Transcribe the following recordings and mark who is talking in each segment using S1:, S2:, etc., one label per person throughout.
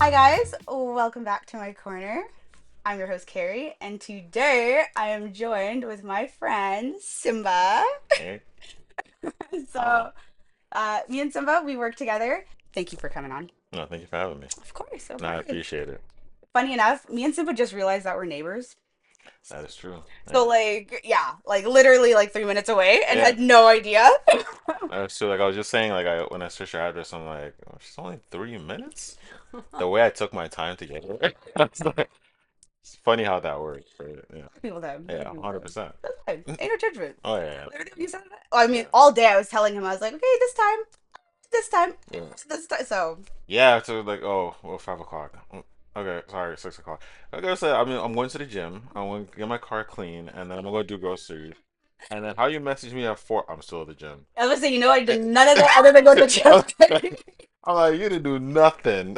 S1: Hi guys, welcome back to my corner. I'm your host Carrie, and today I am joined with my friend Simba.
S2: Eh?
S1: So, me and Simba, we work together. Thank you for coming on.
S2: No, thank you for having me.
S1: Of course, of
S2: No, I
S1: course.
S2: appreciate it.
S1: Funny enough, me and Simba just realized that we're neighbors.
S2: That is true.
S1: So,
S2: Yeah.
S1: like, yeah, like literally like 3 minutes away, and
S2: Yeah.
S1: had no idea.
S2: That's true. Like I was just saying, like I when I searched your address, I'm like, oh, she's only 3 minutes? The way I took my time to get here. It's funny how that works, right? Yeah.
S1: People time.
S2: Yeah, 100%.
S1: That's fine. Ain't no judgment.
S2: Oh yeah,
S1: Literally, when you said that. Well, I mean,
S2: yeah.
S1: all day I was telling him, I was like, okay, this time,
S2: Yeah. Yeah.
S1: this time. So,
S2: Yeah, so like, oh, well, 5 o'clock. Okay, sorry, 6 o'clock. Like I said, I'm going to the gym. I'm going to get my car clean, and then I'm going to do groceries. And then how you message me at 4? I'm still at the gym.
S1: I was gonna say, I did none of that other than go to the gym.
S2: I'm like, you didn't do nothing.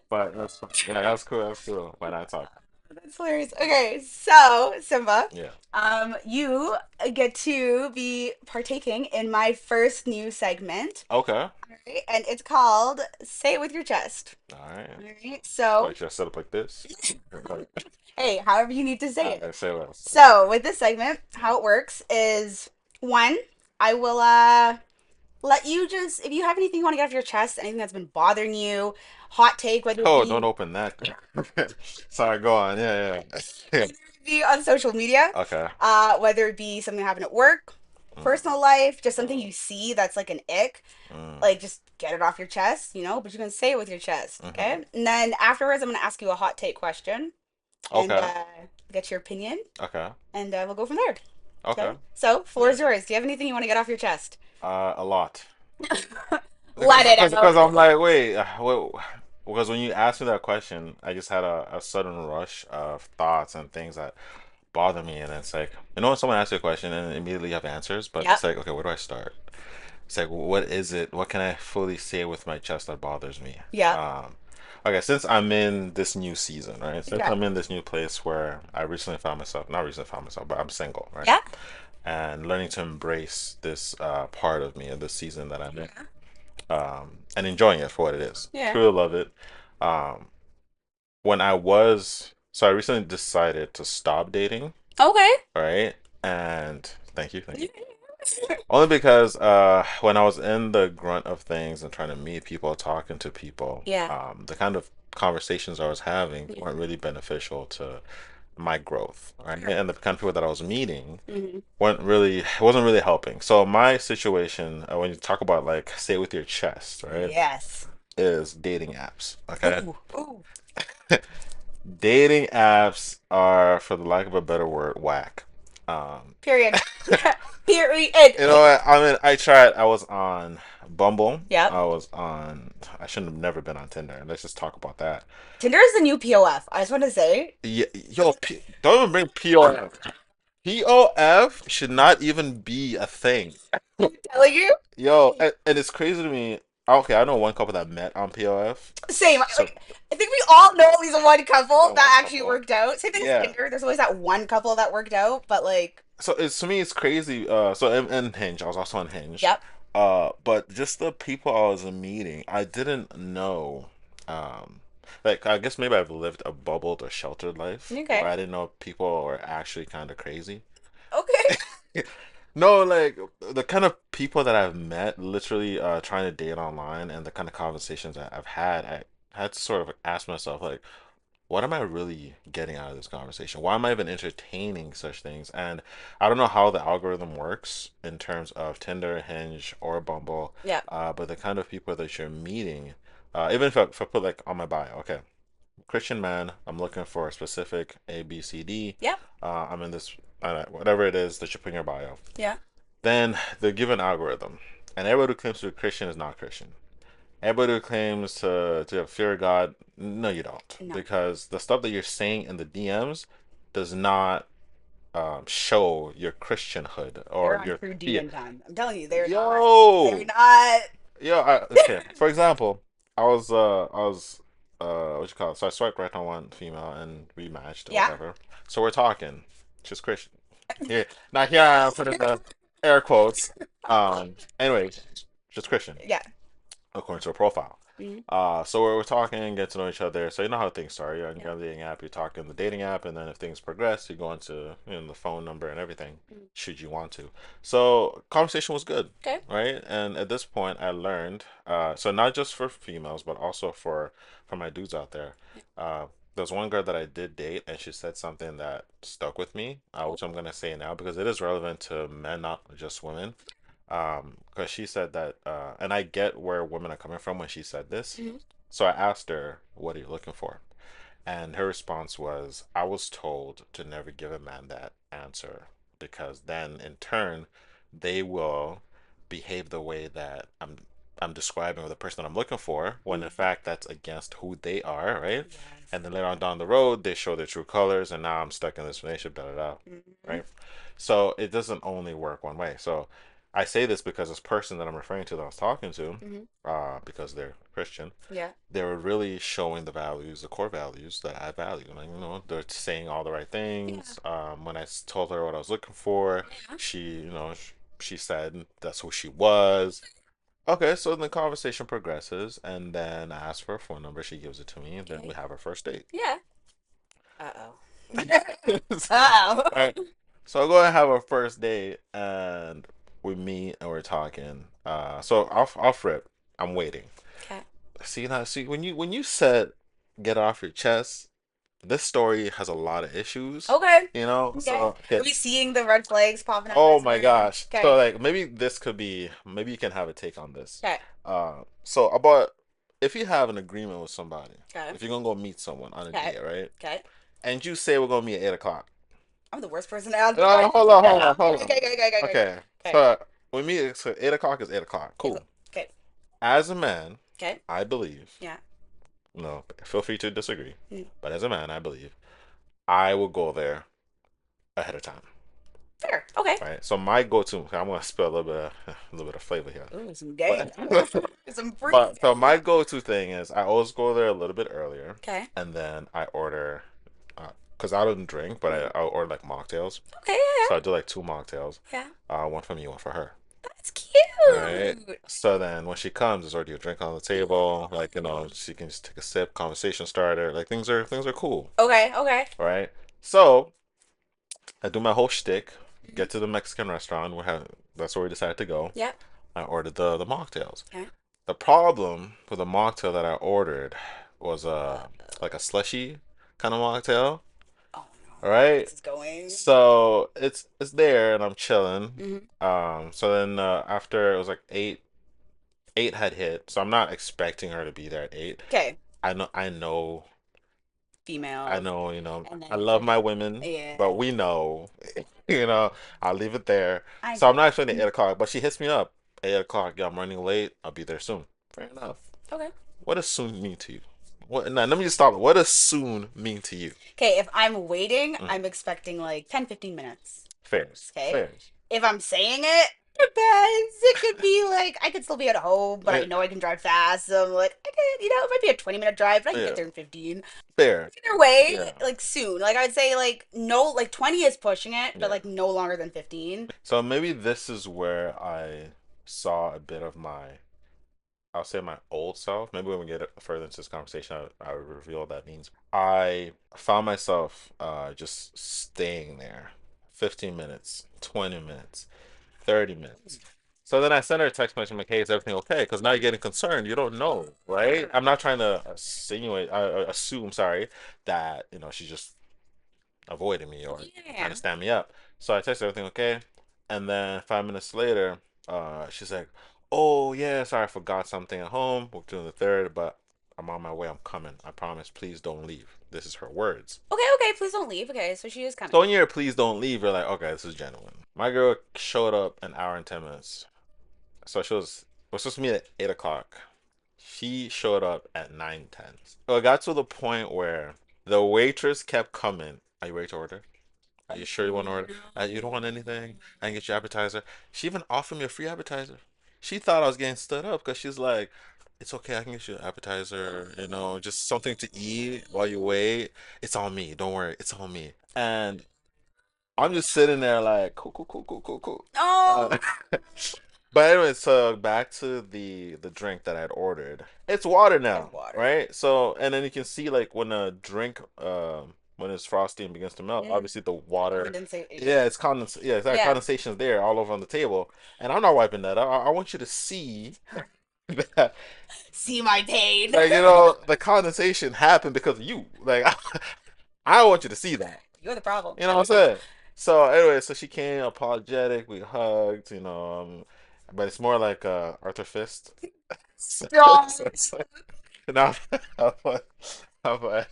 S2: But that's yeah, that's cool. That's cool. Why not talk?
S1: That's hilarious. Okay, so Simba,
S2: Yeah.
S1: you get to be partaking in my first new segment.
S2: Okay.
S1: All right, and it's called "Say It with Your Chest."
S2: All right.
S1: All right,
S2: Why
S1: so
S2: should I set up like this? Like,
S1: hey, however you need to say
S2: all
S1: it.
S2: right, say less.
S1: So with this segment, how it works is one, I will let you just if you have anything you want to get off your chest, anything that's been bothering you, hot take, whether it
S2: Oh, don't
S1: be
S2: open that. Sorry, go on. Yeah, yeah. Yeah.
S1: be on social media,
S2: Okay.
S1: whether it be something that happened at work,
S2: Mm,
S1: personal life, just something you see that's like an ick,
S2: mm,
S1: like just get it off your chest, but you can say it with your chest,
S2: mm-hmm.
S1: okay? And then afterwards, I'm gonna ask you a hot take question and
S2: Okay.
S1: get your opinion,
S2: Okay.
S1: and we'll go from there. Okay.
S2: Okay.
S1: So, floor
S2: Yeah.
S1: is yours. Do you have anything you want to get off your chest?
S2: A lot.
S1: Let it
S2: Because
S1: out.
S2: I'm like, wait, what? Because when you asked me that question, I just had a sudden rush of thoughts and things that bother me, and it's like, when someone asks you a question and immediately you have answers, but
S1: Yep.
S2: it's like, okay, where do I start? It's like, what is it? What can I fully say with my chest that bothers me?
S1: Yep.
S2: Um, okay, since I'm in this new season, right? Since
S1: Okay.
S2: I'm in this new place where I recently found myself, not recently found myself, but I'm single, right?
S1: Yeah.
S2: And learning to embrace this part of me in this season that I'm in, and enjoying it for what it is.
S1: Yeah.
S2: Truly love it. Um, so I recently decided to stop dating,
S1: Okay.
S2: right? And thank you. Only because when I was in the grunt of things and trying to meet people, talking to people,
S1: Yeah.
S2: the kind of conversations I was having
S1: Yeah.
S2: weren't really beneficial to my growth, right?
S1: Sure.
S2: And the kind of people that I was meeting
S1: Hmm.
S2: wasn't really helping. So my situation, when you talk about like say it with your chest, right,
S1: Yes.
S2: is dating apps. Okay,
S1: Ooh. Ooh.
S2: dating apps are, for the lack of a better word, whack. Um,
S1: Period. Period.
S2: I mean, I tried. I was on Bumble.
S1: Yep.
S2: I shouldn't have never been on Tinder. Let's just talk about that.
S1: Tinder is the new POF. I just want to say.
S2: Yo, don't even bring POF. POF should not even be a thing.
S1: I'm telling you.
S2: Yo, and it's crazy to me. Okay, I know one couple that met on POF.
S1: Same.
S2: So,
S1: Like, I think we all know at least one couple
S2: that one
S1: that actually
S2: couple.
S1: worked out. Same thing as
S2: Yeah.
S1: Tinder. There's always that one couple that worked out, but like,
S2: So it's to me it's crazy. So in Hinge, I was also on Hinge.
S1: yep.
S2: But just the people I was meeting, I didn't know. Like I guess maybe I've lived a bubbled or sheltered life where
S1: Okay.
S2: I didn't know people were actually kind of crazy.
S1: Okay.
S2: No, like the kind of people that I've met, literally trying to date online, and the kind of conversations that I've had, I had to sort of ask myself, like, what am I really getting out of this conversation? Why am I even entertaining such things? And I don't know how the algorithm works in terms of Tinder, Hinge, or Bumble,
S1: Yep.
S2: but the kind of people that you're meeting, even if I put like on my bio, okay, Christian man, I'm looking for a specific A, B, C, D.
S1: Yep.
S2: I'm in this, whatever it is that you put in your bio.
S1: Yeah.
S2: Then they give an algorithm, and everybody who claims to be Christian is not Christian. Everybody who claims to have fear of God, no, you don't,
S1: No.
S2: because the stuff that you're saying in the DMs does not show your Christianhood
S1: They're
S2: or
S1: on
S2: your
S1: true
S2: yeah.
S1: demon time. I'm telling you, they're not. They're
S2: Yo,
S1: not.
S2: yo. Okay, for example, I was what you call it? So I swiped right on one female and we matched or
S1: Yeah.
S2: whatever. So we're talking. She's Christian. Here, now here I am putting the air quotes. Anyway, she's Christian
S1: Yeah.
S2: according to her profile.
S1: Mm-hmm.
S2: So we're talking, get to know each other. So you know how things start. You're on
S1: Yeah.
S2: the dating app, you talk on the dating app, and then if things progress, you go into the phone number and everything,
S1: Mm.
S2: should you want to. So conversation was good,
S1: Okay.
S2: right? And at this point, I learned. So not just for females, but also for my dudes out there.
S1: Yeah.
S2: There's one girl that I did date, and she said something that stuck with me,
S1: Oh.
S2: which I'm gonna say now because it is relevant to men, not just women. Because she said that, and I get where women are coming from when she said this.
S1: Mm-hmm.
S2: So I asked her, "What are you looking for?" And her response was, "I was told to never give a man that answer because then, in turn, they will behave the way that I'm describing with the person that I'm looking for, when in
S1: Mm-hmm.
S2: fact that's against who they are, right?
S1: Yes.
S2: And then later on down the road, they show their true colors, and now I'm stuck in this relationship, da da da,
S1: Mm-hmm.
S2: right? So it doesn't only work one way. So I say this because this person that I'm referring to that I was talking to,
S1: Mm-hmm.
S2: because they're Christian,
S1: Yeah.
S2: they were really showing the values, the core values that I value. Like, they're saying all the right
S1: Yeah.
S2: things. When I told her what I was looking for,
S1: Yeah.
S2: she said that's who she was. Okay, so then the conversation progresses, and then I ask for a phone number. She gives it to me, and then we
S1: Okay.
S2: have our first date.
S1: Yeah. Uh-oh.
S2: Right.
S1: Uh-oh.
S2: So I go and have our first date, and we meet and we're talking. So off rip, I'm waiting.
S1: Okay.
S2: See when you said get off your chest, this story has a lot of issues,
S1: Okay. Okay.
S2: So
S1: Are
S2: okay.
S1: we seeing the red flags popping up
S2: Oh
S1: nice and
S2: my
S1: early?
S2: gosh. So
S1: Okay.
S2: like maybe you can have a take on this.
S1: Okay.
S2: So about if you have an agreement with somebody,
S1: Okay.
S2: if you're gonna go meet someone on a
S1: Okay.
S2: date, right?
S1: Okay.
S2: And you say we're gonna meet at 8 o'clock.
S1: I'm the worst person to ask the
S2: No,
S1: question.
S2: hold on,
S1: Okay.
S2: hold on, hold
S1: Okay.
S2: on.
S1: Okay. Okay. Okay. Okay.
S2: Okay.
S1: Okay.
S2: So we meet, so 8 o'clock is 8 o'clock. Cool.
S1: Okay.
S2: As a man,
S1: Okay.
S2: I believe,
S1: Yeah.
S2: feel free to disagree,
S1: Mm.
S2: but as a man, I believe I will go there ahead of time.
S1: Fair. Okay.
S2: Right. So my go-to, I'm gonna spill a little bit of flavor here,
S1: Ooh, some game.
S2: but
S1: Some free
S2: but so my
S1: game.
S2: go-to thing is I always go there a little bit earlier,
S1: Okay.
S2: and then I order, because I don't drink, but
S1: Mm.
S2: I'll order like mocktails.
S1: Okay. Yeah.
S2: So I do like two mocktails,
S1: Yeah.
S2: one for me, one for her.
S1: That's
S2: All right.
S1: cute.
S2: So then when she comes, there's already a drink on the table. Like, she can just take a sip, conversation starter. Like things are cool.
S1: Okay. Okay.
S2: All right. So I do my whole shtick,
S1: Hmm.
S2: get to the Mexican restaurant. That's where we decided to go.
S1: Yep.
S2: I ordered the mocktails.
S1: Okay.
S2: The problem with the mocktail that I ordered was
S1: Uh,
S2: like a slushy kind of mocktail.
S1: oh no.
S2: All
S1: I know where
S2: right.
S1: this is going.
S2: So it's there and I'm chilling.
S1: Hmm.
S2: So then after it was like eight had hit, so I'm not expecting her to be there at 8.
S1: Okay.
S2: I know,
S1: Females. And then
S2: I
S1: it's
S2: love
S1: like,
S2: my women, but
S1: yeah.
S2: we know, you know, I'll leave it there.
S1: I
S2: So I'm
S1: get
S2: not
S1: it.
S2: expecting 8 o'clock, but she hits me up 8 o'clock. Yeah, I'm running late. I'll be there soon. Fair enough.
S1: Okay.
S2: What does soon mean to you? What? Now, let me just stop. What does soon mean to you?
S1: Okay. If I'm waiting,
S2: Mm.
S1: I'm expecting like 10, 15 minutes.
S2: Fairs,
S1: Okay.
S2: fairs.
S1: If I'm saying it, depends. It could be like I could still be at home, but I
S2: Eh,
S1: know I can drive fast. So I'm like, I could, it might be a 20-minute drive, but I can get
S2: Yeah,
S1: there in 15.
S2: fair.
S1: Either way,
S2: Yeah,
S1: like soon. Like I'd say like no, like 20 is pushing it, but
S2: yeah.
S1: like no longer than 15.
S2: So maybe this is where I saw a bit of I'll say my old self. Maybe when we get further into this conversation, I would reveal what that means. I found myself just staying there 15 minutes, 20 minutes, 30 minutes. So then I sent her a text message like, hey, is everything okay? Because now you're getting concerned. You don't know, right? I'm not trying to assume, sorry, that, she's just avoiding me or trying to
S1: Yeah.
S2: stand me up. So I texted everything okay, and then 5 minutes later, she's like, "Oh yeah, sorry, I forgot something at home. We're doing the third, but I'm on my way. I'm coming. I promise. Please don't leave." This is her words.
S1: Okay, okay, please don't leave. Okay, so she is kind of
S2: So when you're please don't leave, you're like, okay, this is genuine. My girl showed up an hour and 10 minutes. So we're supposed to meet at 8 o'clock. She showed up at 9:10. So it got to the point where the waitress kept coming. Are you ready to order? Are you sure you want to order? You don't want anything? I can get you appetizer. She even offered me a free appetizer. She thought I was getting stood up because she's like, it's okay, I can get you an appetizer, just something to eat while you wait. It's on me. Don't worry. It's on me. And I'm just sitting there like, cool, cool, cool, cool, cool, cool.
S1: Oh.
S2: Uh, But anyway, so back to the drink that I'd ordered. It's water
S1: It's
S2: now,
S1: water.
S2: right? So and then you can see like when a drink when it's frosty and begins to melt,
S1: Mm.
S2: obviously the water,
S1: Condensation.
S2: yeah, yeah, it's that
S1: Yeah.
S2: condensation's there all over on the table. And I'm not wiping that. I want you to see that,
S1: See my pain.
S2: like, you know, the condensation happened because of you. Like I want you to see that.
S1: You're the problem.
S2: You know what I'm saying? So anyway, so she came apologetic. We hugged, but it's more like Arthur Fist. So,
S1: Strong.
S2: so, no, but, but,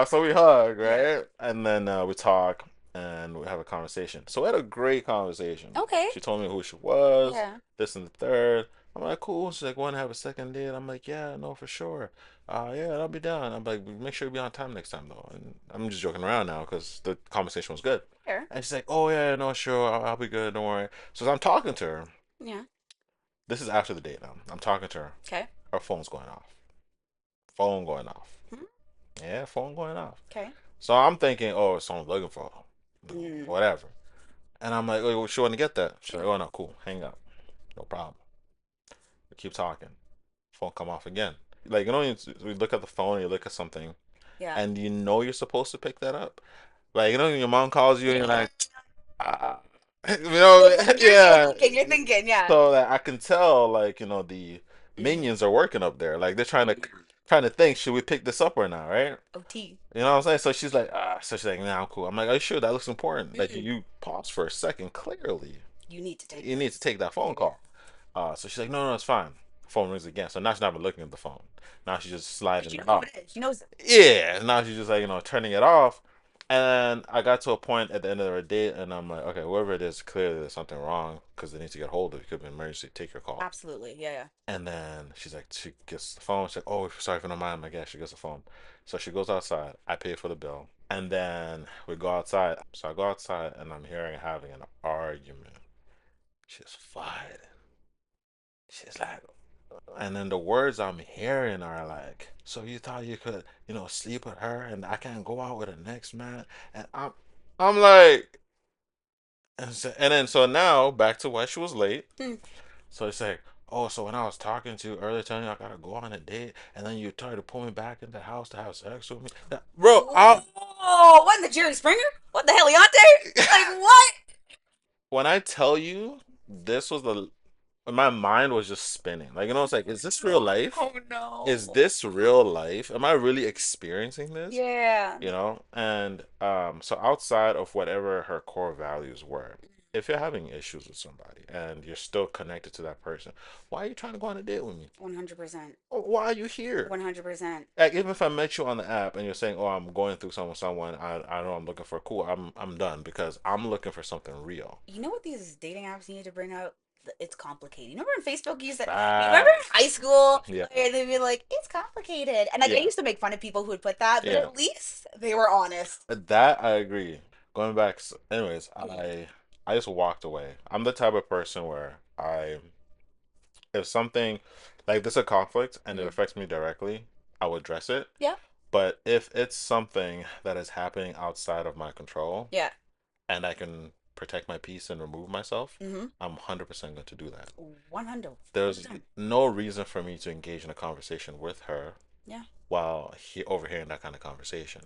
S2: so we hug,
S1: Yeah.
S2: right? And then we talk and we have a conversation. So we had a great conversation.
S1: Okay.
S2: She told me who she was,
S1: Yeah.
S2: this and the third. I'm like, cool. She's like, want to have a second date? I'm like, yeah, no, for sure. Yeah, I'll be down. I'm like, make sure you be on time next time though. And I'm just joking around now because the conversation was good.
S1: Fair.
S2: And she's like, oh yeah, no, sure, I'll be good. Don't worry. So as I'm talking to her.
S1: Yeah.
S2: This is after the date now. I'm talking to her.
S1: Okay.
S2: Her phone's going off. Phone going off.
S1: Hmm.
S2: Yeah, phone going off.
S1: Okay.
S2: So I'm thinking, oh, someone's looking for her.
S1: Mm.
S2: Whatever. And I'm like, oh, well, she want to get that. She's
S1: Yeah.
S2: like, oh, no, cool. Hang up. No problem. We keep talking. Phone come off again. Like, you look at the phone, you look at something,
S1: Yeah.
S2: and you know you're supposed to pick that up. Like, when your mom calls you and you're like, ah.
S1: You're
S2: Yeah.
S1: thinking. You're thinking. Yeah.
S2: So that I can tell, like, the
S1: Mm.
S2: minions are working up there. Like, they're trying to think, should we pick this up or not, right?
S1: OT.
S2: You know what I'm saying? So she's like, so she's like, nah, I'm cool. I'm like, are you sure that looks important? Like,
S1: Mm.
S2: you pause for a second. Clearly,
S1: You need to take
S2: you need to
S1: this.
S2: take that phone
S1: Yeah.
S2: call. So she's like, no, no, it's fine. Phone rings again. So now she's not even looking at the phone. Now she's just
S1: She
S2: sliding
S1: knows
S2: it
S1: who
S2: off.
S1: it is. She knows it.
S2: Yeah. Now she's just like, turning it off. And I got to a point at the end of our date, and I'm like, okay, whoever it is, clearly there's something wrong because they need to get hold of you. It could be an emergency. Take your call.
S1: Absolutely. Yeah. Yeah.
S2: And then she's like, she gets the phone. She's like, oh, sorry if you don't mind. I'm like, yeah, she gets the phone. So she goes outside. I pay for the bill. And then we go outside. So I go outside and I'm hearing having an argument. She's fighting. She's like, and then the words I'm hearing are like, so you thought you could, sleep with her and I can't go out with the next man? And I'm like, so now back to why she was late.
S1: Hmm.
S2: So it's like, oh, so when I was talking to you earlier, telling you I gotta go on a date, and then you tried to pull me back in the house to have sex with me, bro.
S1: Oh, what in the Jerry Springer? What the Heliante? Like what?
S2: When I tell you, this was my mind was just spinning. Like, it's like, is this real life?
S1: Oh
S2: Is
S1: no.
S2: this real life? Am I really experiencing this?
S1: Yeah.
S2: And so outside of whatever her core values were, if you're having issues with somebody and you're still connected to that person, why are you trying to go on a date with me?
S1: 100%.
S2: Why are you here?
S1: 100%.
S2: Like, even if I met you on the app and you're saying, "Oh, I'm going through someone, I know I'm looking for," cool. I'm done because I'm looking for something real.
S1: You know what these dating apps need to bring out? It's complicated. You remember when Facebook used to, you remember
S2: That,
S1: in high school
S2: yeah,
S1: where they'd be like, it's complicated. And like I
S2: yeah,
S1: used to make fun of people who would put that, but
S2: yeah.
S1: at least they were honest.
S2: That I agree. Going back, anyways,
S1: Mm.
S2: I just walked away. I'm the type of person where if something like this is a conflict and it
S1: Mm.
S2: affects me directly, I will address it.
S1: Yeah.
S2: But if it's something that is happening outside of my control
S1: Yeah.
S2: and I can protect my peace and remove myself,
S1: Mm-hmm.
S2: I'm 100% going to do that.
S1: 100.
S2: There's
S1: 100%.
S2: no reason for me to engage in a conversation with her
S1: Yeah.
S2: while overhearing that kind of conversation.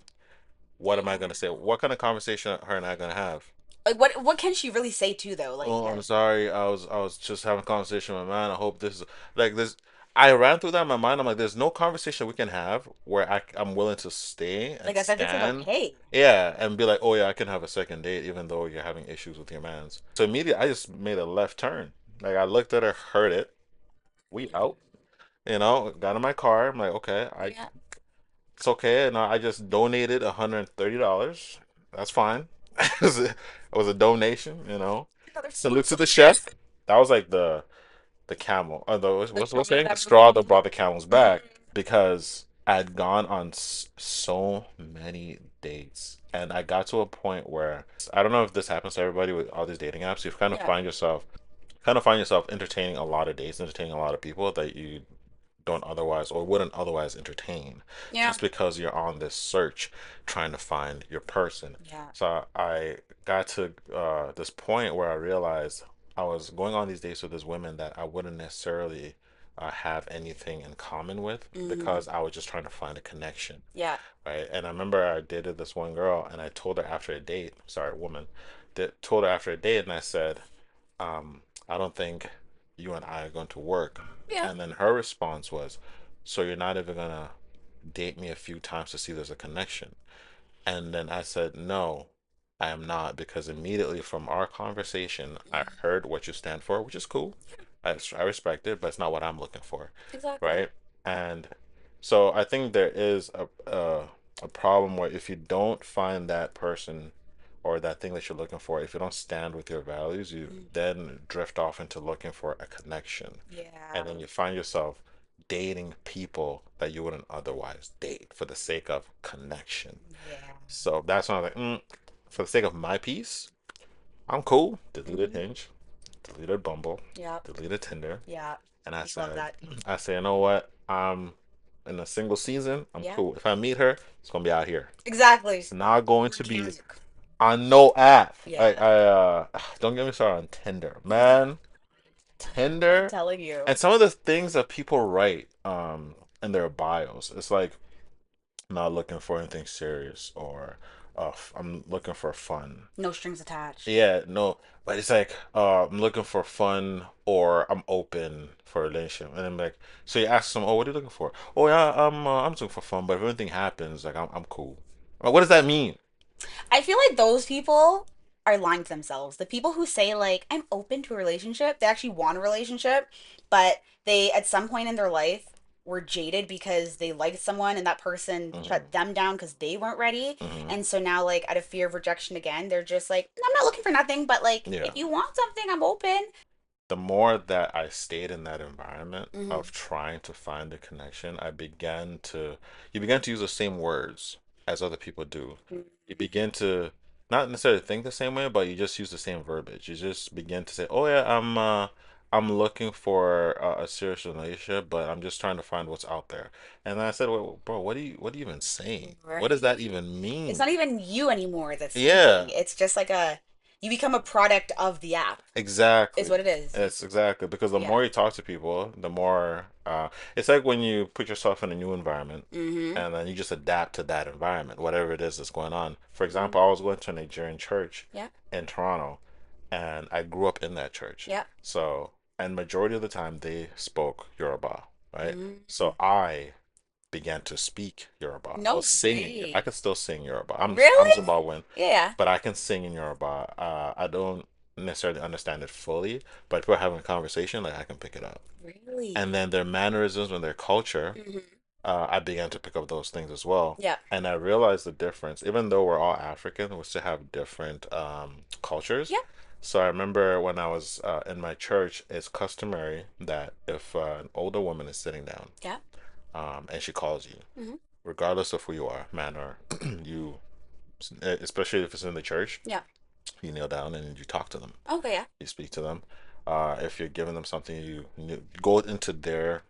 S2: What am I going to say?
S1: Damn.
S2: What kind of conversation are her and I going to have?
S1: Like what can she really say too though? Like
S2: Oh, I'm sorry. I was just having a conversation with my man. I hope this is like this. I ran through that in my mind. I'm like, there's no conversation we can have where I'm willing to stay and
S1: like I said, this is
S2: stand.
S1: okay.
S2: Yeah, and be like, oh yeah, I can have a second date even though you're having issues with your man's. So immediately, I just made a left turn. Like I looked at her, heard it. We out. Got in my car. I'm like, okay,
S1: Yeah.
S2: it's okay. And I just donated $130. That's fine. It was a donation.
S1: Another
S2: Salute
S1: sport.
S2: to the chef. That was like the camel.
S1: The
S2: What's
S1: straw
S2: saying? The
S1: that
S2: straw
S1: broke.
S2: that brought the camel's back because I'd gone on so many dates. And I got to a point where I don't know if this happens to everybody with all these dating apps. You
S1: Yeah.
S2: kind of find yourself entertaining a lot of dates, entertaining a lot of people that you don't otherwise or wouldn't otherwise entertain
S1: Yeah.
S2: just because you're on this search trying to find your person.
S1: Yeah.
S2: So I got to this point where I realized I was going on these dates with these women that I wouldn't necessarily have anything in common with
S1: Mm-hmm.
S2: because I was just trying to find a connection,
S1: Yeah.
S2: right? And I remember I dated this one girl, and I told her after a date, sorry, woman, that told her after a date, and I said, I don't think you and I are going to work.
S1: Yeah.
S2: And then her response was, so you're not even gonna date me a few times to see there's a connection? And then I said, no, I am not, because immediately from our conversation, I
S1: Mhm.
S2: heard what you stand for, which is cool. I respect it, but it's not what I'm looking for,
S1: Exactly.
S2: right? And so I think there is a problem where if you don't find that person or that thing that you're looking for, if you don't stand with your values, you
S1: Mm.
S2: then drift off into looking for a connection. And
S1: Yeah.
S2: then you find yourself dating people that you wouldn't otherwise date for the sake of connection.
S1: Yeah.
S2: So that's when I was like, for the sake of my peace, I'm cool. Deleted
S1: Mm-hmm.
S2: Hinge, deleted Bumble,
S1: Yep.
S2: deleted Tinder,
S1: Yeah.
S2: and I
S1: We love
S2: said,
S1: that.
S2: you know what? I'm in a single season. I'm
S1: Yeah.
S2: cool. If I meet her, it's gonna be out here.
S1: Exactly.
S2: It's not going to be
S1: Organic.
S2: on no app.
S1: Yeah.
S2: Don't get me started on Tinder, man.
S1: I'm
S2: Tinder
S1: telling you.
S2: and some of the things that people write in their bios. It's like not looking for anything serious or I'm looking for fun.
S1: No strings attached.
S2: Yeah, no, but it's like I'm looking for fun or I'm open for a relationship. And I'm like, so you ask them, oh, what are you looking for? Oh yeah, I'm looking for fun, but if anything happens, like I'm cool. What does that mean?
S1: I feel like those people are lying to themselves. The people who say like I'm open to a relationship, they actually want a relationship, but they at some point in their life were jaded because they liked someone and that person
S2: Hmm.
S1: shut them down because they weren't ready.
S2: Hmm.
S1: And so now like out of fear of rejection again, they're just like, I'm not looking for nothing, but like
S2: Yeah.
S1: if you want something, I'm open.
S2: The more that I stayed in that environment
S1: Hmm.
S2: of trying to find a connection, you begin to use the same words as other people do. You begin to not necessarily think the same way, but you just use the same verbiage. You just begin to say, "Oh yeah, I'm looking for a serious relationship, but I'm just trying to find what's out there." And I said, well, bro, what are you even saying? What does that
S1: Right.
S2: even
S1: It's
S2: mean?
S1: not even you anymore that's speaking.
S2: Yeah,
S1: It's just like a you become a product of the app, is
S2: exactly.
S1: what it is.
S2: It's exactly because the
S1: Yeah.
S2: more you talk to people, the more it's like when you put yourself in a new environment
S1: Mm-hmm.
S2: and then you just adapt to that environment, whatever it is that's going on. For
S1: Mm-hmm.
S2: example, I was going to a Nigerian church
S1: Yeah.
S2: in Toronto and I grew up in that church.
S1: Yeah.
S2: So, and majority of the time they spoke Yoruba, right?
S1: Mm.
S2: So I began to speak Yoruba. I
S1: No
S2: was singing. I
S1: way.
S2: could still sing Yoruba. I'm
S1: Really?
S2: Zimbabwean,
S1: Yeah.
S2: but I can sing in Yoruba. I don't necessarily understand it fully, but if we're having a conversation, like I can pick it up. And
S1: Really?
S2: then their mannerisms and their culture,
S1: Mm-hmm.
S2: I began to pick up those things as well.
S1: Yeah.
S2: And I realized the difference. Even though we're all African, we still have different cultures.
S1: Yeah.
S2: So I remember when I was in my church, it's customary that if an older woman is sitting down
S1: Yeah.
S2: and she calls you,
S1: Mm-hmm.
S2: regardless of who you are, man or you, especially if it's in the church,
S1: Yeah.
S2: you kneel down and you talk to them.
S1: Okay. Yeah.
S2: You speak to them. If you're giving them something, go into their,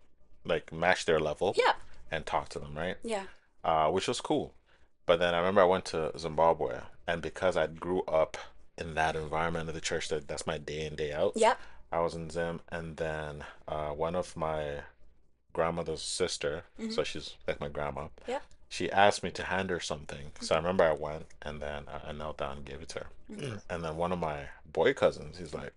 S2: like, match their level
S1: Yeah.
S2: and talk to them, right?
S1: Yeah.
S2: Which was cool. But then I remember I went to Zimbabwe, and because I grew up in that environment of the church, that's my day in, day out,
S1: Yeah.
S2: I was in Zim, and then one of my grandmother's sister,
S1: Mm-hmm.
S2: so she's like my grandma,
S1: Yeah.
S2: she asked me to hand her something. So I
S1: Mm-hmm.
S2: remember I went and then I knelt down and gave it to
S1: Mm-hmm.
S2: her. And then one of my boy cousins, he's like,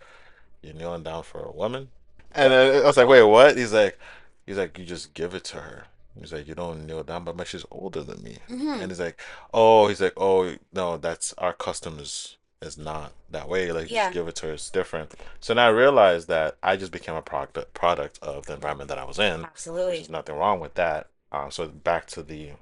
S2: "You're kneeling down for a woman?" And then I was like, "Wait, what?" He's like, "You just give it to her." He's like, "You don't kneel down, but she's older than me."
S1: Mm-hmm.
S2: And he's like, "Oh no, that's our custom is not that way. Like, you just
S1: Yeah.
S2: give it to her. It's different." So now I realized that I just became a product of the environment that I was in, which is
S1: Absolutely.
S2: nothing wrong with that. So back to the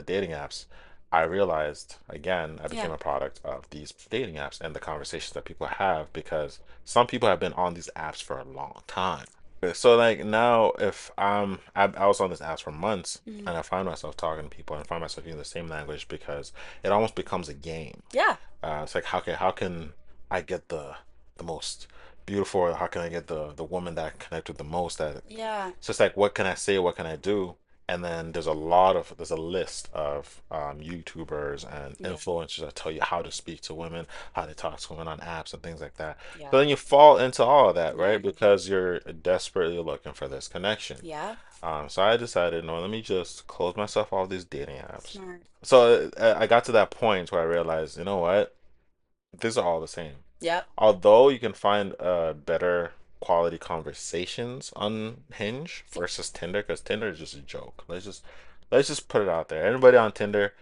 S2: dating apps, I realized again I
S1: Yeah.
S2: became a product of these dating apps and the conversations that people have because some people have been on these apps for a long time. So like now, if I was on this apps for months
S1: Mm-hmm.
S2: and I find myself talking to people and I find myself using the same language because it almost becomes a game.
S1: Yeah.
S2: It's like how can I get the most beautiful? Or how can I get the woman that I connect with the most? That
S1: Yeah.
S2: it's just like what can I say? What can I do? And then there's a list of YouTubers and
S1: Yeah.
S2: influencers that tell you how to speak to women, how to talk to women on apps and things like that.
S1: Yeah.
S2: But then you fall into all of that, right?
S1: Yeah.
S2: Because you're desperately looking for this connection.
S1: Yeah.
S2: So I decided, no, let me just close myself off these dating apps.
S1: Smart.
S2: So I got to that point where I realized, you know what? These are all the same.
S1: Yep.
S2: Although you can find better quality conversations on Hinge
S1: See,
S2: versus Tinder, because Tinder is just a joke. Let's just put it out there. Anybody on Tinder,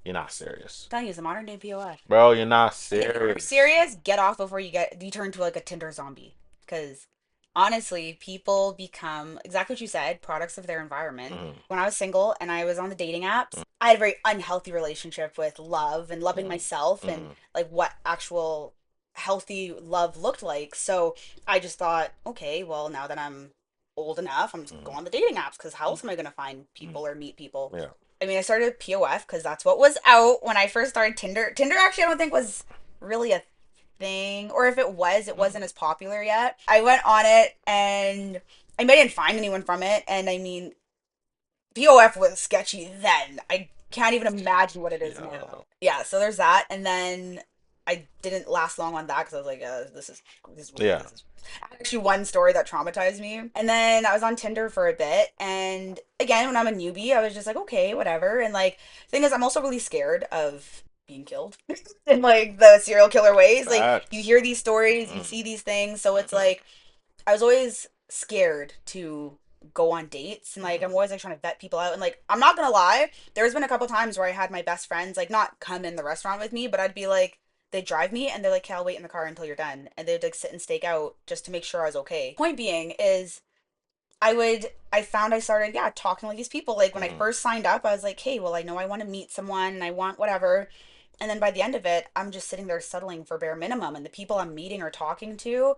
S2: you're not serious,
S1: telling you, it's a modern day POF.
S2: bro. You're not
S1: And if you are
S2: serious.
S1: serious, get off before you turn to like a Tinder zombie. Because honestly, people become exactly what you said, products of their environment.
S2: Mm-hmm.
S1: When I was single and I was on the dating apps, I had a very unhealthy relationship with love and loving myself and
S2: Mm-hmm.
S1: like what actual healthy love looked like. So I just thought, okay, well, now that I'm old enough, I'm just gonna go on the dating apps because how else am I gonna find people or meet people?
S2: Yeah.
S1: I mean, I started POF because that's what was out when I first started Tinder. Tinder actually, I don't think was really a thing, or if it wasn't as popular yet. I went on it and I didn't find anyone from it. And I mean, POF was sketchy then. I can't even imagine what it is
S2: Yeah.
S1: now. Yeah, so there's that. And then I didn't last long on that because I was like, this is weird.
S2: Yeah.
S1: This is actually one story that traumatized me. And then I was on Tinder for a bit, and again, when I'm a newbie, I was just like, okay, whatever. And like, thing is, I'm also really scared of being killed in like the serial killer ways. Like, you
S2: Facts.
S1: hear these stories, you
S2: Mm-hmm.
S1: see these things, so it's like I was always scared to go on dates and like I'm always like trying to vet people out and like I'm not gonna lie, there's been a couple times where I had my best friends like not come in the restaurant with me, but I'd be like they drive me and they're like, "Okay, I'll wait in the car until you're done," and they'd like sit and stake out just to make sure I was okay. Point being is I found I started talking to like these people like when I
S2: Mm-hmm.
S1: first signed up I was like, hey, well, I know I want to meet someone and I want whatever, and then by the end of it I'm just sitting there settling for bare minimum, and the people I'm meeting or talking to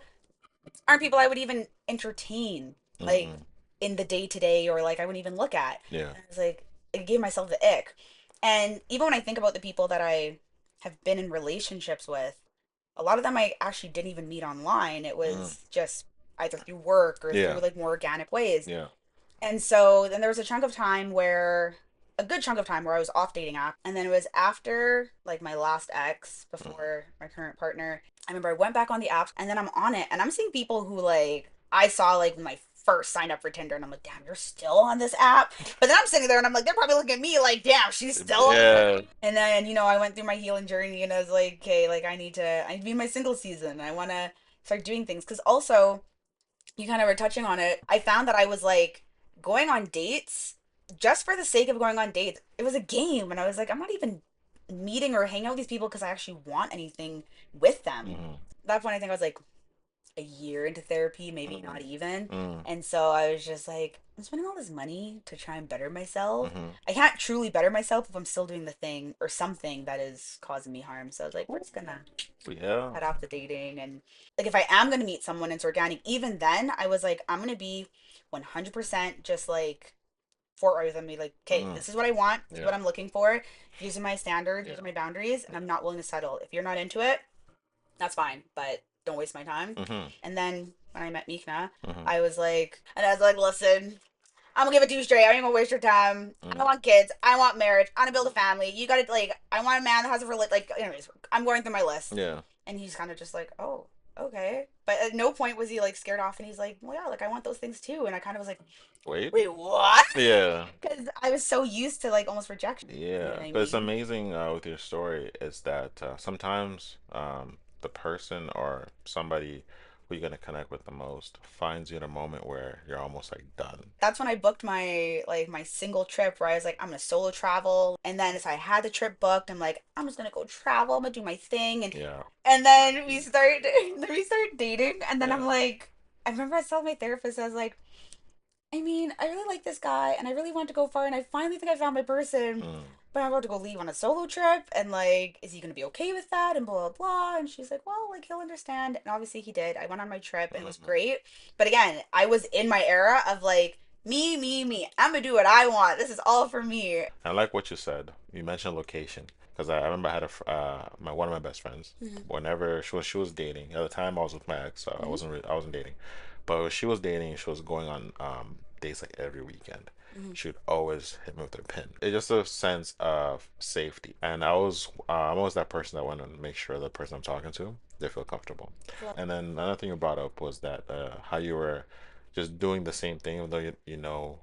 S1: aren't people I would even entertain, like
S2: Mm-hmm.
S1: in the day to day, or like I wouldn't even look at.
S2: Yeah.
S1: And I was like, it gave myself the ick. And even when I think about the people that I have been in relationships with, a lot of them I actually didn't even meet online. It
S2: Mm.
S1: was just either through work or through
S2: Yeah.
S1: like more organic ways.
S2: Yeah.
S1: And so then there was a good chunk of time where I was off dating app. And then it was after like my last ex,
S2: Mm-hmm.
S1: before my current partner. I remember I went back on the app and then I'm on it and I'm seeing people who like I saw like when I first signed up for Tinder and I'm like, damn, you're still on this app. But then I'm sitting there and I'm like, they're probably looking at me like, damn, she's still on it.
S2: Yeah.
S1: And then, I went through my healing journey and I was like, okay, like I need to be in my single season. I wanna start doing things. Cause also you kind of were touching on it. I found that I was like going on dates just for the sake of going on dates. It was a game, and I was like, I'm not even meeting or hanging out with these people because I actually want anything with them.
S2: Mm-hmm.
S1: At that point, I think I was like a year into therapy, maybe not even.
S2: Mm-hmm.
S1: And so I was just like, I'm spending all this money to try and better myself.
S2: Mm-hmm.
S1: I can't truly better myself if I'm still doing the thing or something that is causing me harm. So I was like, we're just gonna
S2: Yeah.
S1: cut off the dating, and like if I am going to meet someone it's organic. Even then I was like, I'm going to be 100% just like forward with them, be like, okay,
S2: Mm.
S1: this is what I want, this is
S2: Yeah.
S1: what I'm looking for, these are my standards, these
S2: Yeah.
S1: are my boundaries, and I'm not willing to settle. If you're not into it, that's fine, but don't waste my time.
S2: Mm-hmm.
S1: And then when I met Mikna,
S2: Mm-hmm.
S1: I was like, listen, I'm gonna give it to you straight. I ain't gonna waste your time. I don't
S2: Mm.
S1: want kids. I want marriage. I want to build a family. You gotta like. I want a man that has a like. Anyways, I'm going through my list,
S2: Yeah.
S1: and he's kind of just like, oh, okay. But at no point was he like scared off, and he's like, well, yeah, like I want those things too. And I kind of was like,
S2: Wait.
S1: wait, what?
S2: Yeah.
S1: Because I was so used to like almost rejection. You know
S2: Yeah.
S1: what I
S2: But it's
S1: mean?
S2: amazing with your story is that sometimes the person or somebody who you're gonna connect with the most finds you in a moment where you're almost like done.
S1: That's when I booked my single trip where I was like, I'm gonna solo travel. And then as I had the trip booked, I'm like, I'm just gonna go travel. I'm gonna do my thing.
S2: Yeah.
S1: And then we start dating. And then I'm
S2: Yeah.
S1: like, I remember I told my therapist, I was like, I mean, I really like this guy and I really want to go far and I finally think I found my person.
S2: Mm.
S1: But I'm about to go leave on a solo trip and like, is he gonna be okay with that? And blah blah blah. And she's like, well, like he'll understand. And obviously he did. I went on my trip and it was
S2: Mm-hmm.
S1: great. But again, I was in my era of like, me, me, me. I'm gonna do what I want. This is all for me.
S2: I like what you said. You mentioned location because I remember I had my one of my best friends.
S1: Mm-hmm.
S2: Whenever she was dating at the time, I was with my ex, so
S1: Mm-hmm.
S2: I wasn't dating. But when she was dating, she was going on dates like every weekend.
S1: Hmm.
S2: should always hit me with their pin. It's just a sense of safety. And I'm always that person that want to make sure the person I'm talking to, they feel comfortable.
S1: Love.
S2: And then another thing you brought up was that how you were just doing the same thing, even though you know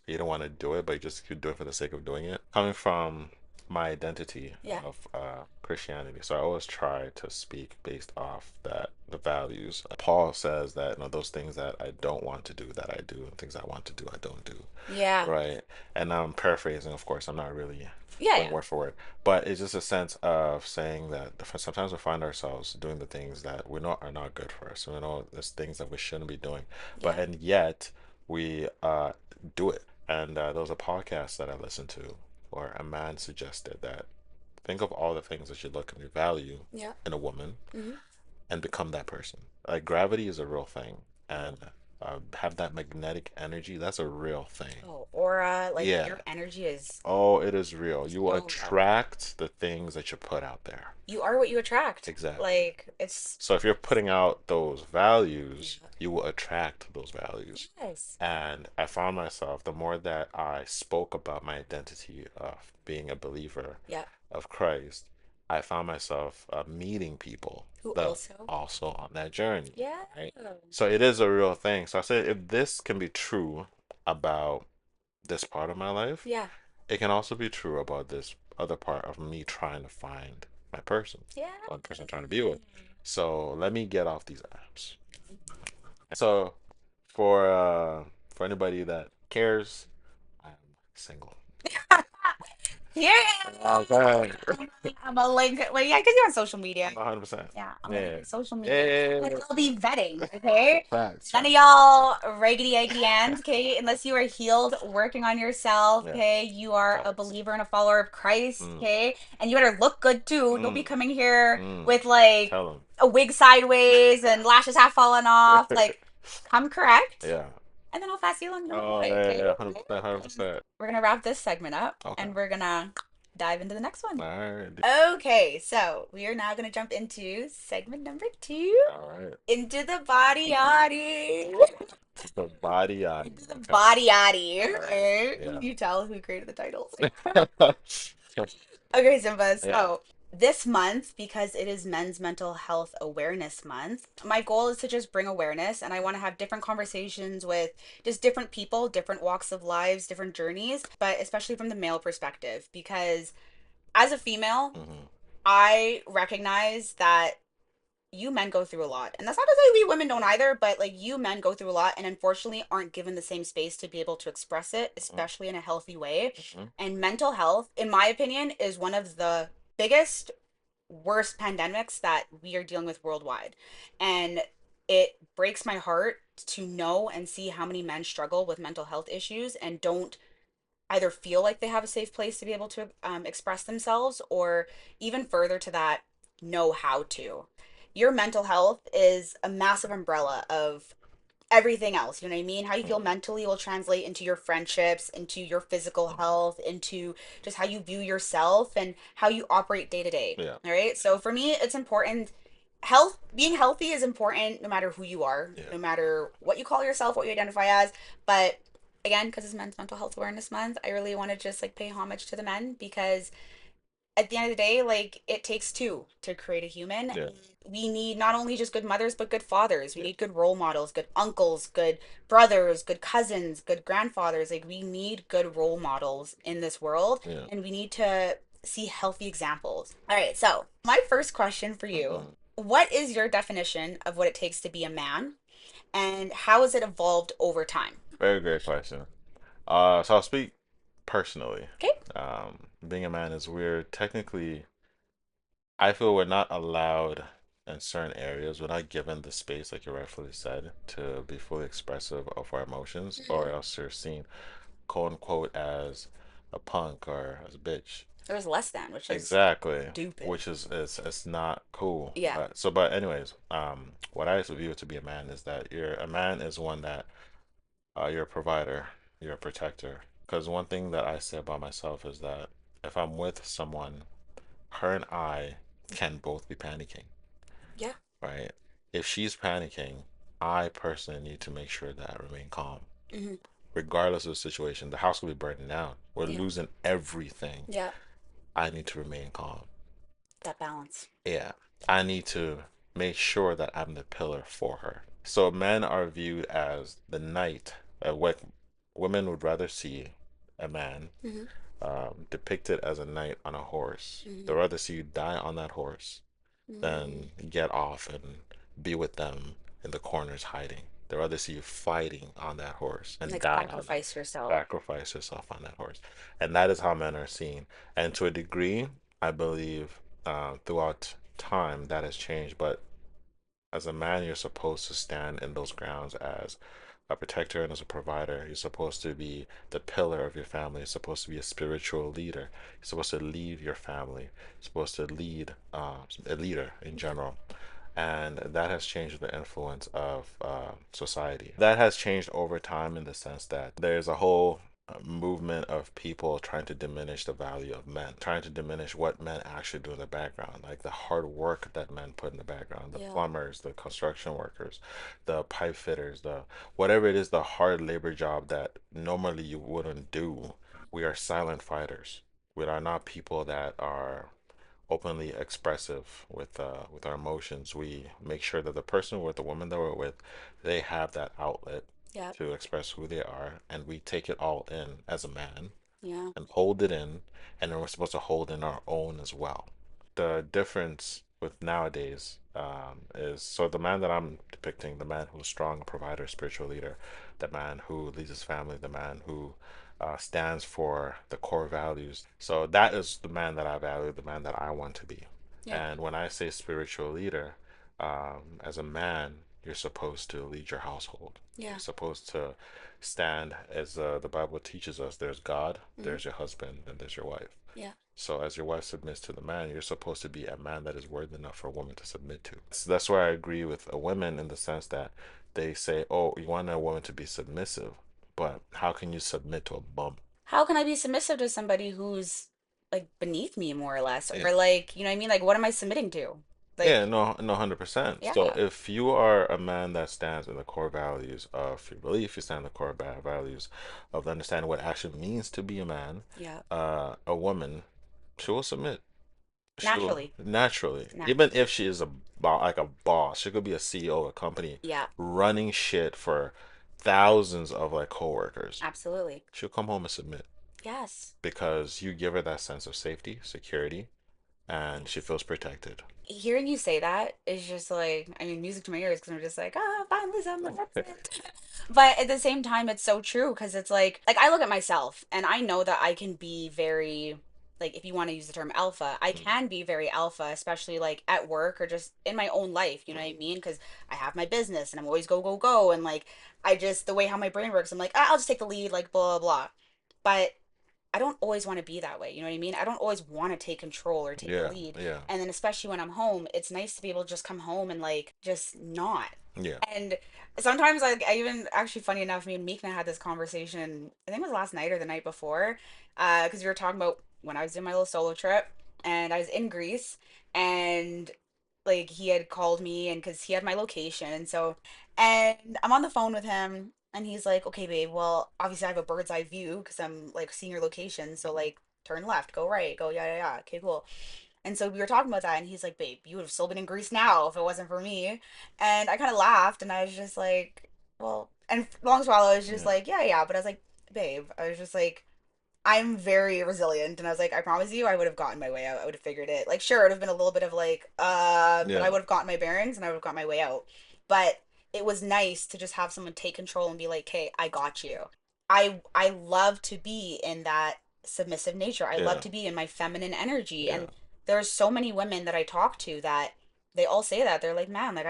S2: you don't want to do it, but you just keep doing it for the sake of doing it. Coming from my identity
S1: Yeah.
S2: of Christianity, so I always try to speak based off that the values. Paul says that those things that I don't want to do that I do, and things I want to do I don't do.
S1: Yeah.
S2: Right. And I'm paraphrasing, of course. I'm not really
S1: Yeah.
S2: going
S1: Yeah.
S2: word for word, but it's just a sense of saying that sometimes we find ourselves doing the things that we know are not good for us. So we know there's things that we shouldn't be doing, but
S1: Yeah.
S2: and yet we do it. And there was a podcast that I listened to where a man suggested that think of all the things that you look and you value
S1: Yeah.
S2: in a woman
S1: Hmm.
S2: and become that person. Like gravity is a real thing, and have that magnetic energy. That's a real thing.
S1: Oh, aura, like
S2: Yeah.
S1: your energy is
S2: Oh, it is real. You
S1: so real.
S2: attract the things that you put out there.
S1: You are what you attract.
S2: Exactly.
S1: Like it's
S2: So if you're putting out those values,
S1: yeah.
S2: you will attract those values.
S1: Yes.
S2: And I found myself, the more that I spoke about my identity of being a believer
S1: Yeah.
S2: of Christ, I found myself meeting people
S1: Who
S2: that
S1: also?
S2: also on that journey,
S1: Yeah.
S2: right? So it is a real thing. So I said, if this can be true about this part of my life,
S1: Yeah.
S2: it can also be true about this other part of me trying to find my person,
S1: Yeah.
S2: one person I'm trying to be with. So let me get off these apps. So for anybody that cares, I'm single.
S1: Here.
S2: Okay.
S1: I'm a link. Well, yeah, because you're on social media.
S2: 100%.
S1: Yeah, I'm gonna
S2: Yeah.
S1: get social media.
S2: Yeah.
S1: Like I'll be vetting, okay?
S2: Facts,
S1: None of
S2: facts.
S1: y'all raggedy eggy ends, okay? Unless you are healed, working on yourself,
S2: Yeah.
S1: okay? You are a
S2: Facts.
S1: believer and a follower of Christ,
S2: Mm.
S1: okay? And you better look good too. Don't be
S2: Mm.
S1: coming here
S2: Mm.
S1: with like
S2: Tell him.
S1: a wig sideways and lashes half falling off. Like, come correct,
S2: Yeah.
S1: and then I'll pass you along the
S2: Oh,
S1: way,
S2: yeah,
S1: okay?
S2: yeah, 100%, 100%.
S1: We're gonna wrap this segment up,
S2: Okay.
S1: and we're gonna dive into the next one.
S2: All right.
S1: Okay, so we are now going to jump into segment number two,
S2: All right.
S1: into the body yaddy.
S2: The body eye.
S1: Into the
S2: Okay.
S1: body yaddy.
S2: All right.
S1: Okay,
S2: Yeah.
S1: you tell who created the titles. Okay, Simba.
S2: Yeah.
S1: So this month, because it is Men's Mental Health Awareness Month, my goal is to just bring awareness, and I want to have different conversations with just different people, different walks of lives, different journeys, but especially from the male perspective, because as a female,
S2: Hmm.
S1: I recognize that you men go through a lot. And that's not to say we women don't either, but like you men go through a lot and unfortunately aren't given the same space to be able to express it,
S2: Hmm.
S1: especially in a healthy way.
S2: Hmm.
S1: And mental health, in my opinion, is one of the biggest, worst pandemics that we are dealing with worldwide. And it breaks my heart to know and see how many men struggle with mental health issues and don't either feel like they have a safe place to be able to express themselves, or even further to that, know how to. Your mental health is a massive umbrella of everything else. You know what I mean? How you feel
S2: Hmm.
S1: mentally will translate into your friendships, into your physical health, into just how you view yourself and how you operate day to day.
S2: Yeah.
S1: All right. So for me, it's important. Health, being healthy is important no matter who you are,
S2: Yeah.
S1: no matter what you call yourself, what you identify as. But again, because it's Men's Mental Health Awareness Month, I really want to just like pay homage to the men, because at the end of the day, like it takes two to create a human.
S2: Yeah.
S1: We need not only just good mothers, but good fathers. We
S2: Yeah.
S1: need good role models, good uncles, good brothers, good cousins, good grandfathers. Like we need good role models in this world,
S2: Yeah.
S1: and we need to see healthy examples. All right, so my first question for you:
S2: Hmm.
S1: what is your definition of what it takes to be a man, and how has it evolved over time?
S2: Very great question. So I'll speak personally.
S1: Okay.
S2: Being a man is weird. Technically, I feel we're not allowed in certain areas. We're not given the space, like you rightfully said, to be fully expressive of our emotions, or
S1: Mhm.
S2: else you're seen, quote unquote, as a punk or as a bitch.
S1: There's less than, which is
S2: Exactly,
S1: stupid.
S2: which is it's not cool.
S1: Yeah.
S2: But anyways, what I view to be a man is that you're a man is one that you're a provider, you're a protector. Because one thing that I say about myself is that if I'm with someone, her and I can both be panicking,
S1: Yeah.
S2: right? If she's panicking, I personally need to make sure that I remain calm.
S1: Hmm.
S2: regardless of the situation. The house will be burning down. We're
S1: Yeah.
S2: losing everything.
S1: Yeah.
S2: I need to remain calm.
S1: That balance.
S2: Yeah. I need to make sure that I'm the pillar for her. So men are viewed as the knight. What women would rather see a man
S1: Mm-hmm.
S2: depicted as a knight on a horse. They'd
S1: Mm-hmm.
S2: rather see you die on that horse
S1: Mm-hmm.
S2: than get off and be with them in the corners hiding. They'd rather see you fighting on that horse and
S1: Like
S2: die on that,
S1: sacrifice yourself.
S2: sacrifice yourself on that horse. And that is how men are seen. And to a degree, I believe throughout time that has changed. But as a man, you're supposed to stand in those grounds as a protector and as a provider. You're supposed to be the pillar of your family. You're supposed to be a spiritual leader. You're supposed to lead your family. You're supposed to lead a leader in
S1: Yeah.
S2: general. And that has changed with the influence of society. That has changed over time in the sense that there's a whole movement of people trying to diminish the value of men, trying to diminish what men actually do in the background, like the hard work that men put in the background, the
S1: Yeah.
S2: plumbers, the construction workers, the pipe fitters, the whatever it is, the hard labor job that normally you wouldn't do. We are silent fighters. We are not people that are openly expressive with our emotions. We make sure that the person with the woman that we're with, they have that outlet
S1: Yeah.
S2: to express who they are, and we take it all in as a man
S1: Yeah.
S2: and hold it in, and then we're supposed to hold in our own as well. The difference with nowadays is so the man that I'm depicting, the man who's strong, a provider, spiritual leader, the man who leads his family, the man who stands for the core values. So that is the man that I value, the man that I want to be.
S1: Yeah.
S2: And when I say spiritual leader, as a man, you're supposed to lead your household. You're
S1: Yeah.
S2: supposed to stand as the Bible teaches us. There's God,
S1: Mm-hmm.
S2: there's your husband, and there's your wife.
S1: Yeah.
S2: So as your wife submits to the man, you're supposed to be a man that is worthy enough for a woman to submit to. So that's why I agree with a women in the sense that they say, "Oh, you want a woman to be submissive, but how can you submit to a bum?"
S1: How can I be submissive to somebody who's like beneath me more or less?
S2: Yeah,
S1: Or like, you know what I mean? Like what am I submitting to?
S2: yeah,
S1: Like,
S2: no, no, 100%. So
S1: yeah.
S2: if you are a man that stands in the core values of your belief, you stand in the core values of understanding what actually means to be a man,
S1: Yeah.
S2: a woman, she will submit. She'll
S1: Naturally.
S2: naturally, even
S1: Naturally.
S2: if she is like a boss, she could be a CEO of a company
S1: Yeah.
S2: running shit for thousands of like coworkers.
S1: Absolutely.
S2: She'll come home and submit
S1: Yes.
S2: because you give her that sense of safety, security, and she
S1: Yes.
S2: feels protected.
S1: Hearing you say that is just like, I mean, music to my ears because I'm just like, ah, finally something, that's it. But at the same time, it's so true because it's like I look at myself and I know that I can be very, like, if you want to use the term alpha, I
S2: Mm.
S1: can be very alpha, especially like at work or just in my own life, you know what I mean? Because I have my business and I'm always go, go, go. And like, I just, the way how my brain works, I'm like, ah, I'll just take the lead, like, blah, blah, blah. But I don't always want to be that way. You know what I mean? I don't always want to take control or take the
S2: Yeah,
S1: lead.
S2: yeah,
S1: And then especially when I'm home, it's nice to be able to just come home and like just not.
S2: yeah.
S1: And sometimes like I even actually funny enough, me and Meekna had this conversation, I think it was last night or the night before, because we were talking about when I was doing my little solo trip and I was in Greece and like he had called me and because he had my location and so and I'm on the phone with him and he's like, okay, babe, well, obviously I have a bird's eye view because I'm like seeing your location. So like turn left, go right, go yeah, yeah, yeah. Okay, cool. And so we were talking about that and he's like, babe, you would have still been in Greece now if it wasn't for me. And I kind of laughed and I was just like, well, and long story, I was just
S2: Yeah,
S1: like, yeah, yeah. But I was like, babe, I was just like, I'm very resilient, and I was like, I promise you, I would have gotten my way out. I would have figured it. Like, sure, it would have been a little bit of like, but I
S2: yeah,
S1: would have gotten my bearings and I would have got my way out. But it was nice to just have someone take control and be like, "Hey, I got you." I love to be in that submissive nature. I love
S2: yeah,
S1: to be in my feminine energy,
S2: yeah,
S1: and there's so many women that I talk to that they all say that they're like, "Man, like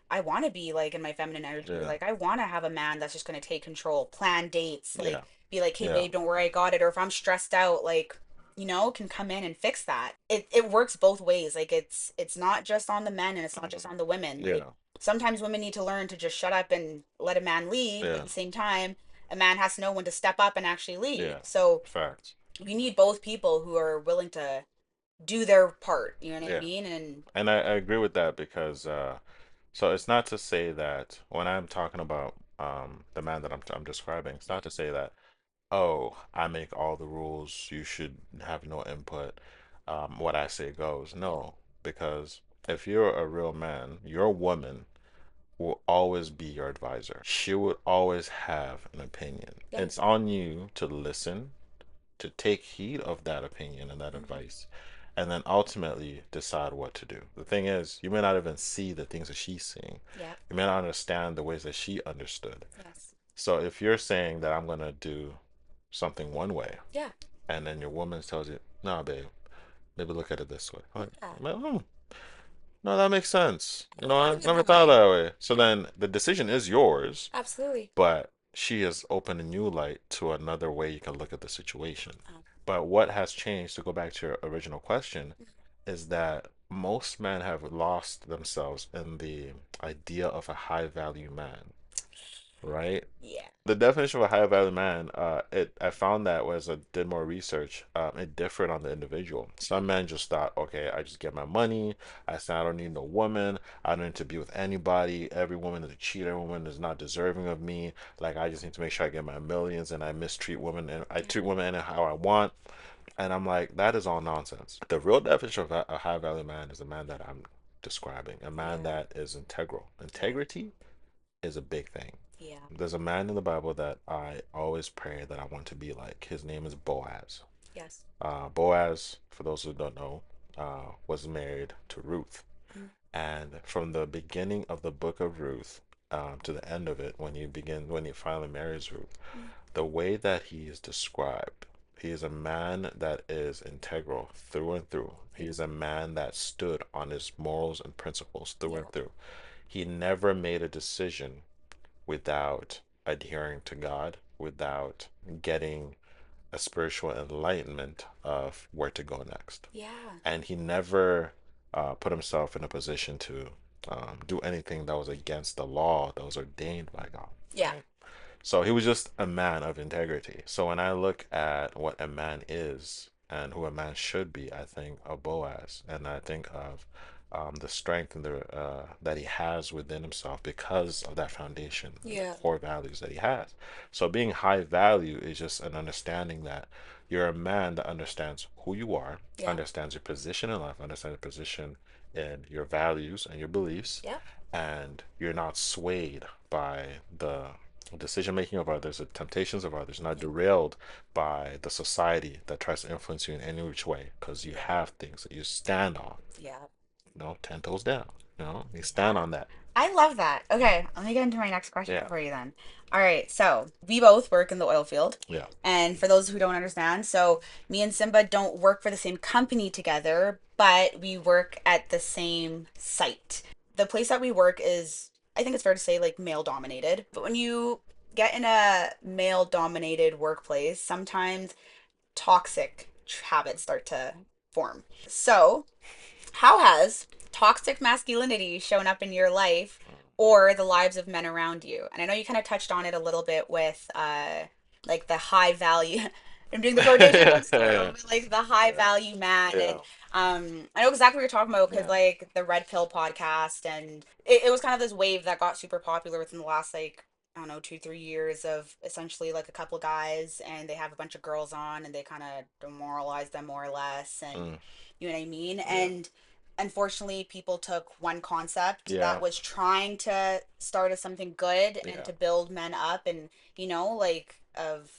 S1: I want to be like in my feminine energy.
S2: yeah,
S1: Like I want to have a man that's just going to take control, plan dates,
S2: yeah,
S1: like be like, "Hey
S2: yeah,
S1: babe, don't worry, I got it." Or if I'm stressed out, like, you know, can come in and fix that. It works both ways. Like it's not just on the men and it's not just on the women. Like
S2: yeah,
S1: sometimes women need to learn to just shut up and let a man lead, but at
S2: yeah,
S1: the same time, a man has to know when to step up and actually lead.
S2: yeah.
S1: So
S2: Facts.
S1: we need both people who are willing to do their part, you know what I
S2: Yeah.
S1: mean? And
S2: And I agree with that because so it's not to say that when I'm talking about the man that I'm describing. It's not to say that, oh, I make all the rules, you should have no input. What I say goes.
S1: Yeah.
S2: No, because if you're a real man, your woman will always be your advisor. She would always have an opinion.
S1: Yeah.
S2: It's on you to listen, to take heed of that opinion and that
S1: Hmm.
S2: advice, and then ultimately decide what to do. The thing is, you may not even see the things that she's seeing.
S1: Yeah.
S2: You may not understand the ways that she understood.
S1: Yes.
S2: So if you're saying that I'm gonna do something one way,
S1: Yeah.
S2: and then your woman tells you, "No, babe, maybe look at it this way." I'm like,
S1: Yeah.
S2: well, no, that makes sense.
S1: I
S2: I
S1: thought of it
S2: never
S1: that
S2: thought
S1: way.
S2: that way. So
S1: Yeah.
S2: then the decision is yours,
S1: Absolutely.
S2: but she has opened a new light to another way you can look at the situation.
S1: Um,
S2: But what has changed, to go back to your original question, is that most men have lost themselves in the idea of a high value man, right?
S1: yeah.
S2: The definition of a high value man, I found that as I did more research, it differed on the individual.
S1: Okay.
S2: Some men just thought, okay, I just get my money. I said I don't need no woman. I don't need to be with anybody. Every woman is a cheater. Every woman is not deserving of me. Like I just need to make sure I get my millions and I mistreat women and I
S1: Yeah.
S2: treat women how I want. And I'm like, that is all nonsense. The real definition of a high value man is the man that I'm describing, a man
S1: Yeah.
S2: that is integral.
S1: Yeah.
S2: Integrity is a big thing.
S1: Yeah.
S2: There's a man in the Bible that I always pray that I want to be like. His name is Boaz.
S1: Yes.
S2: Boaz, for those who don't know, was married to Ruth.
S1: Mm.
S2: And from the beginning of the book of Ruth to the end of it, when he finally marries Ruth,
S1: Mm.
S2: the way that he is described, he is a man that is integral through and through. He
S1: Yeah.
S2: is a man that stood on his morals and principles through and
S1: Yep.
S2: through. He never made a decision without adhering to God, without getting a spiritual enlightenment of where to go next.
S1: Yeah.
S2: And he never put himself in a position to do anything that was against the law that was ordained by God,
S1: Yeah.
S2: right? So he was just a man of integrity. So when I look at what a man is and who a man should be, I think of Boaz, and I think of the strength and the that he has within himself because of that foundation and the
S1: Yeah.
S2: core values that he has. So being high value is just an understanding that you're a man that understands who you are,
S1: Yeah.
S2: understands your position in life, understands your position in your values and your beliefs,
S1: Yep.
S2: and you're not swayed by the decision making of others, the temptations of others, not
S1: Yeah.
S2: derailed by the society that tries to influence you in any which way, because you
S1: Yeah.
S2: have things that you stand on.
S1: Yeah.
S2: 10 toes down. You stand
S1: Yeah.
S2: on that.
S1: I love that. Okay, let me get into my next question
S2: Yeah,
S1: for you then. All right, so we both work in the oil field.
S2: yeah.
S1: And for those who don't understand, so me and Simba don't work for the same company together, but we work at the same site. The place that we work is, I think it's fair to say, like male dominated. But when you get in a male dominated workplace, sometimes toxic habits start to form. So, how has toxic masculinity shown up in your life or the lives of men around you? And I know you kind of touched on it a little bit with like the high value I'm doing the quotations too,
S2: Yeah,
S1: but like the high value man and
S2: yeah,
S1: I know exactly what you're talking about because
S2: yeah.
S1: like the Red Pill podcast and it was kind of this wave that got super popular within the last like I don't know 2 3 years of essentially like a couple guys and they have a bunch of girls on and they kind of demoralize them more or less and
S2: Mm,
S1: you know what I mean?
S2: yeah,
S1: And unfortunately, people took one concept that
S2: yeah,
S1: was trying to start as something good and
S2: yeah.
S1: to build men up and, like of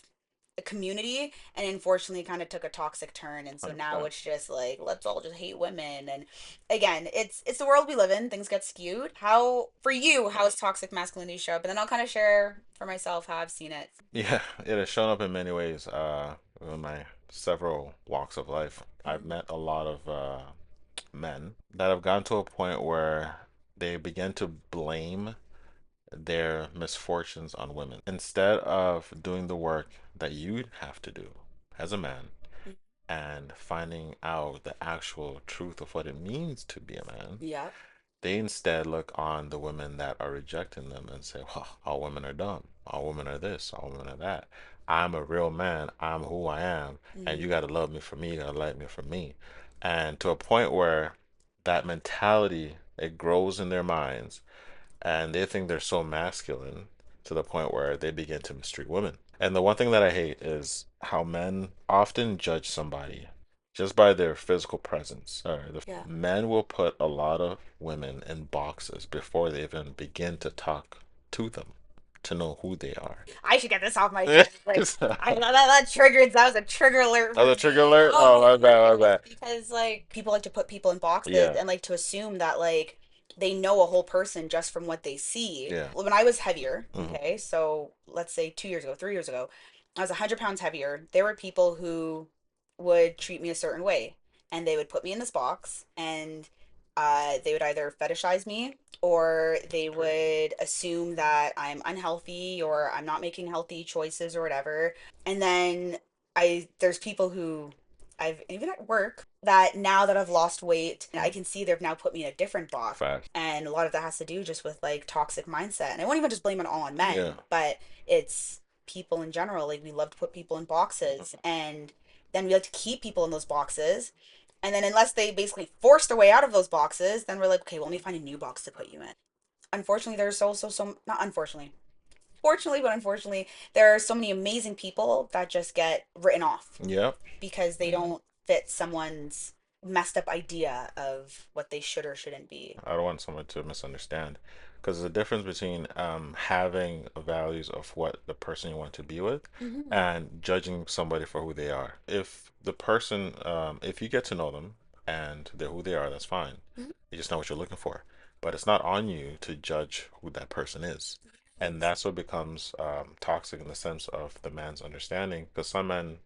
S1: a community and unfortunately kind of took a toxic turn and so now
S2: 100%.
S1: it's just like let's all just hate women and again it's the world we live in things get skewed how for you how has toxic masculinity show up and then I'll kind of share for myself how I've seen it.
S2: Yeah, it has shown up in many ways in my several walks of life. I've
S1: Mm-hmm.
S2: met a lot of men that have gotten to a point where they begin to blame their misfortunes on women instead of doing the work that you'd have to do as a man and finding out the actual truth of what it means to be a man.
S1: Yep.
S2: They instead look on the women that are rejecting them and say, well, all women are dumb. All women are this. All women are that. I'm a real man. I'm who I am. And you
S1: Mm-hmm.
S2: got to love me for me. You got to like me for me. And to a point where that mentality, it grows in their minds and they think they're so masculine to the point where they begin to mistreat women. And the one thing that I hate is how men often judge somebody just by their physical presence.
S1: Yeah.
S2: Men will put a lot of women in boxes before they even begin to talk to them to know who they are.
S1: I should get this off my chest. Like,
S2: Is
S1: I know that triggered. That was a trigger alert
S2: Oh,
S1: for
S2: the trigger
S1: me.
S2: alert?
S1: Oh
S2: Oh,
S1: my
S2: my bad, my
S1: goodness,
S2: bad.
S1: because like people like to put people in boxes
S2: Yeah,
S1: and like to assume that like they know a whole person just from what they see.
S2: yeah.
S1: When I was heavier,
S2: Hmm.
S1: okay, so let's say 2 years ago, 3 years ago, I was 100 pounds heavier. There were people who would treat me a certain way, and they would put me in this box, and they would either fetishize me or they would assume that I'm unhealthy or I'm not making healthy choices or whatever. And then there's people who I've even at work that now that I've lost weight, I can see they've now put me in a different box.
S2: Fact.
S1: And a lot of that has to do just with like toxic mindset. And I won't even just blame it all on
S2: Yeah.
S1: men, but it's people in general. Like we love to put people in boxes and then we like to keep people in those boxes. And then unless they basically force their way out of those boxes, then we're like, okay, well, let me find a new box to put you in. Unfortunately, there's also so not unfortunately, fortunately, but unfortunately, there are so many amazing people that just get written off
S2: Yep.
S1: because they don't fit someone's messed up idea of what they should or shouldn't be.
S2: I don't want someone to misunderstand because there's a difference between having values of what the person you want to be with
S1: Hmm.
S2: and judging somebody for who they are. If the person, if you get to know them and they're who they are, that's fine. You just know what you're looking for. But it's not on you to judge who that person is. And
S1: Yes.
S2: that's what becomes toxic in the sense of the man's understanding. Because some men,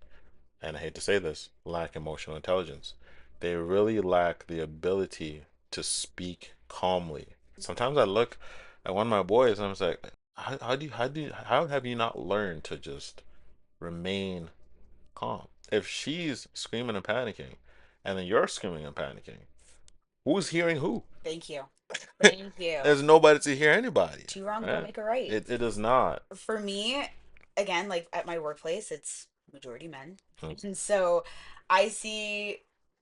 S2: and I hate to say this, lack emotional intelligence. They really lack the ability to speak calmly. Sometimes I look at one of my boys and I'm just like, how have you not learned to just remain calm? If she's screaming and panicking, and then you're screaming and panicking, who's hearing who?
S1: Thank you. Thank you.
S2: There's nobody to hear anybody,
S1: Two wrongs don't
S2: right?
S1: make a right.
S2: It does not.
S1: For me, again, like at my workplace, it's majority men.
S2: Mm,
S1: And so I see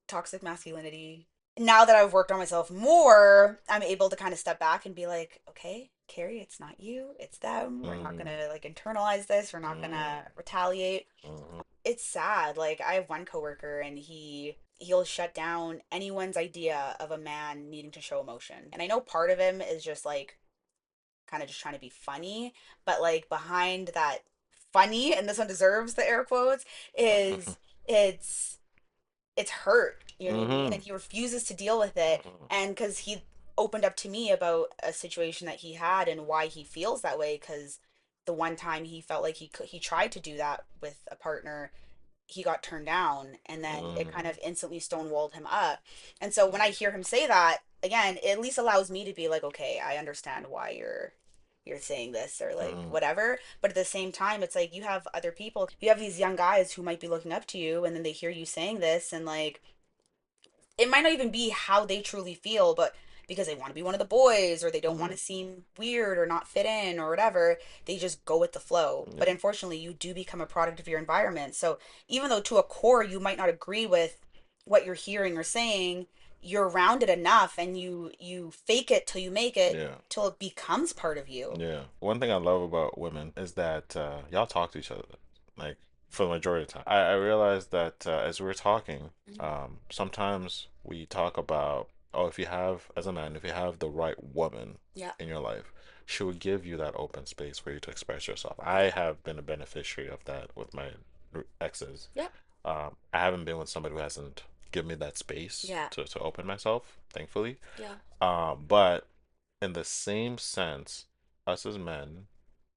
S1: toxic masculinity. Now that I've worked on myself more, I'm able to kind of step back and be like, okay, Carrie, it's not you, it's them. We're not
S2: mm,
S1: gonna like internalize this. We're not
S2: mm,
S1: gonna retaliate.
S2: mm,
S1: It's sad. Like I have one coworker and he'll shut down anyone's idea of a man needing to show emotion. And I know part of him is just like kind of just trying to be funny, but like behind that funny, and this one deserves the air quotes, is it's it's hurt. You know what I mean?
S2: mm,
S1: And he refuses to deal with it, and because he opened up to me about a situation that he had and why he feels that way, because the one time he felt like he tried to do that with a partner, he got turned down, and then it
S2: mm,
S1: kind of instantly stonewalled him up. And so when I hear him say that again, it at least allows me to be like, okay, I understand why you're saying this or like
S2: mm,
S1: whatever. But at the same time, it's like you have other people, you have these young guys who might be looking up to you, and then they hear you saying this, and like it might not even be how they truly feel, but because they want to be one of the boys or they don't want
S2: mm.
S1: to seem weird or not fit in or whatever, they just go with the flow. But
S2: Yeah.
S1: unfortunately, you do become a product of your environment. So even though to a core you might not agree with what you're hearing or saying, you're around it enough and you fake it till you make it
S2: Yeah.
S1: till it becomes part of you.
S2: Yeah. One thing I love about women is that y'all talk to each other, like for the majority of the time. I realized that as we're talking,
S1: Mhm.
S2: sometimes we talk about, oh, if you have, as a man, if you have the right woman
S1: Yeah.
S2: in your life, she will give you that open space for you to express yourself. I
S1: Yeah.
S2: have been a beneficiary of that with my exes.
S1: Yeah.
S2: I haven't been with somebody who hasn't given me that space
S1: Yeah.
S2: to open myself, thankfully.
S1: Yeah.
S2: But in the same sense, us as men,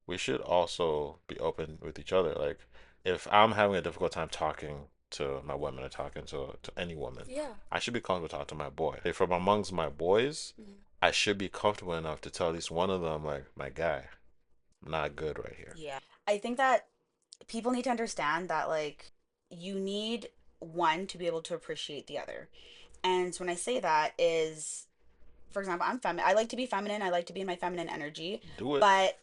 S2: we should also be open with each other. Like, if I'm having a difficult time talking to my women or talking to any woman,
S1: Yeah.
S2: I should be comfortable talking to my boy. If from amongst my boys,
S1: Mhm.
S2: I should be comfortable enough to tell at least one of them, like, my guy, I'm not good right here.
S1: Yeah. I think that people need to understand that like you need one to be able to appreciate the other. And so when I say that is, for example, I'm feminine. I like to be feminine. I like to be in my feminine energy,
S2: Do it.
S1: but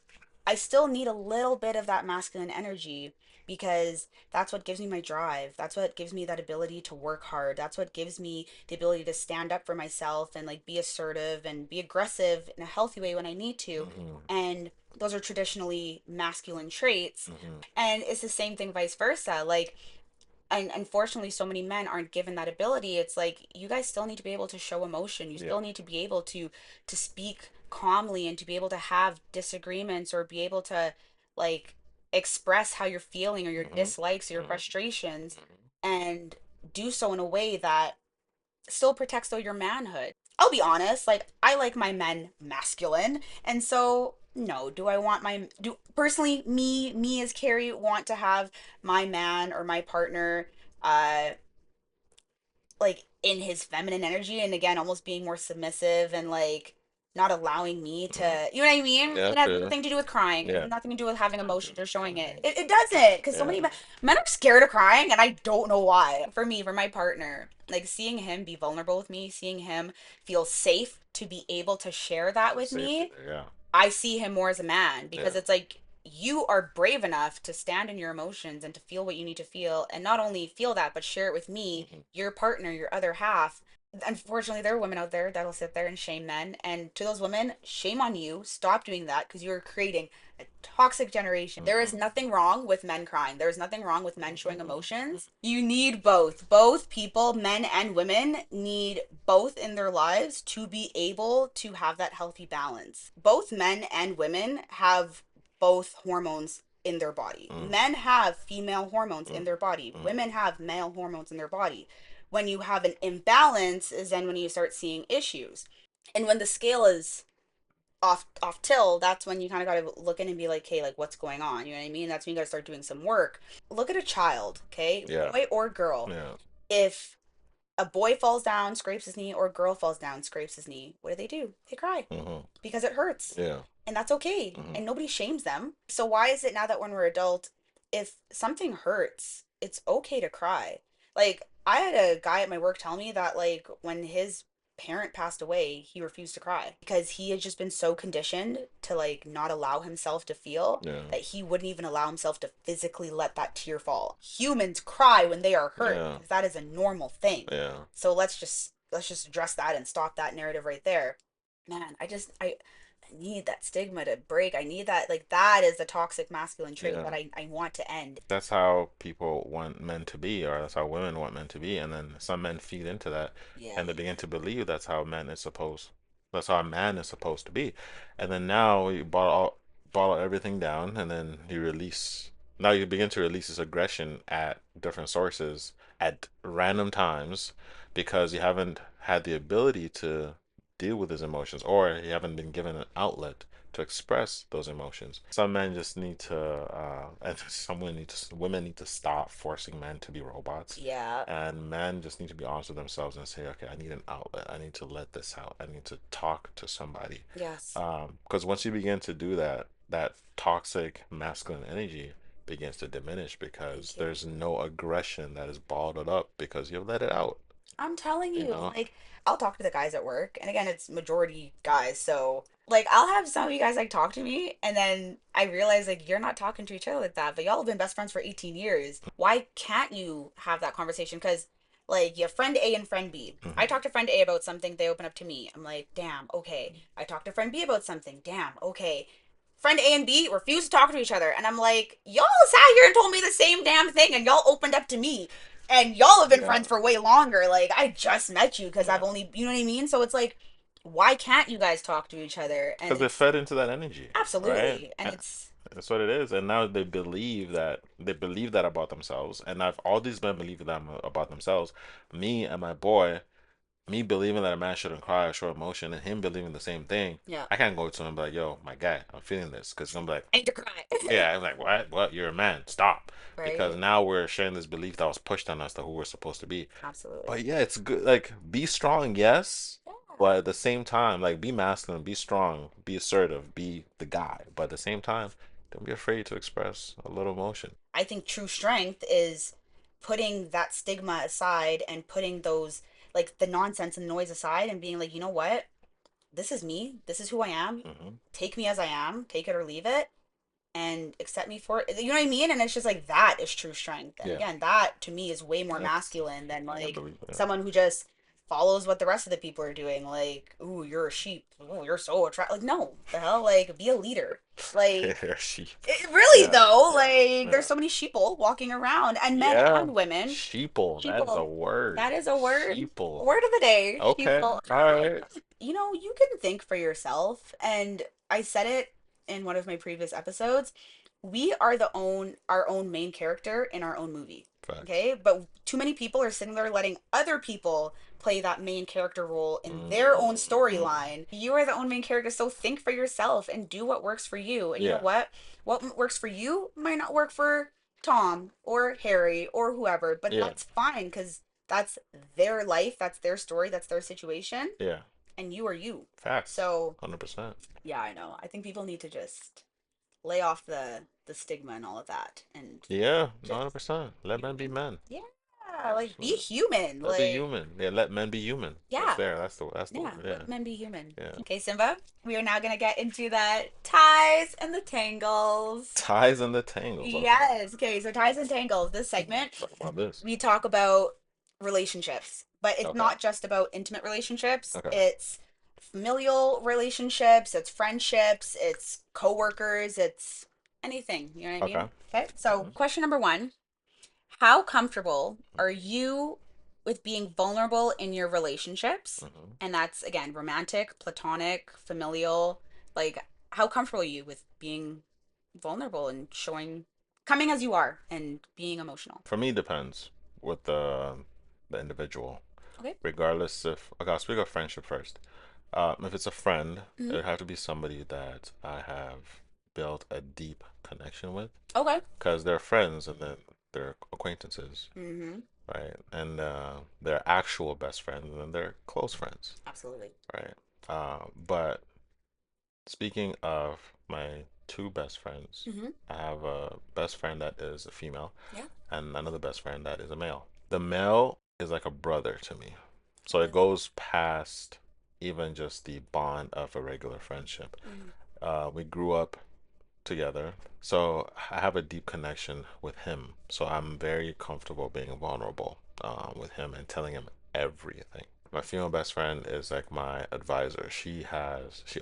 S1: I still need a little bit of that masculine energy because that's what gives me my drive. That's what gives me that ability to work hard. That's what gives me the ability to stand up for myself and like be assertive and be aggressive in a healthy way when I need to.
S2: Hmm.
S1: And those are traditionally masculine traits.
S2: Hmm.
S1: And it's the same thing vice versa. Like, and unfortunately so many men aren't given that ability. It's like you guys still need to be able to show emotion. You
S2: Yeah.
S1: still need to be able to speak calmly and to be able to have disagreements or be able to like express how you're feeling or your
S2: Hmm.
S1: dislikes or your
S2: Hmm.
S1: frustrations and do so in a way that still protects though your manhood. I'll be honest, like I like my men masculine, and so no, do I want my do personally me as Carrie want to have my man or my partner uh like in his feminine energy and again almost being more submissive and like not allowing me
S2: Hmm.
S1: to, you know what I mean?
S2: Yeah,
S1: It has
S2: true.
S1: nothing to do with crying. It
S2: Yeah.
S1: has nothing to do with having emotions or showing it. It doesn't, because so
S2: Yeah.
S1: many men are scared of crying and I don't know why. For me, for my partner, like seeing him be vulnerable with me, seeing him feel safe to be able to share that
S2: The
S1: with
S2: safety
S1: me,
S2: there. Yeah.
S1: I see him more as a man
S2: Yeah.
S1: because it's like you are brave enough to stand in your emotions and to feel what you need to feel and not only feel that but share it with me,
S2: Hmm.
S1: your partner, your other half. Unfortunately, there are women out there that'll sit there and shame men, and to those women, shame on you. Stop doing that because you are creating a toxic generation. There is
S2: Hmm.
S1: nothing wrong with men crying. There is nothing wrong with men showing
S2: Hmm.
S1: emotions. You need both. Both people, men and women, need both in their lives to be able to have that healthy balance. Both men and women have both hormones in their body.
S2: Hmm.
S1: Men have female hormones in
S2: Hmm.
S1: their body.
S2: Hmm.
S1: Women have male hormones in their body. When you have an imbalance is then when you start seeing issues. And when the scale is off till, that's when you kind of got to look in and be like, hey, like what's going on? You know what I mean? That's when you got to start doing some work. Look at a child, okay,
S2: Yeah.
S1: boy or girl.
S2: Yeah.
S1: If a boy falls down, scrapes his knee, or a girl falls down, scrapes his knee, what do? They cry
S2: Hmm.
S1: because it hurts.
S2: Yeah.
S1: And that's okay.
S2: Hmm.
S1: And nobody shames them. So why is it now that when we're adult, if something hurts, it's okay to cry? Like I had a guy at my work tell me that like when his parent passed away, he refused to cry because he had just been so conditioned to like not allow himself to feel
S2: Yeah.
S1: that he wouldn't even allow himself to physically let that tear fall. Humans cry when they are hurt
S2: Yeah.
S1: because that is a normal thing.
S2: Yeah.
S1: So let's just address that and stop that narrative right there. Man, I need that stigma to break. I need that, like, that is the toxic masculine trait
S2: Yeah.
S1: that I want to end.
S2: That's how people want men to be, or that's how women want men to be, and then some men feed into that,
S1: Yeah.
S2: and they begin to believe that's how a man is supposed to be, and then now you bottle everything down, and then now you begin to release this aggression at different sources at random times because you haven't had the ability to deal with his emotions, or you haven't been given an outlet to express those emotions. Some men just need to, and women need to stop forcing men to be robots,
S1: Yeah.
S2: and men just need to be honest with themselves and say, okay, I need an outlet. I need to let this out. I need to talk to somebody.
S1: Yes.
S2: Because once you begin to do that, that toxic masculine energy begins to diminish because
S1: Thank you.
S2: there's no aggression that is bottled up because you've let it out.
S1: I'm telling
S2: You
S1: you,
S2: know?
S1: like, I'll talk to the guys at work, and again, it's majority guys, so like, I'll have some of you guys like talk to me, and then I realize like you're not talking to each other like that, but y'all have been best friends for 18 years. Why can't you have that conversation? Because like you have friend A and friend B. I
S2: Hmm.
S1: talk to friend A about something, they open up to me. I'm like, damn, okay. I talk to friend B about something, damn, okay. Friend A and B refuse to talk to each other, and I'm like, y'all sat here and told me the same damn thing, and y'all opened up to me and y'all have been
S2: Yeah.
S1: friends for way longer. Like I just met you because I've
S2: Yeah.
S1: only, you know what I mean? So it's like, why can't you guys talk to each other? And
S2: Because they
S1: it's
S2: fed into that energy, right?
S1: absolutely, and it's
S2: That's what it is. And now they believe that about themselves. And I've all these men believe that about themselves. Me and my boy, me believing that a man shouldn't cry or show emotion, and him believing the same thing.
S1: yeah,
S2: I can't go to him and be like, "Yo, my guy, I'm feeling this," because I'm like,
S1: I need to cry,
S2: "Yeah," I'm like, "What? What? You're a man. Stop." Because
S1: right?
S2: now we're sharing this belief that was pushed on us to who we're supposed to be.
S1: Absolutely,
S2: But yeah, it's good. Like, be strong, yes,
S1: yeah.
S2: but at the same time, like, be masculine, be strong, be assertive, be the guy. But at the same time, don't be afraid to express a little emotion.
S1: I think true strength is putting that stigma aside and putting those like the nonsense and noise aside and being like, you know what? This is me. This is who I am.
S2: Hmm.
S1: Take me as I am. Take it or leave it. and accept me for it. You know what I mean? And it's just like that is true strength. And
S2: Yeah.
S1: again, that to me is way more
S2: I,
S1: masculine than
S2: I
S1: like
S2: believe that.
S1: someone who just follows what the rest of the people are doing. Like, ooh, you're a sheep. Ooh, you're so attractive. Like, no, the hell, like, be a leader. Like,
S2: They're sheep.
S1: really
S2: Yeah,
S1: though,
S2: yeah,
S1: like,
S2: yeah.
S1: there's so many sheeple walking around, and men
S2: Yeah.
S1: and women.
S2: Sheeple. That's a
S1: Sheeple.
S2: word.
S1: That is a word.
S2: Sheeple.
S1: Word of the day.
S2: Okay.
S1: Sheeple.
S2: All right.
S1: You know, you can think for yourself. And I said it in one of my previous episodes. We are the own our own main character in our own movie.
S2: Facts.
S1: Okay? But too many people are sitting there letting other people play that main character role in their own
S2: Mm-hmm.
S1: storyline. You are the own main character, so think for yourself and do what works for you. And you know
S2: Yeah.
S1: what? What works for you might not work for Tom or Harry or whoever, but
S2: Yeah.
S1: that's fine because that's their life, that's their story, that's their situation,
S2: Yeah.
S1: and you are you.
S2: Facts.
S1: So,
S2: 100%.
S1: yeah, I know. I think people need to just lay off the stigma and all of that and
S2: Yeah.
S1: just
S2: 100%. Let men be men.
S1: yeah,
S2: That's
S1: like be
S2: what.
S1: human.
S2: Let be
S1: Like
S2: human. Yeah. Let men be human. That's
S1: yeah.
S2: there. That's the
S1: Yeah,
S2: word.
S1: let
S2: Yeah.
S1: men be human.
S2: Yeah.
S1: Okay, Simba, we are now going to get into the ties and the tangles.
S2: Ties and the tangles. Okay.
S1: Yes. Okay, so ties and tangles. This segment
S2: Talk about this.
S1: we talk about relationships, but it's
S2: Okay.
S1: not just about intimate relationships.
S2: Okay.
S1: It's familial relationships, it's friendships, it's coworkers, it's anything. You know what I
S2: Okay.
S1: mean? Okay. So, question number one, how comfortable are you with being vulnerable in your relationships?
S2: Mm-hmm.
S1: And that's again romantic, platonic, familial. Like, how comfortable are you with being vulnerable and showing, coming as you are and being emotional?
S2: For me, depends with the individual.
S1: Okay.
S2: Regardless if okay, I'll speak of friendship first. If it's a friend, it
S1: Mm-hmm.
S2: would have to be somebody that I have built a deep connection with,
S1: Okay.
S2: because they're friends and then they're acquaintances,
S1: Mm-hmm.
S2: right? And they're actual best friends and then they're close friends,
S1: Absolutely.
S2: right? But speaking of my two best friends,
S1: Mm-hmm.
S2: I have a best friend that is a female
S1: Yeah.
S2: and another best friend that is a male. The male is like a brother to me. So it
S1: Okay.
S2: goes past even just the bond of a regular friendship.
S1: Mm-hmm.
S2: We grew up together. So I have a deep connection with him. So I'm very comfortable being vulnerable with him and telling him everything. My female best friend is like my advisor. She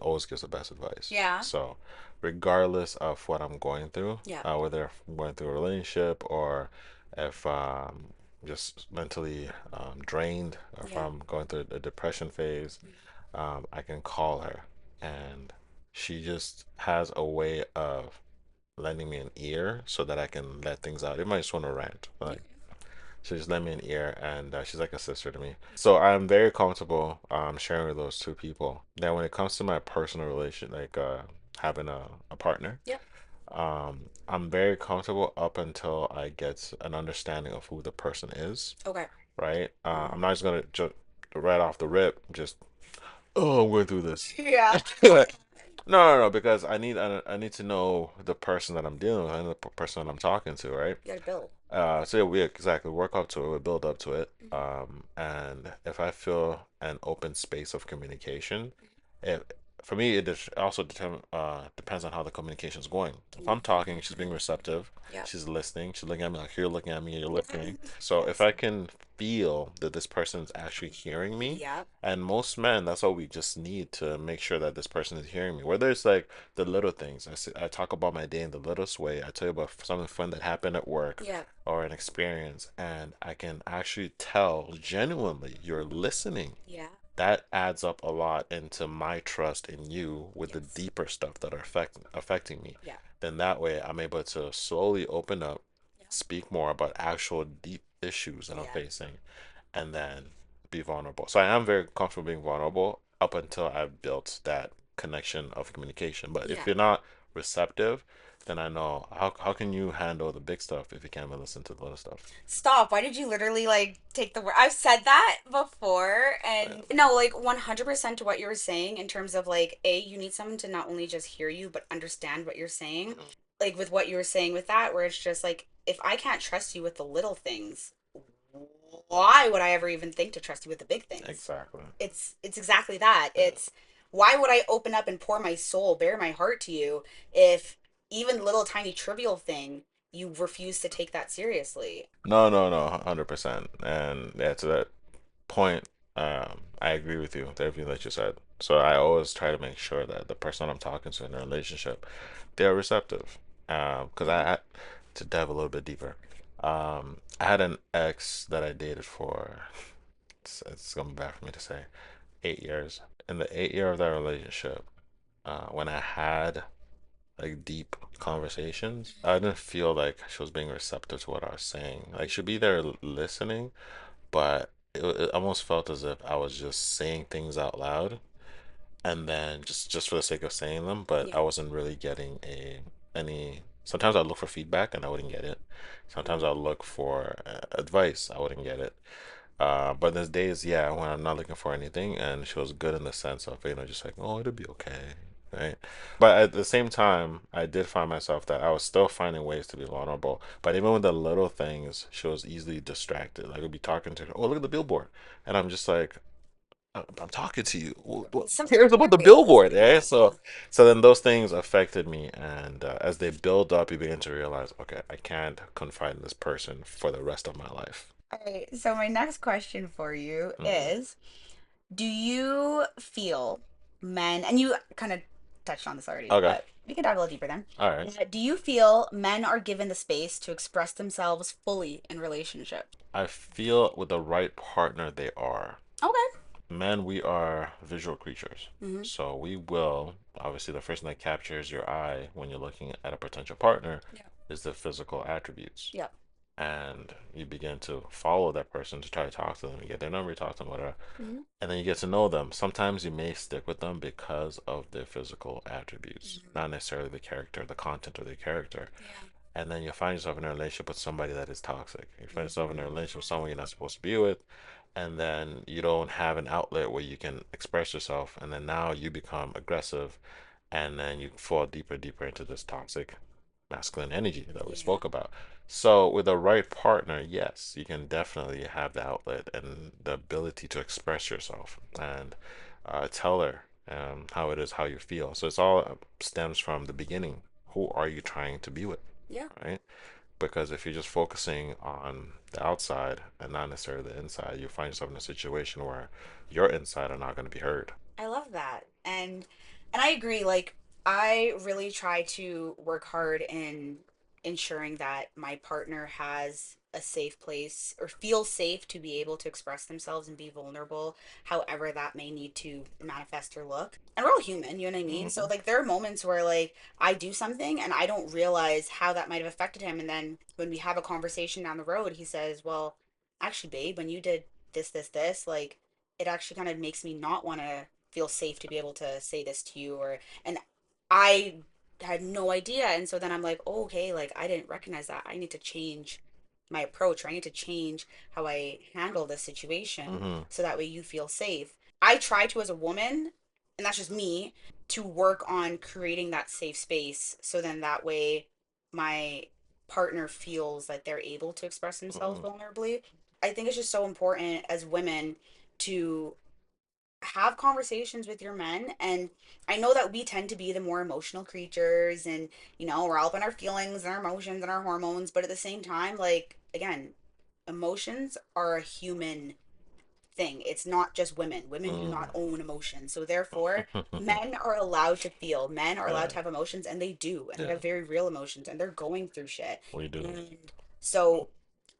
S2: always gives the best advice.
S1: Yeah.
S2: So regardless of what I'm going through,
S1: Yeah.
S2: whether I'm going through a relationship or if just mentally drained, or if
S1: Yeah.
S2: I'm going through a depression phase, I can call her, and she just has a way of lending me an ear so that I can let things out. If I just want to rant,
S1: Yeah.
S2: like she just lent me an ear, and she's like a sister to me. So I'm very comfortable sharing with those two people. Now, when it comes to my personal relation, like having a partner,
S1: Yep.
S2: I'm very comfortable up until I get an understanding of who the person is.
S1: Okay.
S2: Right?
S1: Mm-hmm.
S2: I'm not just gonna right off the rip just, oh, I'm going through this.
S1: Yeah.
S2: No, no, no, because I need to know the person that I'm dealing with and the person that I'm talking to, right?
S1: You gotta build.
S2: So yeah, we exactly work up to it, we build up to it.
S1: Mm-hmm.
S2: And if I feel an open space of communication, it for me also depends on how the communication is going. If I'm talking, she's being receptive,
S1: Yep.
S2: she's listening, she's looking at me like you're looking at me, you're listening. So if
S1: Yes.
S2: I can feel that this person is actually hearing me,
S1: Yep.
S2: and most men, that's all we just need to make sure that this person is hearing me. Whether it's like the little things, I talk about my day in the littlest way. I tell you about something fun that happened at work
S1: Yep.
S2: or an experience, and I can actually tell genuinely you're listening.
S1: Yeah.
S2: That adds up a lot into my trust in you with the
S1: Yes.
S2: deeper stuff that are affecting me.
S1: Yeah.
S2: Then that way I'm able to slowly open up,
S1: Yeah.
S2: speak more about actual deep issues that I'm
S1: Yeah.
S2: facing, and then be vulnerable. So I am very comfortable being vulnerable up until I've built that connection of communication. But if
S1: Yeah.
S2: you're not receptive, then I know how can you handle the big stuff if you can't even listen to the little stuff?
S1: Stop. Why did you literally like take the word? I've said that before.
S2: Yeah.
S1: And no, like 100% to what you were saying in terms of like, A, you need someone to not only just hear you, but understand what you're saying.
S2: Mhm.
S1: Like with what you were saying with that, where it's just like, if I can't trust you with the little things, why would I ever even think to trust you with the big things?
S2: Exactly.
S1: It's exactly that.
S2: Yeah.
S1: It's why would I open up and pour my soul, bare my heart to you if even little tiny trivial thing, you refuse to take that seriously.
S2: No, no, no, 100%. And yeah, to that point, I agree with you with everything that you said. So I always try to make sure that the person I'm talking to in a relationship, they're receptive. Because
S1: Hmm.
S2: to dive a little bit deeper, I had an ex that I dated for, it's gonna be bad for me to say, 8 years. In the 8 year of that relationship, when I had like deep conversations, I didn't feel like she was being receptive to what I was saying. Like she'd be there listening, but it almost felt as if I was just saying things out loud and then just for the sake of saying them, but
S1: Yeah.
S2: I wasn't really getting a any. Sometimes I'd look for feedback and I wouldn't get it. Sometimes
S1: Mm.
S2: I'd look for advice, I wouldn't get it. But there's days, yeah, when I'm not looking for anything, and she was good in the sense of, just like, oh, it'll be okay, right? But at the same time, I did find myself that I was still finding ways to be vulnerable. But even with the little things, she was easily distracted. Like, I'd be talking to her, oh, look at the billboard. And I'm just like, I'm talking to you. Who
S1: Sometimes
S2: cares about the
S1: trivial,
S2: billboard,
S1: isn't
S2: eh?
S1: it? Yeah.
S2: So then those things affected me, and as they build up, you begin to realize, okay, I can't confide in this person for the rest of my life.
S1: All right. So my next question for you
S2: Hmm.
S1: is, do you feel men, and you kind of touched on this already,
S2: Okay,
S1: but we can dive a little deeper then.
S2: all right.
S1: Do you feel men are given the space to express themselves fully in relationships?
S2: I feel with the right partner, they are.
S1: Okay.
S2: Men, we are visual creatures.
S1: Mm-hmm.
S2: So we will, obviously, the first thing that captures your eye when you're looking at a potential partner
S1: Yeah.
S2: is the physical attributes.
S1: Yeah.
S2: And you begin to follow that person to try to talk to them, you get their number, you talk to them, whatever.
S1: Mm-hmm.
S2: And then you get to know them. Sometimes you may stick with them because of their physical attributes,
S1: Mm-hmm.
S2: not necessarily the character, the content of their character.
S1: Yeah.
S2: And then you find yourself in a relationship with somebody that is toxic. You find yourself in a
S1: Mm-hmm.
S2: relationship with someone you're not supposed to be with, and then you don't have an outlet where you can express yourself, and then now you become aggressive, and then you fall deeper, deeper into this toxic masculine energy that we
S1: Yeah.
S2: spoke about. So with the right partner, yes, you can definitely have the outlet and the ability to express yourself and tell her how it is, how you feel. So it's all stems from the beginning. Who are you trying to be with,
S1: Yeah.
S2: right? Because if you're just focusing on the outside and not necessarily the inside, you find yourself in a situation where your inside are not going to be heard.
S1: I love that. And I agree, like I really try to work hard in ensuring that my partner has a safe place or feels safe to be able to express themselves and be vulnerable, however that may need to manifest or look. And we're all human, you know what I mean? So
S2: Hmm.
S1: like there are moments where like I do something and I don't realize how that might have affected him, and then when we have a conversation down the road, he says, "Well, actually, babe, when you did this, like it actually kind of makes me not want to feel safe to be able to say this to you," or and I had no idea. And so then I'm like, oh, okay, like I didn't recognize that. I need to change my approach, or I need to change how I handle this situation
S2: Hmm.
S1: so that way you feel safe. I try to, as a woman, and that's just me, to work on creating that safe space so then that way my partner feels that they're able to express themselves
S2: Hmm.
S1: vulnerably. I think it's just so important as women to have conversations with your men. And I know that we tend to be the more emotional creatures, and we're all up in our feelings and our emotions and our hormones, but at the same time, like again, emotions are a human thing. It's not just women. Women do not own emotions. So therefore, men are allowed to feel. Men are allowed
S2: Yeah,
S1: to have emotions, and they do, and they
S2: yeah,
S1: have very real emotions, and they're going through shit.
S2: we do.
S1: And so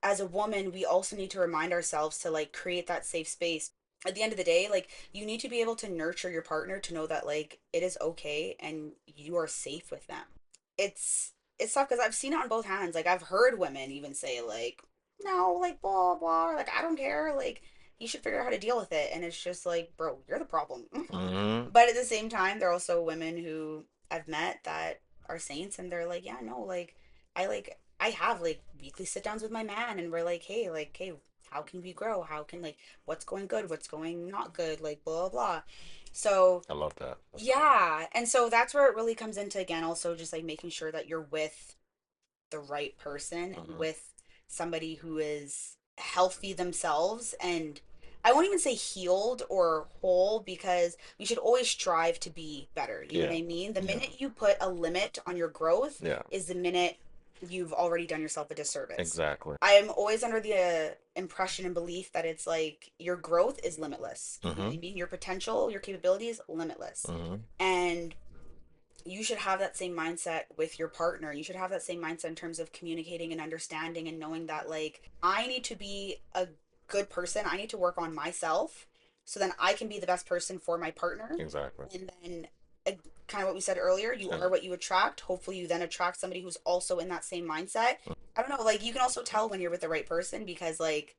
S1: as a woman, we also need to remind ourselves to like create that safe space. At the end of the day, like you need to be able to nurture your partner to know that like it is okay and you are safe with them. It's tough because I've seen it on both hands. Like I've heard women even say like, no, like blah blah, or, like I don't care, like you should figure out how to deal with it. And it's just like, bro, you're the problem.
S2: Hmm.
S1: But at the same time, there are also women who I've met that are saints, and they're like, yeah, no, I have like weekly sit downs with my man, and we're like, hey, how can we grow? How can like what's going good, what's going not good, like blah blah blah. So
S2: I love that. That's dope.
S1: yeah, and so that's where it really comes into, again, also just like making sure that you're with the right person and
S2: Hmm.
S1: with somebody who is healthy themselves. And I won't even say healed or whole because we should always strive to be better. You know what
S2: Yeah.
S1: I mean? The
S2: Yeah.
S1: minute you put a limit on your growth
S2: Yeah.
S1: is the minute you've already done yourself a disservice.
S2: Exactly.
S1: I am always under the impression and belief that it's like your growth is limitless. You know what
S2: Mm-hmm.
S1: I mean? Your potential, your capabilities, limitless.
S2: Mm-hmm.
S1: And you should have that same mindset with your partner. You should have that same mindset in terms of communicating and understanding and knowing that, like, I need to be a good person. I need to work on myself so then I can be the best person for my partner.
S2: Exactly.
S1: And then, uh, kind of what we said earlier, you
S2: Yeah.
S1: are what you attract. Hopefully, you then attract somebody who's also in that same mindset. I don't know, like, you can also tell when you're with the right person because, like,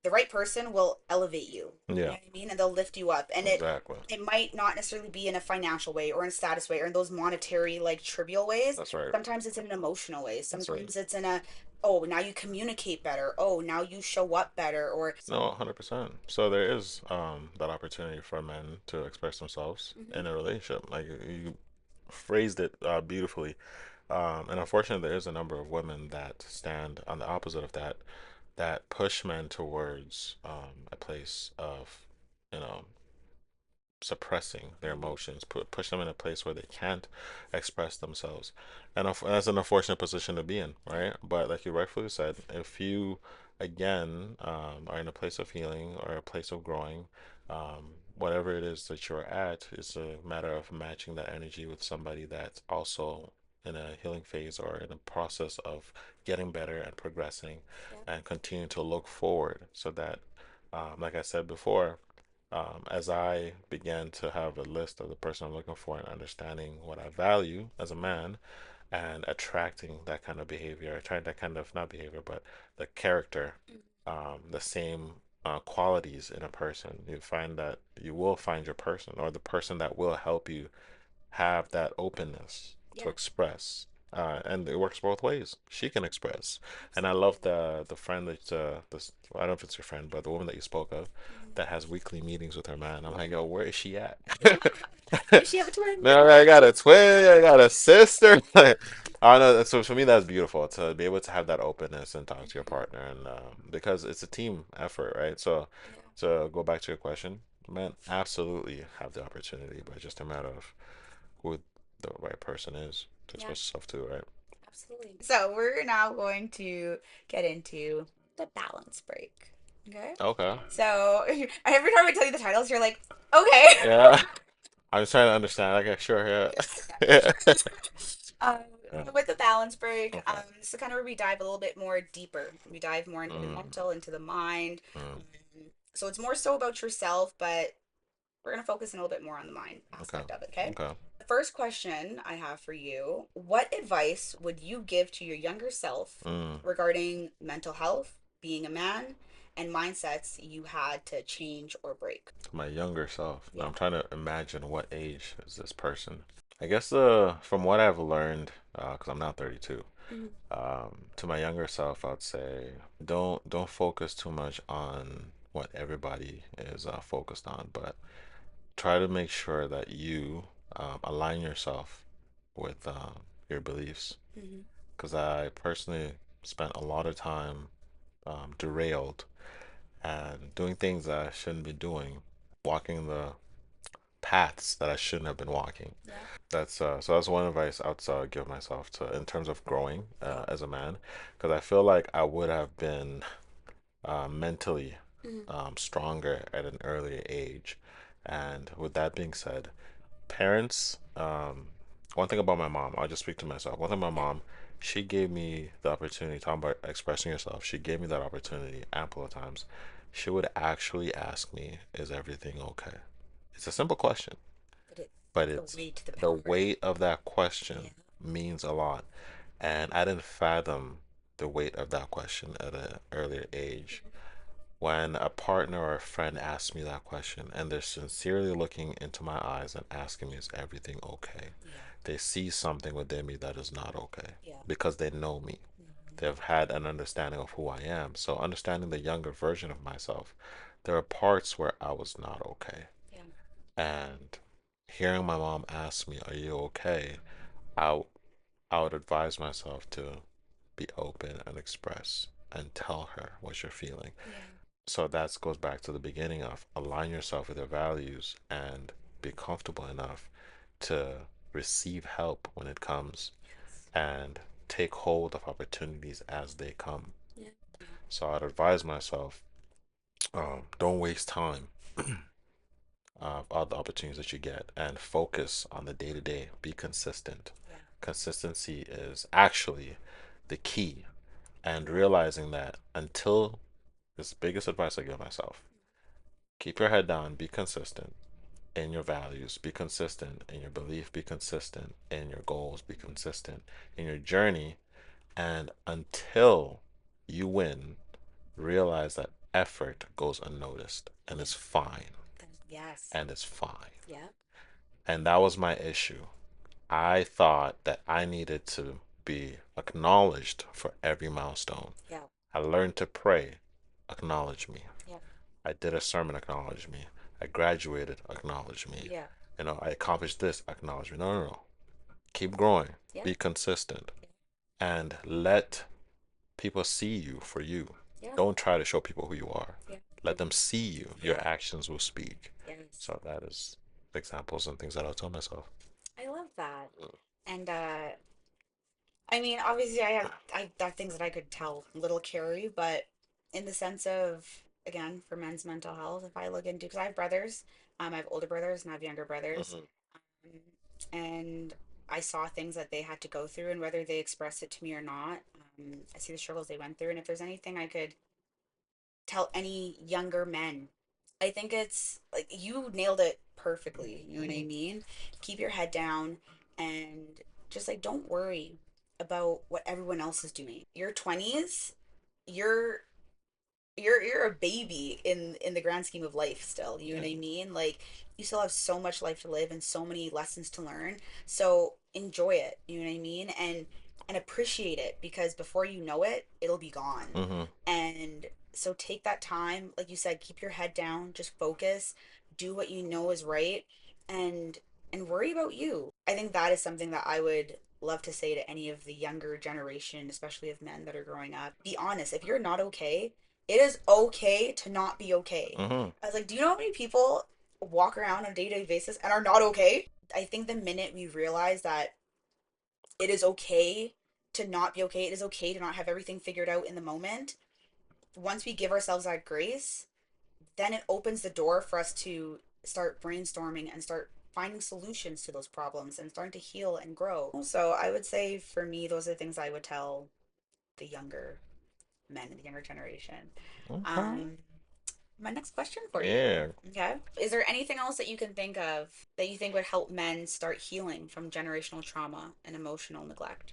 S1: the right person will elevate you. You
S2: Yeah.
S1: know what I mean? And they'll lift you up. And
S2: Exactly.
S1: it might not necessarily be in a financial way or in a status way or in those monetary like trivial ways.
S2: That's right.
S1: Sometimes it's in an emotional way.
S2: That's right.
S1: Sometimes it's in a, oh, now you communicate better. Oh, now you show up better. Or
S2: No, 100%. So there is that opportunity for men to express themselves
S1: mhm,
S2: in a relationship. Like you phrased it beautifully. And unfortunately, there is a number of women that stand on the opposite of that, that push men towards a place of, you know, suppressing their
S1: mhm,
S2: emotions, push them in a place where they can't express themselves, and that's an unfortunate position to be in,
S1: yeah,
S2: right? But like you rightfully said, if you again are in a place of healing or a place of growing, whatever it is that you're at, it's a matter of matching that energy with somebody that's also in a healing phase or in a process of getting better and progressing
S1: yeah,
S2: and continue to look forward so that like I said before, as I began to have a list of the person I'm looking for and understanding what I value as a man and attracting that kind of behavior, attracting that kind of, not behavior, but the character,
S1: mhm,
S2: the same qualities in a person, you find that you will find your person or the person that will help you have that openness to
S1: yeah,
S2: express. And it works both ways. She can express, and I love
S1: absolutely.
S2: the friend that this, I don't know if it's your friend, but the woman that you spoke of
S1: Mhm.
S2: that has weekly meetings with her man. I'm like,
S1: Yeah.
S2: yo, where is she at?
S1: Does she have a twin?
S2: No, I got a twin. I got a sister. Like, I don't know. So for me, that's beautiful to be able to have that openness and talk to your
S1: Mhm.
S2: partner, and because it's a team effort, right? So
S1: Yeah,
S2: to go back to your question, men absolutely have the opportunity, but just a matter of who the right person is to
S1: yeah,
S2: express yourself to, right?
S1: absolutely. So we're now going to get into the balance break. Okay.
S2: Okay.
S1: So every time I tell you the titles, you're like, okay.
S2: Yeah. I'm just trying to understand. Okay, sure. Yeah.
S1: Yeah, yeah.
S2: Yeah.
S1: Um,
S2: Yeah.
S1: with the balance break,
S2: Okay.
S1: this is kind of where we dive a little bit more deeper. We dive more into the
S2: Mm,
S1: mental, into the mind.
S2: mm,
S1: So it's more so about yourself, but we're going to focus in a little bit more on the mind
S2: okay.
S1: aspect of it, okay?
S2: Okay.
S1: The first question I have for you: what advice would you give to your younger self
S2: Mm.
S1: regarding mental health, being a man, and mindsets you had to change or break?
S2: My younger self. Now
S1: Yeah.
S2: I'm trying to imagine what age is this person. I guess from what I've learned, because I'm now 32,
S1: Mhm.
S2: to my younger self, I'd say don't focus too much on what everybody is focused on, but try to make sure that you align yourself with your beliefs.
S1: Mhm.
S2: Because I personally spent a lot of time derailed and doing things that I shouldn't be doing, walking the paths that I shouldn't have been walking.
S1: Yeah.
S2: That's one advice I would give myself to in terms of growing
S1: Yeah.
S2: as a man, because I feel like I would have been mentally
S1: Mhm.
S2: stronger at an earlier age. And with that being said, parents, one thing about my mom, I'll just speak to myself. One thing about my
S1: Yeah.
S2: mom, she gave me the opportunity, talking about expressing yourself, she gave me that opportunity ample of times. She would actually ask me, is everything okay? It's a simple question,
S1: But it,
S2: but
S1: the
S2: it's
S1: weight, the
S2: the
S1: power.
S2: weight of that
S1: Yeah.
S2: question means a lot. And I didn't fathom the weight of that question at an earlier age.
S1: Mhm.
S2: When a partner or a friend asks me that question and they're sincerely looking into my eyes and asking me, is everything okay?
S1: Yeah.
S2: They see something within me that is not okay
S1: Yeah.
S2: because they know me.
S1: Mhm.
S2: They've had an understanding of who I am. So, understanding the younger version of myself, there are parts where I was not okay.
S1: Yeah.
S2: And hearing my mom ask me, are you okay? I, I would advise myself to be open and express and tell her what you're feeling.
S1: Yeah.
S2: So that goes back to the beginning of align yourself with your values and be comfortable enough to receive help when it comes
S1: Yes.
S2: and take hold of opportunities as they come.
S1: Yeah. Yeah.
S2: So I'd advise myself, don't waste time of all the opportunities that you get and focus on the day to day. Be consistent.
S1: Yeah.
S2: Consistency is actually the key. And
S1: Yeah.
S2: realizing that until this biggest advice I give myself, keep your head down, be consistent in your values, be consistent in your belief, be consistent in your goals, be consistent in your journey. And until you win, realize that effort goes unnoticed and
S1: Yeah.
S2: it's fine.
S1: Yes.
S2: And it's fine.
S1: Yep.
S2: And that was my issue. I thought that I needed to be acknowledged for every milestone.
S1: Yep.
S2: I learned to pray, acknowledge me.
S1: Yep.
S2: I did a sermon, acknowledge me. I graduated, acknowledge me.
S1: Yep.
S2: I accomplished this, acknowledge me. No, no, no. Keep growing,
S1: Yep.
S2: be consistent,
S1: Yep.
S2: and let people see you for you.
S1: Yep.
S2: Don't try to show people who you are.
S1: Yep.
S2: Let them see you. Your
S1: Yep.
S2: actions will speak.
S1: Yes.
S2: So that is examples and things that I'll tell myself.
S1: I love that. And I mean, obviously, I have things that I could tell little Carrie, but in the sense of again for men's mental health, if I look into because I have brothers, I have older brothers and I have younger brothers,
S2: Hmm.
S1: um, and I saw things that they had to go through, and whether they expressed it to me or not, I see the struggles they went through, and if there's anything I could tell any younger men, I think it's like you nailed it perfectly. You know what I mean? Keep your head down and just like don't worry about what everyone else is doing. Your 20s, you're you're a baby in the grand scheme of life still. You know what I mean? Like you still have so much life to live and so many lessons to learn. So enjoy it. You know what I mean? And appreciate it because before you know it, it'll be gone.
S2: Hmm.
S1: And so take that time, like you said, keep your head down, just focus, do what you know is right, and and worry about you. I think that is something that I would love to say to any of the younger generation, especially of men that are growing up. Be honest. If you're not okay, it is okay to not be okay.
S2: Hmm.
S1: I was like, do you know how many people walk around on a day-to-day basis and are not okay? I think the minute we realize that it is okay to not be okay, it is okay to not have everything figured out in the moment. Once we give ourselves that grace, then it opens the door for us to start brainstorming and start finding solutions to those problems and starting to heal and grow. So I would say for me, those are the things I would tell the younger men in the younger generation.
S2: Okay.
S1: Um, my next question for you.
S2: Yeah.
S1: Okay. Is there anything else that you can think of that you think would help men start healing from generational trauma and emotional neglect?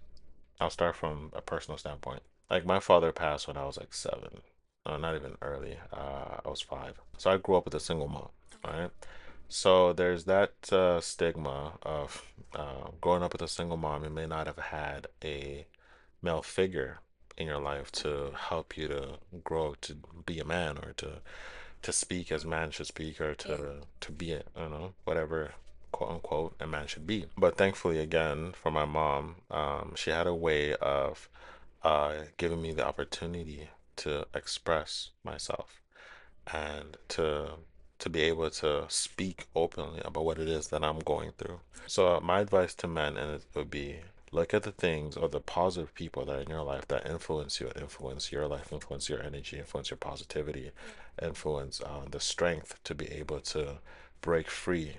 S2: I'll start from a personal standpoint. Like my father passed when I was like 7. Not even early. I was 5. So I grew up with a single mom,
S1: Okay.
S2: right? So there's that stigma of growing up with a single mom. You may not have had a male figure in your life to
S1: Mm-hmm.
S2: help you to grow to be a man or to speak as man should speak or
S1: Yeah.
S2: to be a, whatever quote unquote a man should be. But thankfully, again, for my mom, she had a way of giving me the opportunity to express myself and to be able to speak openly about what it is that I'm going through. So my advice to men and it would be look at the things or the positive people that are in your life that influence you, influence your life, influence your energy, influence your positivity,
S1: Yeah.
S2: influence the strength to be able to break free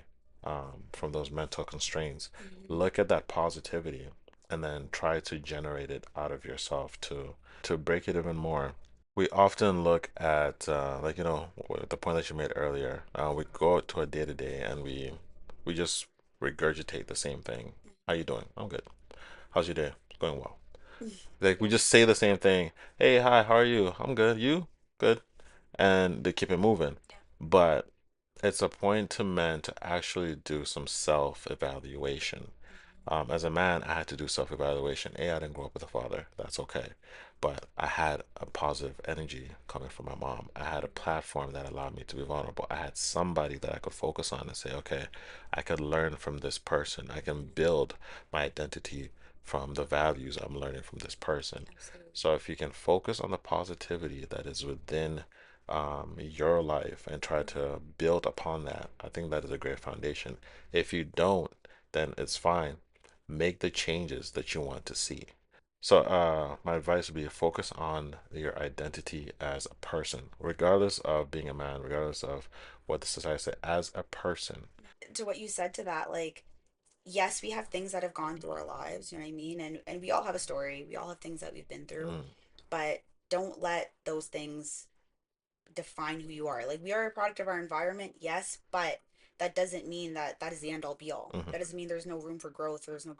S2: from those mental constraints.
S1: Mm-hmm.
S2: Look at that positivity and then try to generate it out of yourself to break it even more. We often look at the point that you made earlier. We go to a day to day and we just regurgitate the same thing. How you doing? I'm good. How's your day? It's going well. Like we
S1: Yeah.
S2: just say the same thing. Hey, hi, how are you? I'm good. You? Good. And they keep it moving.
S1: Yeah.
S2: But it's a point to men to actually do some self-evaluation.
S1: Mm-hmm.
S2: As a man, I had to do self-evaluation. A, I didn't grow up with a father. That's okay. But I had a positive energy coming from my mom. I had a platform that allowed me to be vulnerable. I had somebody that I could focus on and say, okay, I could learn from this person. I can build my identity from the values I'm learning from this person.
S1: Absolutely.
S2: So if you can focus on the positivity that is within your life and try to build upon that, I think that is a great foundation. If you don't, then it's fine. Make the changes that you want to see. So, my advice would be to focus on your identity as a person, regardless of being a man, regardless of what the society says, as a person.
S1: To what you said to that, like, yes, we have things that have gone through our lives, you know what I mean? And we all have a story. We all have things that we've been through,
S2: Mm,
S1: but don't let those things define who you are. Like, we are a product of our environment, yes, but that doesn't mean that that is the end all be all.
S2: hmm
S1: That doesn't mean there's no room for growth or there's no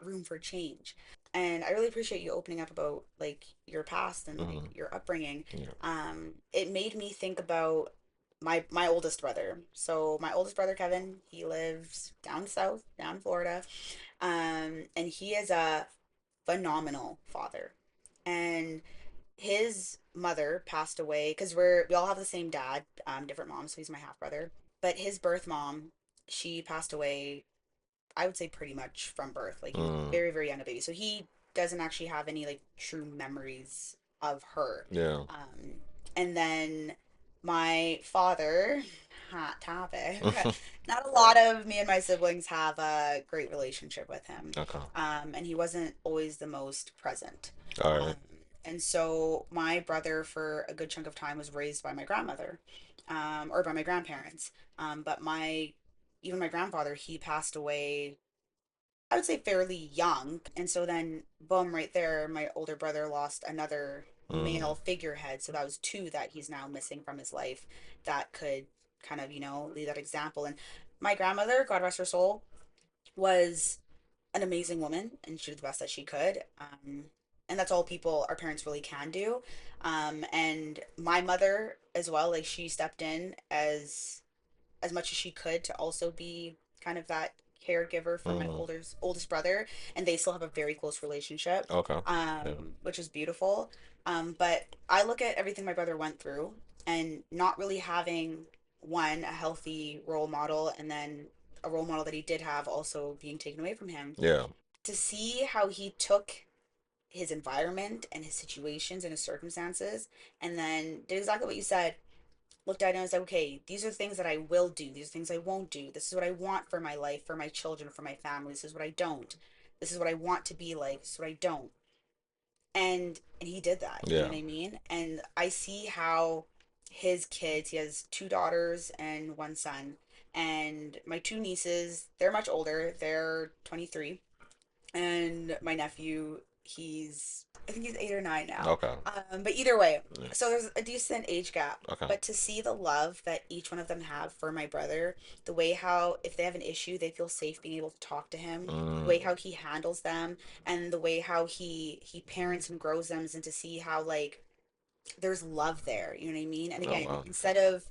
S1: room for change. And I really appreciate you opening up about like your past and like
S2: hmm
S1: your upbringing.
S2: Yeah.
S1: It made me think about my oldest brother. So my oldest brother Kevin, he lives down south, down in Florida. And he is a phenomenal father. And his mother passed away because we all have the same dad, different moms, so he's my half brother. But his birth mom, she passed away, I would say pretty much from birth. Like he was
S2: Mm,
S1: very, very young a baby. So he doesn't actually have any like true memories of her.
S2: yeah.
S1: And then my father, hot topic. Not a lot of me and my siblings have a great relationship with him.
S2: Okay.
S1: And he wasn't always the most present.
S2: All
S1: Um,
S2: right.
S1: and so my brother, for a good chunk of time, was raised by my grandmother, or by my grandparents. But even my grandfather, he passed away, I would say fairly young. And so then, boom, right there, my older brother lost another
S2: Mm,
S1: male figurehead. So that was two that he's now missing from his life that could kind of, lead that example. And my grandmother, God rest her soul, was an amazing woman and she did the best that she could. And that's all our parents really can do. And my mother as well, like she stepped in as much as she could to also be kind of that caregiver for my
S2: mm,
S1: oldest brother, and they still have a very close relationship,
S2: okay. Yeah.
S1: which is beautiful. But I look at everything my brother went through, and not really having one a healthy role model, and then a role model that he did have also being taken away from him.
S2: Yeah.
S1: To see how he took his environment and his situations and his circumstances, and then did exactly what you said, looked at it and was like, okay, these are things that I will do. These are things I won't do. This is what I want for my life, for my children, for my family. This is what I don't. This is what I want to be like. This is what I don't. And he did that. You know
S2: Yeah.
S1: what I mean? And I see how his kids, he has two daughters and one son. And my two nieces, they're much older. They're 23, and my nephew, I think he's 8 or 9 now.
S2: Okay.
S1: But either way,
S2: Yeah.
S1: so there's a decent age gap.
S2: Okay.
S1: But to see the love that each one of them have for my brother, the way how if they have an issue, they feel safe being able to talk to him, the
S2: Mm,
S1: way how he handles them, and the way how he parents and grows them, and to see how like there's love there. You know what I mean? And
S2: oh
S1: again,
S2: wow.
S1: instead of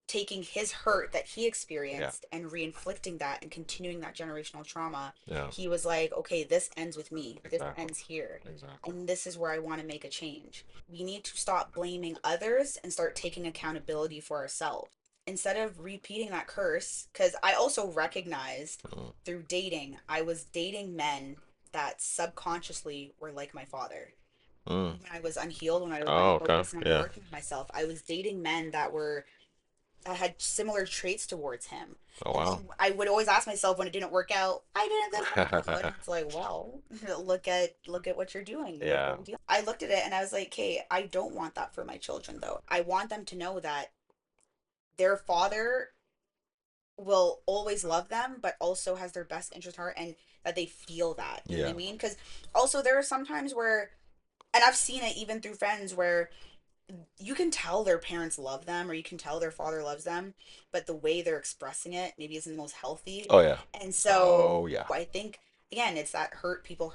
S1: taking his hurt that he
S2: Yeah.
S1: experienced and re-inflicting that and continuing that generational trauma,
S2: Yeah.
S1: he was like, okay, this ends with me. This
S2: Exactly.
S1: ends here.
S2: Exactly.
S1: And this is where I want to make a change. We need to stop blaming others and start taking accountability for ourselves. Instead of repeating that curse, because I also recognized
S2: Mm,
S1: through dating, I was dating men that subconsciously were like my father
S2: mm.
S1: when I was unhealed, when I was
S2: Oh, okay.
S1: unfocused and
S2: Yeah.
S1: unworking on myself, I was dating men that had similar traits towards him.
S2: Oh,
S1: And
S2: wow.
S1: then I would always ask myself when it didn't work out, I didn't this work out. And it's like, well, look at what you're doing. Look at
S2: Yeah.
S1: what we're doing. I looked at it and I was like, okay, I don't want that for my children though. I want them to know that their father will always love them, but also has their best interest at heart, and that they feel that. You know what
S2: Yeah.
S1: I mean? Because also there are some times where, and I've seen it even through friends where you can tell their parents love them or you can tell their father loves them, but the way they're expressing it maybe isn't the most healthy.
S2: Oh, yeah.
S1: And so
S2: Oh, yeah.
S1: I think, again, it's that hurt people,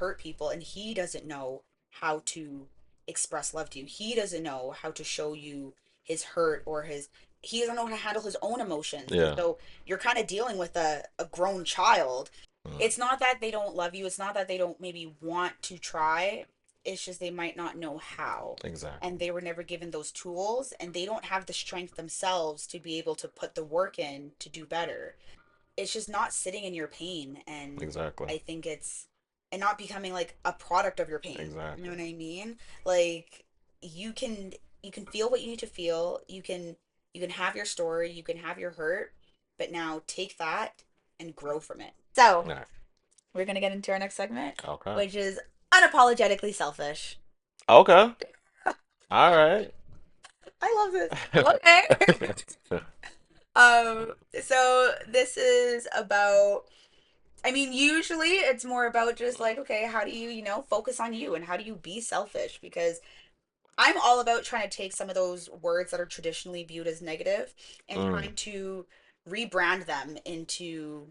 S1: and he doesn't know how to express love to you. He doesn't know how to show you his hurt or he doesn't know how to handle his own emotions. And
S2: Yeah.
S1: so you're kind of dealing with a grown child.
S2: Mm,
S1: It's not that they don't love you, it's not that they don't maybe want to try, it's just they might not know how, and
S2: exactly.
S1: they were never given those tools, and they don't have the strength themselves to be able to put the work in to do better. It's just not sitting in your pain, and
S2: Exactly.
S1: I think it's and not becoming like a product of your pain. You know
S2: Exactly.
S1: what I mean? Like you can you can feel what you need to feel. You can have your story, you can have your hurt, but now take that and grow from it. So,
S2: All right.
S1: we're going to get into our next segment,
S2: Okay.
S1: which is unapologetically selfish.
S2: Okay. All right.
S1: I love this. Okay. So this is about, I mean, usually it's more about just like, okay, how do you, focus on you and how do you be selfish? Because I'm all about trying to take some of those words that are traditionally viewed as negative and
S2: Mm.
S1: trying to rebrand them into,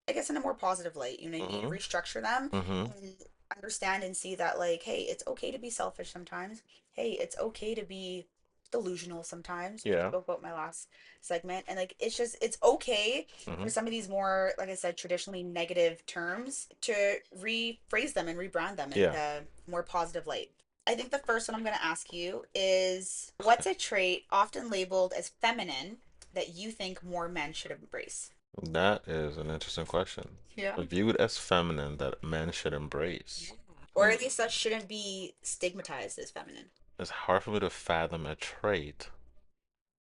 S1: I guess, in a more positive light. You know what I mean?
S2: Mm-hmm.
S1: Restructure them
S2: Mm-hmm.
S1: and understand and see that, like, hey, it's okay to be selfish sometimes. Hey, it's okay to be delusional sometimes, which I
S2: Yeah.
S1: spoke about in my last segment. And like, it's okay
S2: Mm-hmm.
S1: for some of these more, like I said, traditionally negative terms to rephrase them and rebrand them
S2: Yeah.
S1: into more positive light. I think the first one I'm going to ask you is, what's a trait often labeled as feminine that you think more men should embrace?
S2: That is an interesting question.
S1: Yeah.
S2: Viewed as feminine that men should
S1: Yeah.
S2: embrace.
S1: Or
S2: Hmm.
S1: at least that shouldn't be stigmatized as feminine.
S2: It's hard for me to fathom a trait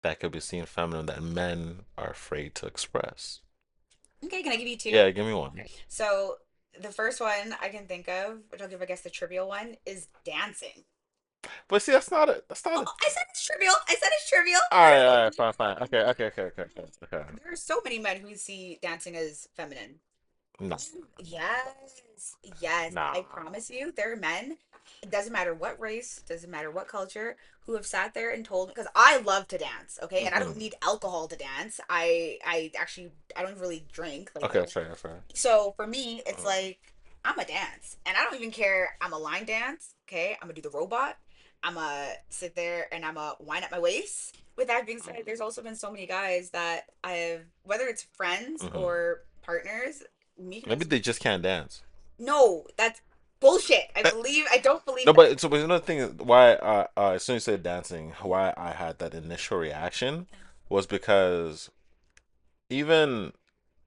S2: that could be seen feminine that men are afraid to express.
S1: Okay, can I give you two?
S2: Yeah, give me one.
S1: So the first one I can think of, which I'll give, I guess, the trivial one, is dancing.
S2: But see, that's not a. That's not
S1: Oh,
S2: a.
S1: I said it's trivial. I said it's trivial.
S2: All right, fine, fine. Okay, okay, okay, okay, okay. Okay.
S1: There are so many men who see dancing as feminine.
S2: No,
S1: Yes, yes. I
S2: nah.
S1: promise you, there are men. It doesn't matter what race, doesn't matter what culture, who have sat there and told me, because I love to dance, okay, and I don't
S2: Hmm.
S1: need alcohol to dance. I actually I don't really drink. Like,
S2: Okay, fair, fair.
S1: so for me, it's like I'm a dance, and I don't even care. I'm a line dance, okay. I'm gonna do the robot. I'm gonna sit there and I'm gonna wind up my waist. With that being said, there's also been so many guys that I've, whether it's friends
S2: Hmm.
S1: or partners, me
S2: Maybe they just can't dance.
S1: no, that's bullshit.
S2: Uh,
S1: I don't believe
S2: No,
S1: that.
S2: but another thing why as soon as you said dancing, why I had that initial reaction was because even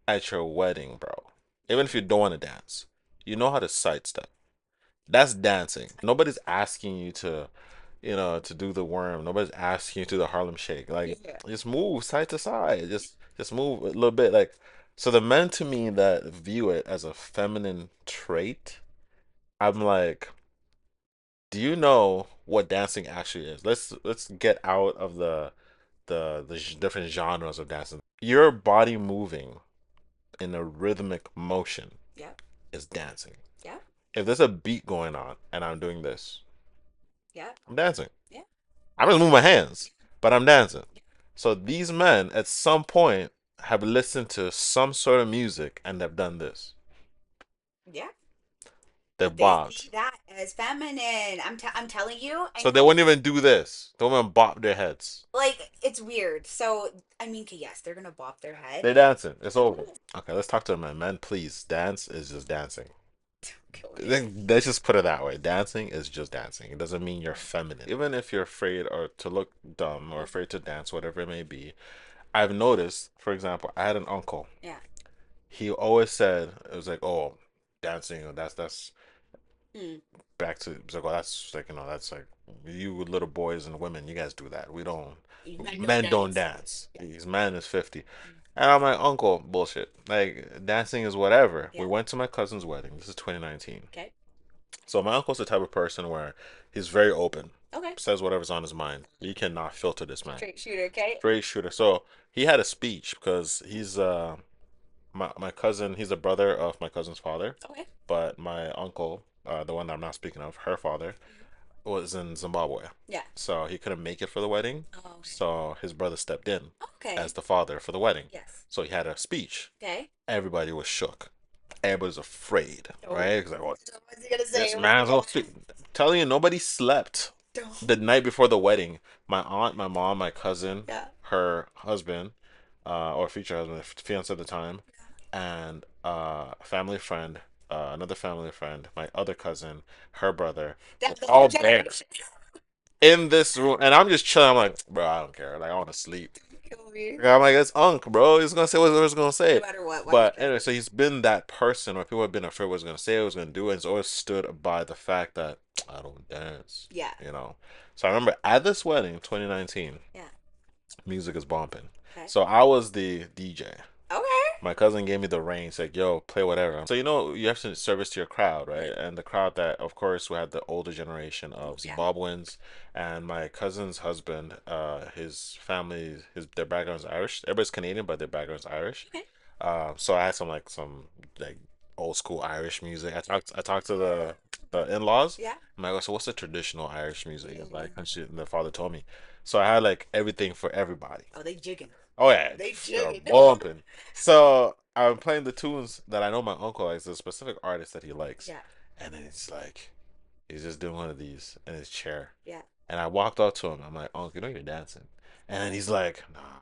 S2: at your wedding, bro, even if you don't want to dance, you know how to sidestep. That's dancing. Nobody's asking you to, to do the worm. Nobody's asking you to do the Harlem Shake. Like,
S1: Yeah.
S2: just move side to side. Just move a little bit. Like, so the men to me that view it as a feminine trait, I'm like, do you know what dancing actually is? Let's get out of the different genres of dancing. Your body moving in a rhythmic motion
S1: Yeah.
S2: is dancing.
S1: Yeah.
S2: If there's a beat going on and I'm doing this,
S1: Yeah.
S2: I'm dancing.
S1: Yeah.
S2: I'm just moving my hands, but I'm dancing. So these men at some point have listened to some sort of music and they've done this.
S1: Yeah.
S2: They've
S1: But they see
S2: bopped.
S1: that as feminine. I'm telling you, I
S2: So they
S1: know.
S2: wouldn't even do this. They wouldn't even bop their heads.
S1: Like, it's weird. So I mean, okay, yes, they're gonna bop their head.
S2: They're dancing. It's over. Okay, let's talk to them, man. Men, please. Dance is just dancing.
S1: Kill me.
S2: Let's just put it that way. Dancing is just dancing. It doesn't mean you're feminine. Even if you're afraid or to look dumb or afraid to dance, whatever it may be, I've noticed, for example, I had an uncle.
S1: Yeah.
S2: He always said it was like, "Oh, dancing. That's
S1: Mm.
S2: back to." It's like, "Oh, that's like that's like you little boys and women. You guys do that. We don't.
S1: Men don't
S2: Men don't
S1: dance.
S2: dance.
S1: Yeah.
S2: He's man is 50." And I'm like, "Uncle, bullshit. Like dancing is whatever." We
S1: Yeah.
S2: went to my cousin's wedding. This is 2019.
S1: Okay.
S2: So my uncle's the type of person where he's very open,
S1: Okay.
S2: says whatever's on his mind. You cannot filter this man.
S1: Straight shooter. Okay.
S2: Straight shooter. So he had a speech because he's my cousin. He's a brother of my cousin's father,
S1: Okay.
S2: but my uncle, the one that I'm not speaking of, her father was in Zimbabwe,
S1: Yeah.
S2: so he couldn't make it for the wedding.
S1: Oh, okay.
S2: So his brother stepped in as
S1: Okay.
S2: the father for the wedding.
S1: Yes.
S2: So he had a speech.
S1: Okay.
S2: Everybody was shook. Everybody's afraid,
S1: Oh.
S2: right? 'Cause like, well,
S1: What's he gonna say?
S2: this
S1: What's he
S2: man's
S1: gonna
S2: gonna speak. Telling you, nobody slept the
S1: do?
S2: night before the wedding. My aunt, my mom, my cousin,
S1: Yeah.
S2: her husband, or future husband, fiance at the time, and a family friend, another family friend, my other cousin, her brother,
S1: That the whole
S2: all there
S1: generation.
S2: in this room, and I'm just chilling. I'm like, bro, I don't care. Like, I want to sleep.
S1: Kill me.
S2: I'm like, it's Unc, bro. He's gonna say what he's gonna
S1: No
S2: say.
S1: matter what, why you
S2: But
S1: care?
S2: anyway, so he's been that person where people have been afraid what he's gonna say, what he's gonna do, and he's always stood by the fact that I don't dance,
S1: Yeah.
S2: you know. So I remember at this wedding, 2019,
S1: Yeah.
S2: music is bumping.
S1: Okay.
S2: So I was the DJ.
S1: Okay.
S2: My cousin gave me the reins, like, yo, play whatever. So, you have to service to your crowd, right? And the crowd that, of course, we had the older generation of
S1: Yeah.
S2: Zimbabweans, and my cousin's husband, his family, their background's Irish. Everybody's Canadian, but their background's Irish.
S1: Okay.
S2: So I had some like old school Irish music. I talked to the in-laws.
S1: Yeah.
S2: I'm like, "Oh, so what's the traditional Irish music?" And like,
S1: Mm.
S2: and the father told me. So I had like everything for everybody.
S1: Oh, they jigging.
S2: Oh yeah,
S1: They
S2: they're
S1: jigging.
S2: bumping. So I'm playing the tunes that I know my uncle likes, a specific artist that he likes,
S1: Yeah.
S2: and then it's like he's just doing one of these in his chair,
S1: Yeah.
S2: and I walked up to him. I'm like, "Uncle, you know you're dancing," and then he's like, "Nah,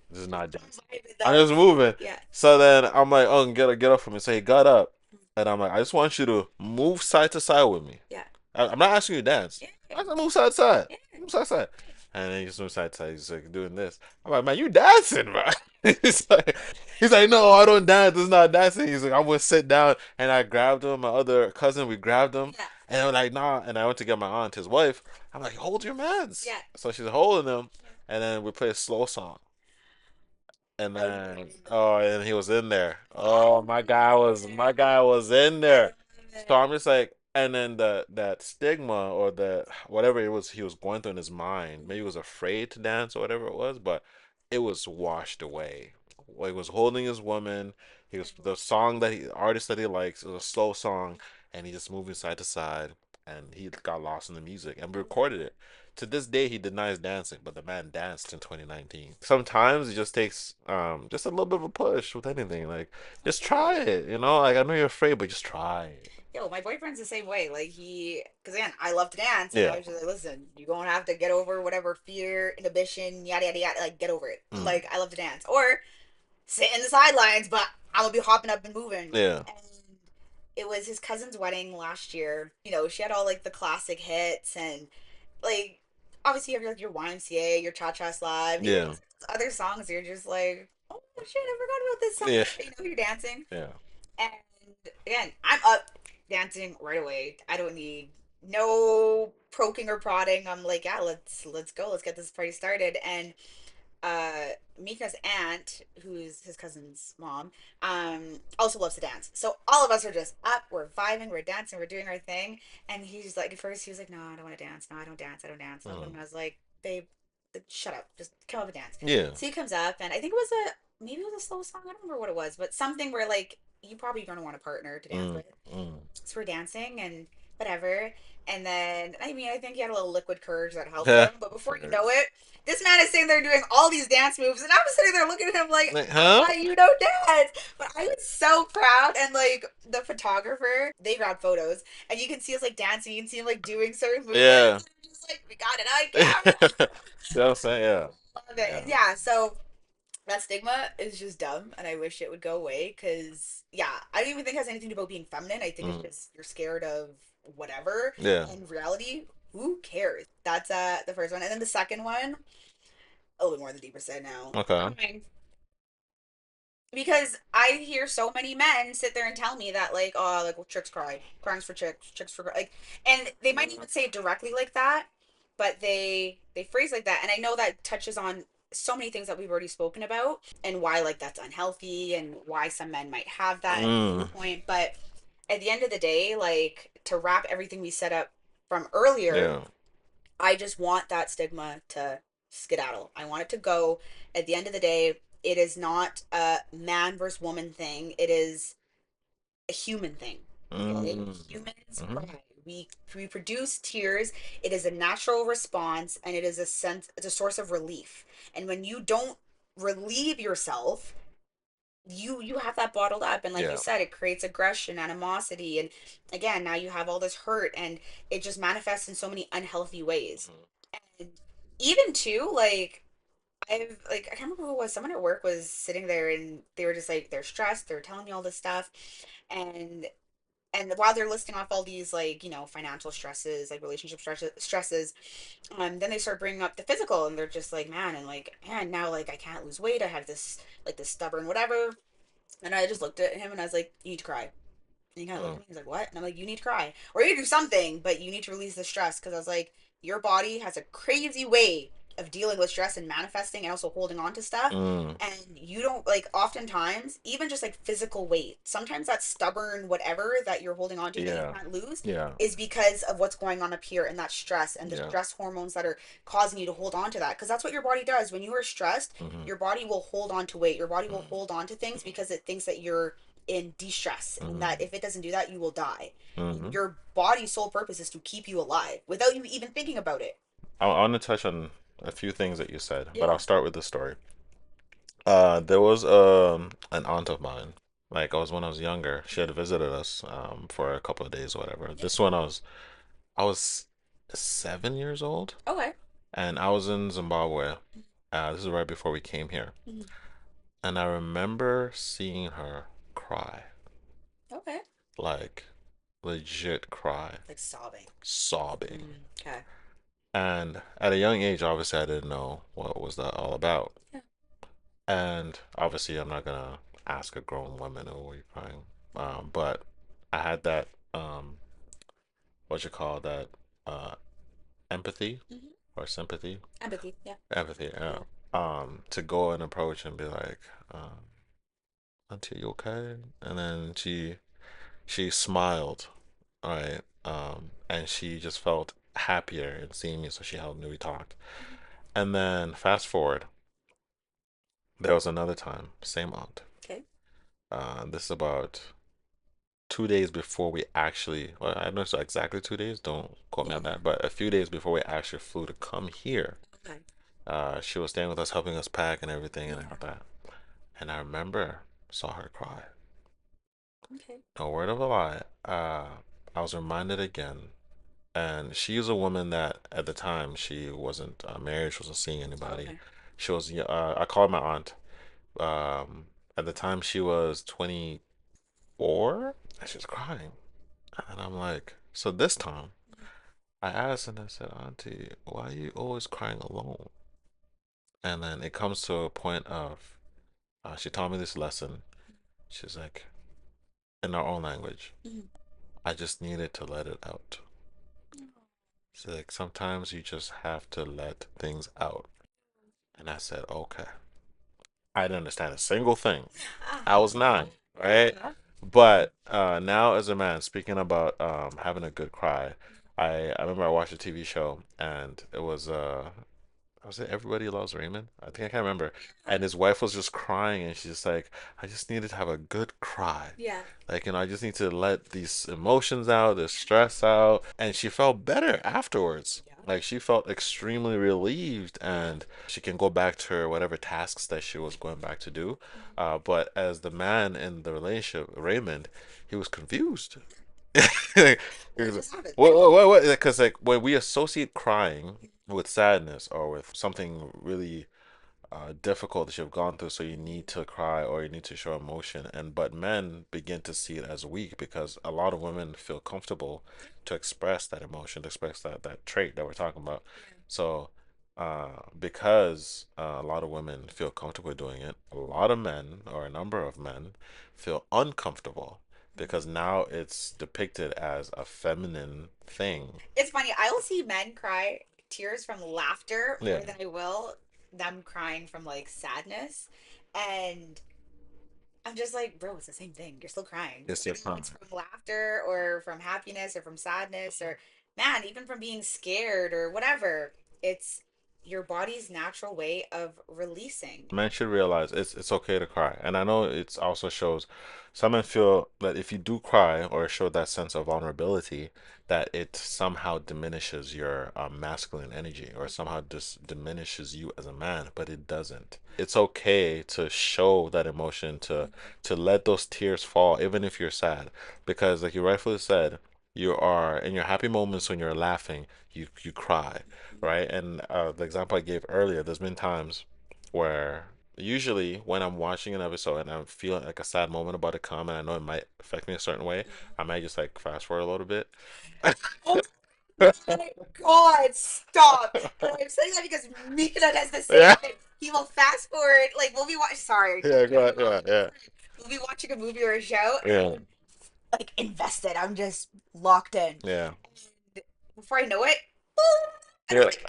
S2: this is not dancing.
S1: Vibing
S2: I'm
S1: though.
S2: just moving."
S1: Yeah.
S2: So then I'm like, "Oh, get up from me." So he got up, and I'm like, "I just want you to move side to side with me.
S1: Yeah.
S2: I'm not asking you to dance.
S1: Yeah.
S2: I said move side to side.
S1: Yeah.
S2: Move side to side." And then he just moves side to side. He's like doing this. I'm like, "Man, you dancing, bro?" he's like, he's like, "No, I don't dance. This is not dancing." He's like, "I'm gonna sit down." And I grabbed him. My other cousin, we grabbed him,
S1: Yeah.
S2: and I'm like, "Nah." And I went to get my aunt, his wife. I'm like, "Hold your mans."
S1: Yeah.
S2: So she's holding him, and then we play a slow song. And
S1: I
S2: then,
S1: love
S2: oh, and he was in there.
S1: I
S2: Oh, my guy was in
S1: love
S2: there. So
S1: it.
S2: I'm just like, and then that stigma or the whatever it was he was going through in his mind, maybe he was afraid to dance or whatever it was, but it was washed away. Well, he was holding his woman. He was the song that artist that he likes. It was a slow song, and he just moving side to side, and he got lost in the music, and we recorded it. To this day, he denies dancing, but the man danced in 2019. Sometimes it just takes just a little bit of a push with anything. Like, just try it, Like, I know you're afraid, but just try it.
S1: Yo, my boyfriend's the same way. Like because again, I love to dance, and I
S2: Yeah.
S1: was just like, listen, you're gonna have to get over whatever fear, inhibition, yada yada yada. Like, get over it.
S2: Mm.
S1: Like, I love to dance, or sit in the sidelines, but I'm gonna be hopping up and moving.
S2: Yeah.
S1: And it was his cousin's wedding last year. She had all like the classic hits, and like obviously you have like your YMCA, your Cha Cha Slide, and even
S2: Yeah.
S1: other songs. You're just like, oh shit, I forgot about this song.
S2: Yeah.
S1: You're dancing.
S2: Yeah.
S1: And again, I'm up dancing right away. I don't need no poking or prodding. I'm like, yeah, let's go. Let's get this party started. And Mika's aunt, who's his cousin's mom, also loves to dance. So all of us are just up, we're vibing, we're dancing, we're doing our thing. And he's like, at first he was like, no, I don't want to dance. No, I don't dance. I don't dance.
S2: Mm.
S1: And I was like, babe, shut up. Just come up and dance.
S2: Yeah.
S1: So he comes up, and I think it was maybe it was a slow song. I don't remember what it was, but something where like you probably gonna want a partner to dance
S2: Mm.
S1: with.
S2: Mm.
S1: So we're dancing and whatever. And then, I mean, I think he had a little liquid courage that helped
S2: Huh?
S1: him. But before you know it, this man is sitting there doing all these dance moves. And I'm sitting there looking at him like,
S2: Like,
S1: I
S2: huh?
S1: thought you don't dance. But I was so proud. And like the photographer, they grabbed photos. And you can see us like dancing. You can see him like doing certain movements.
S2: Yeah.
S1: And I'm just like, we got it on
S2: You
S1: camera.
S2: know what I'm saying? Yeah.
S1: Love it.
S2: Yeah.
S1: And yeah, so that stigma is just dumb, and I wish it would go away. Because yeah, I don't even think it has anything to do about being feminine. I think it's
S2: Mm.
S1: just you're scared of whatever.
S2: Yeah.
S1: In reality, who cares? That's the first one, and then the second one, a little bit more on the deeper side now.
S2: Okay.
S1: Because I hear so many men sit there and tell me that like, oh, like well, chicks cry, crying's for chicks, chicks for like, and they might even say it directly like that, but they phrase like that, and I know that touches on so many things that we've already spoken about, and why like that's unhealthy, and why some men might have that
S2: Mm.
S1: viewpoint, but at the end of the day, like to wrap everything we set up from earlier,
S2: Yeah.
S1: I just want that stigma to skedaddle. I want it to go. At the end of the day, it is not a man versus woman thing. It is a human thing. Okay?
S2: Mm.
S1: Humans
S2: Mm-hmm.
S1: cry. We produce tears. It is a natural response, and it is a sense. It's a source of relief. And when you don't relieve yourself, you have that bottled up, and like you
S2: Yeah.
S1: said, it creates aggression, animosity, and again, now you have all this hurt, and it just manifests in so many unhealthy ways. And even too, like I can't remember who it was. Someone at work was sitting there, and they were just like they're stressed. They're telling me all this stuff, and while they're listing off all these like financial stresses, like relationship stresses, then they start bringing up the physical, and they're just like, man, and like, man, now like I can't lose weight. I have this like this stubborn whatever, and I just looked at him and I was like, you need to cry. And he kind of looked
S2: Mm.
S1: at me. He's like, "What?" And I'm like, "You need to cry, or you need to do something, but you need to release the stress." Because I was like, "Your body has a crazy way of dealing with stress and manifesting, and also holding on to stuff.
S2: Mm.
S1: And you don't like oftentimes even just like physical weight. Sometimes that stubborn whatever that you're holding on to that you
S2: Yeah.
S1: can't lose
S2: Yeah.
S1: is because of what's going on up here and that stress and the
S2: Yeah.
S1: stress hormones that are causing you to hold on to that. Because that's what your body does when you are stressed.
S2: Mm-hmm.
S1: Your body will hold on to weight. Your body will
S2: Mm-hmm.
S1: hold on to things because it thinks that you're in de-stress and
S2: Mm-hmm.
S1: that if it doesn't do that you will die.
S2: Mm-hmm.
S1: Your body's sole purpose is to keep you alive without you even thinking about it.
S2: I want to touch on a few things that you said, but I'll
S1: Yeah.
S2: start with the story. There was an aunt of mine. Like I was when I was younger, she had visited us for a couple of days or whatever.
S1: Yeah.
S2: This one I was 7 years old,
S1: Okay.
S2: and I was in Zimbabwe. This is right before we came here,
S1: Mhm.
S2: and I remember seeing her cry,
S1: Okay.
S2: like legit cry,
S1: Like sobbing.
S2: sobbing.
S1: Okay.
S2: And at a young age, obviously, I didn't know what was that all about.
S1: Yeah.
S2: And obviously, I'm not gonna ask a grown woman, "Oh, are you crying?" But I had that what you call that uh, empathy
S1: Hmm.
S2: or sympathy,
S1: Empathy. Yeah.
S2: empathy, yeah.
S1: Yeah.
S2: To go and approach and be like, "Auntie, you okay?" And then she smiled, all right, and she just felt happier in seeing me, so she helped me. We talked,
S1: Mhm.
S2: and then fast forward, there was another time, same aunt.
S1: Okay.
S2: This is about 2 days before we actually, well, I don't know if it's exactly 2 days, don't quote me
S1: Yeah.
S2: on that, but a few days before we actually flew to come here,
S1: Okay.
S2: she was staying with us, helping us pack and everything and all
S1: Yeah.
S2: that. And I remember saw her cry.
S1: Okay.
S2: No word of a lie. I was reminded again, and she's a woman that at the time she wasn't married, she wasn't seeing anybody.
S1: Okay.
S2: She was, I called my aunt. At the time she was 24, and she was crying. And I'm like, so this time I asked and I said, Auntie, why are you always crying alone? And then it comes to a point of, she taught me this lesson. She's like, in our own language,
S1: Mhm.
S2: I just needed to let it out. She's like, sometimes you just have to let things out. And I said, okay. I didn't understand a single thing. I was 9, right?
S1: Yeah.
S2: But now as a man, speaking about having a good cry, I remember I watched a TV show and it was it Everybody Loves Raymond? I think I can't remember. And his wife was just crying, and she's just like, I just needed to have a good cry.
S1: Yeah.
S2: Like, I just need to let these emotions out, this stress out. And she felt better afterwards.
S1: Yeah.
S2: Like, she felt extremely relieved,
S1: Yeah.
S2: and she can go back to her whatever tasks that she was going back to do.
S1: Mhm.
S2: But as the man in the relationship, Raymond, he was confused. He
S1: What
S2: was like,
S1: just happened?
S2: what? Because like when we associate crying with sadness or with something really difficult that you've gone through, so you need to cry or you need to show emotion, and but men begin to see it as weak because a lot of women feel comfortable to express that emotion, to express that trait that we're talking about.
S1: Yeah.
S2: So because a lot of women feel comfortable doing it, a lot of men or a number of men feel uncomfortable because now it's depicted as a feminine thing.
S1: It's funny. I'll see men cry tears from laughter
S2: Yeah,
S1: more than I will them crying from like sadness. And I'm just like, bro, it's the same thing. You're still crying.
S2: it's
S1: Whether
S2: just fun.
S1: it's from laughter or from happiness or from sadness or, man, even from being scared or whatever. It's your body's natural way of releasing.
S2: Men should realize it's okay to cry, and I know it's also shows some men feel that if you do cry or show that sense of vulnerability, that it somehow diminishes your masculine energy or somehow just diminishes you as a man, but it doesn't. It's okay to show that emotion, to let those tears fall, even if you're sad, because like you rightfully said, you are in your happy moments when you're laughing, you cry, right? And the example I gave earlier, there's been times where usually when I'm watching an episode and I'm feeling like a sad moment about to come and I know it might affect me a certain way, I might just like fast forward a little bit.
S1: Oh my God, stop. And I'm saying that because Mika does the same
S2: Yeah,
S1: thing. He will fast forward, like we'll be watching, sorry,
S2: yeah, go
S1: cutting
S2: ahead,
S1: you off.
S2: yeah, yeah,
S1: We'll be watching a movie or a show,
S2: yeah.
S1: like invested. I'm just locked in.
S2: Yeah.
S1: And before I know it, and I'm
S2: Yeah.
S1: like,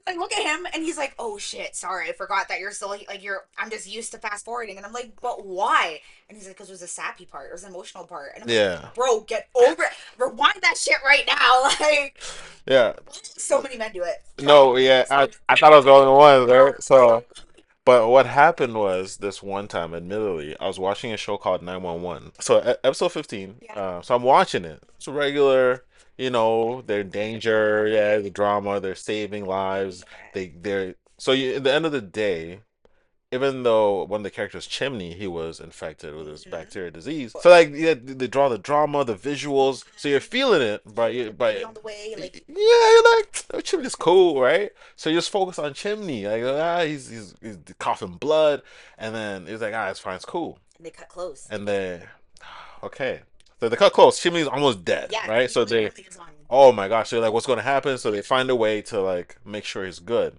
S1: I look at him and he's like, "Oh shit, sorry, I forgot that you're still like you're. I'm just used to fast forwarding." And I'm like, "But why?" And he's like, "Because it was a sappy part, it was an emotional part." And I'm like,
S2: Yeah.
S1: "Bro, get over it. Rewind that shit right now." Like,
S2: Yeah.
S1: so many men do it. Trust
S2: No,
S1: me.
S2: yeah.
S1: So
S2: I thought I was the only one, right? So, but what happened was this one time, admittedly, I was watching a show called 911. So, episode 15.
S1: yeah,
S2: So I'm watching it. It's a regular, they're in danger, yeah, the drama, they're saving lives.
S1: yeah.
S2: At the end of the day, even though one of the characters, Chimney, he was infected with this
S1: Mm-hmm.
S2: bacteria disease. So like, yeah, they draw the drama, the visuals, so you're feeling it,
S1: Yeah,
S2: but
S1: you got
S2: you,
S1: the baby
S2: but
S1: on the way,
S2: yeah,
S1: like,
S2: you're like, oh, Chimney's cool, right? So you just focus on Chimney, like, he's coughing blood, and then it's like, it's fine, it's cool,
S1: and they cut close.
S2: and then okay, so they cut close. Chimney's almost dead,
S1: Yeah,
S2: right?
S1: he
S2: So
S1: literally is on.
S2: oh my gosh, so like, what's going to happen? So they find a way to like make sure he's good.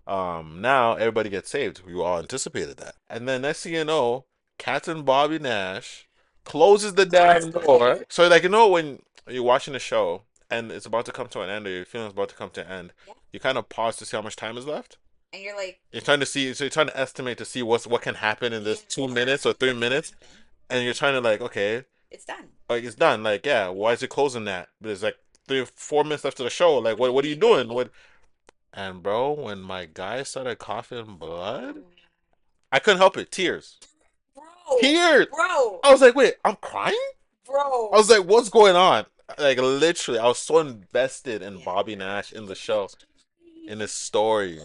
S2: Now everybody gets saved. We all anticipated that. And then next thing you know, Captain Bobby Nash closes the damn door. So like, when you're watching a show and it's about to come to an end, or your feeling's about to come to an end,
S1: Yeah,
S2: you kind of pause to see how much time is left.
S1: and you're like,
S2: You're trying to see, so you're trying to estimate to see what can happen in
S1: yeah,
S2: this two
S1: what's
S2: minutes or 3 minutes,
S1: happen?
S2: and you're trying to like, okay,
S1: It's done.
S2: like it's done. Like, yeah, why is it closing that? There's like 3 or 4 minutes left of the show. Like, what are you doing? What? And bro, when my guy started coughing blood, I couldn't help it. Tears.
S1: Bro,
S2: Tears.
S1: bro,
S2: I was like, wait, I'm crying? I
S1: bro.
S2: was like, what's going on? Like, literally, I was so invested in
S1: Yeah.
S2: Bobby Nash, in the
S1: It's like
S2: show, in his story.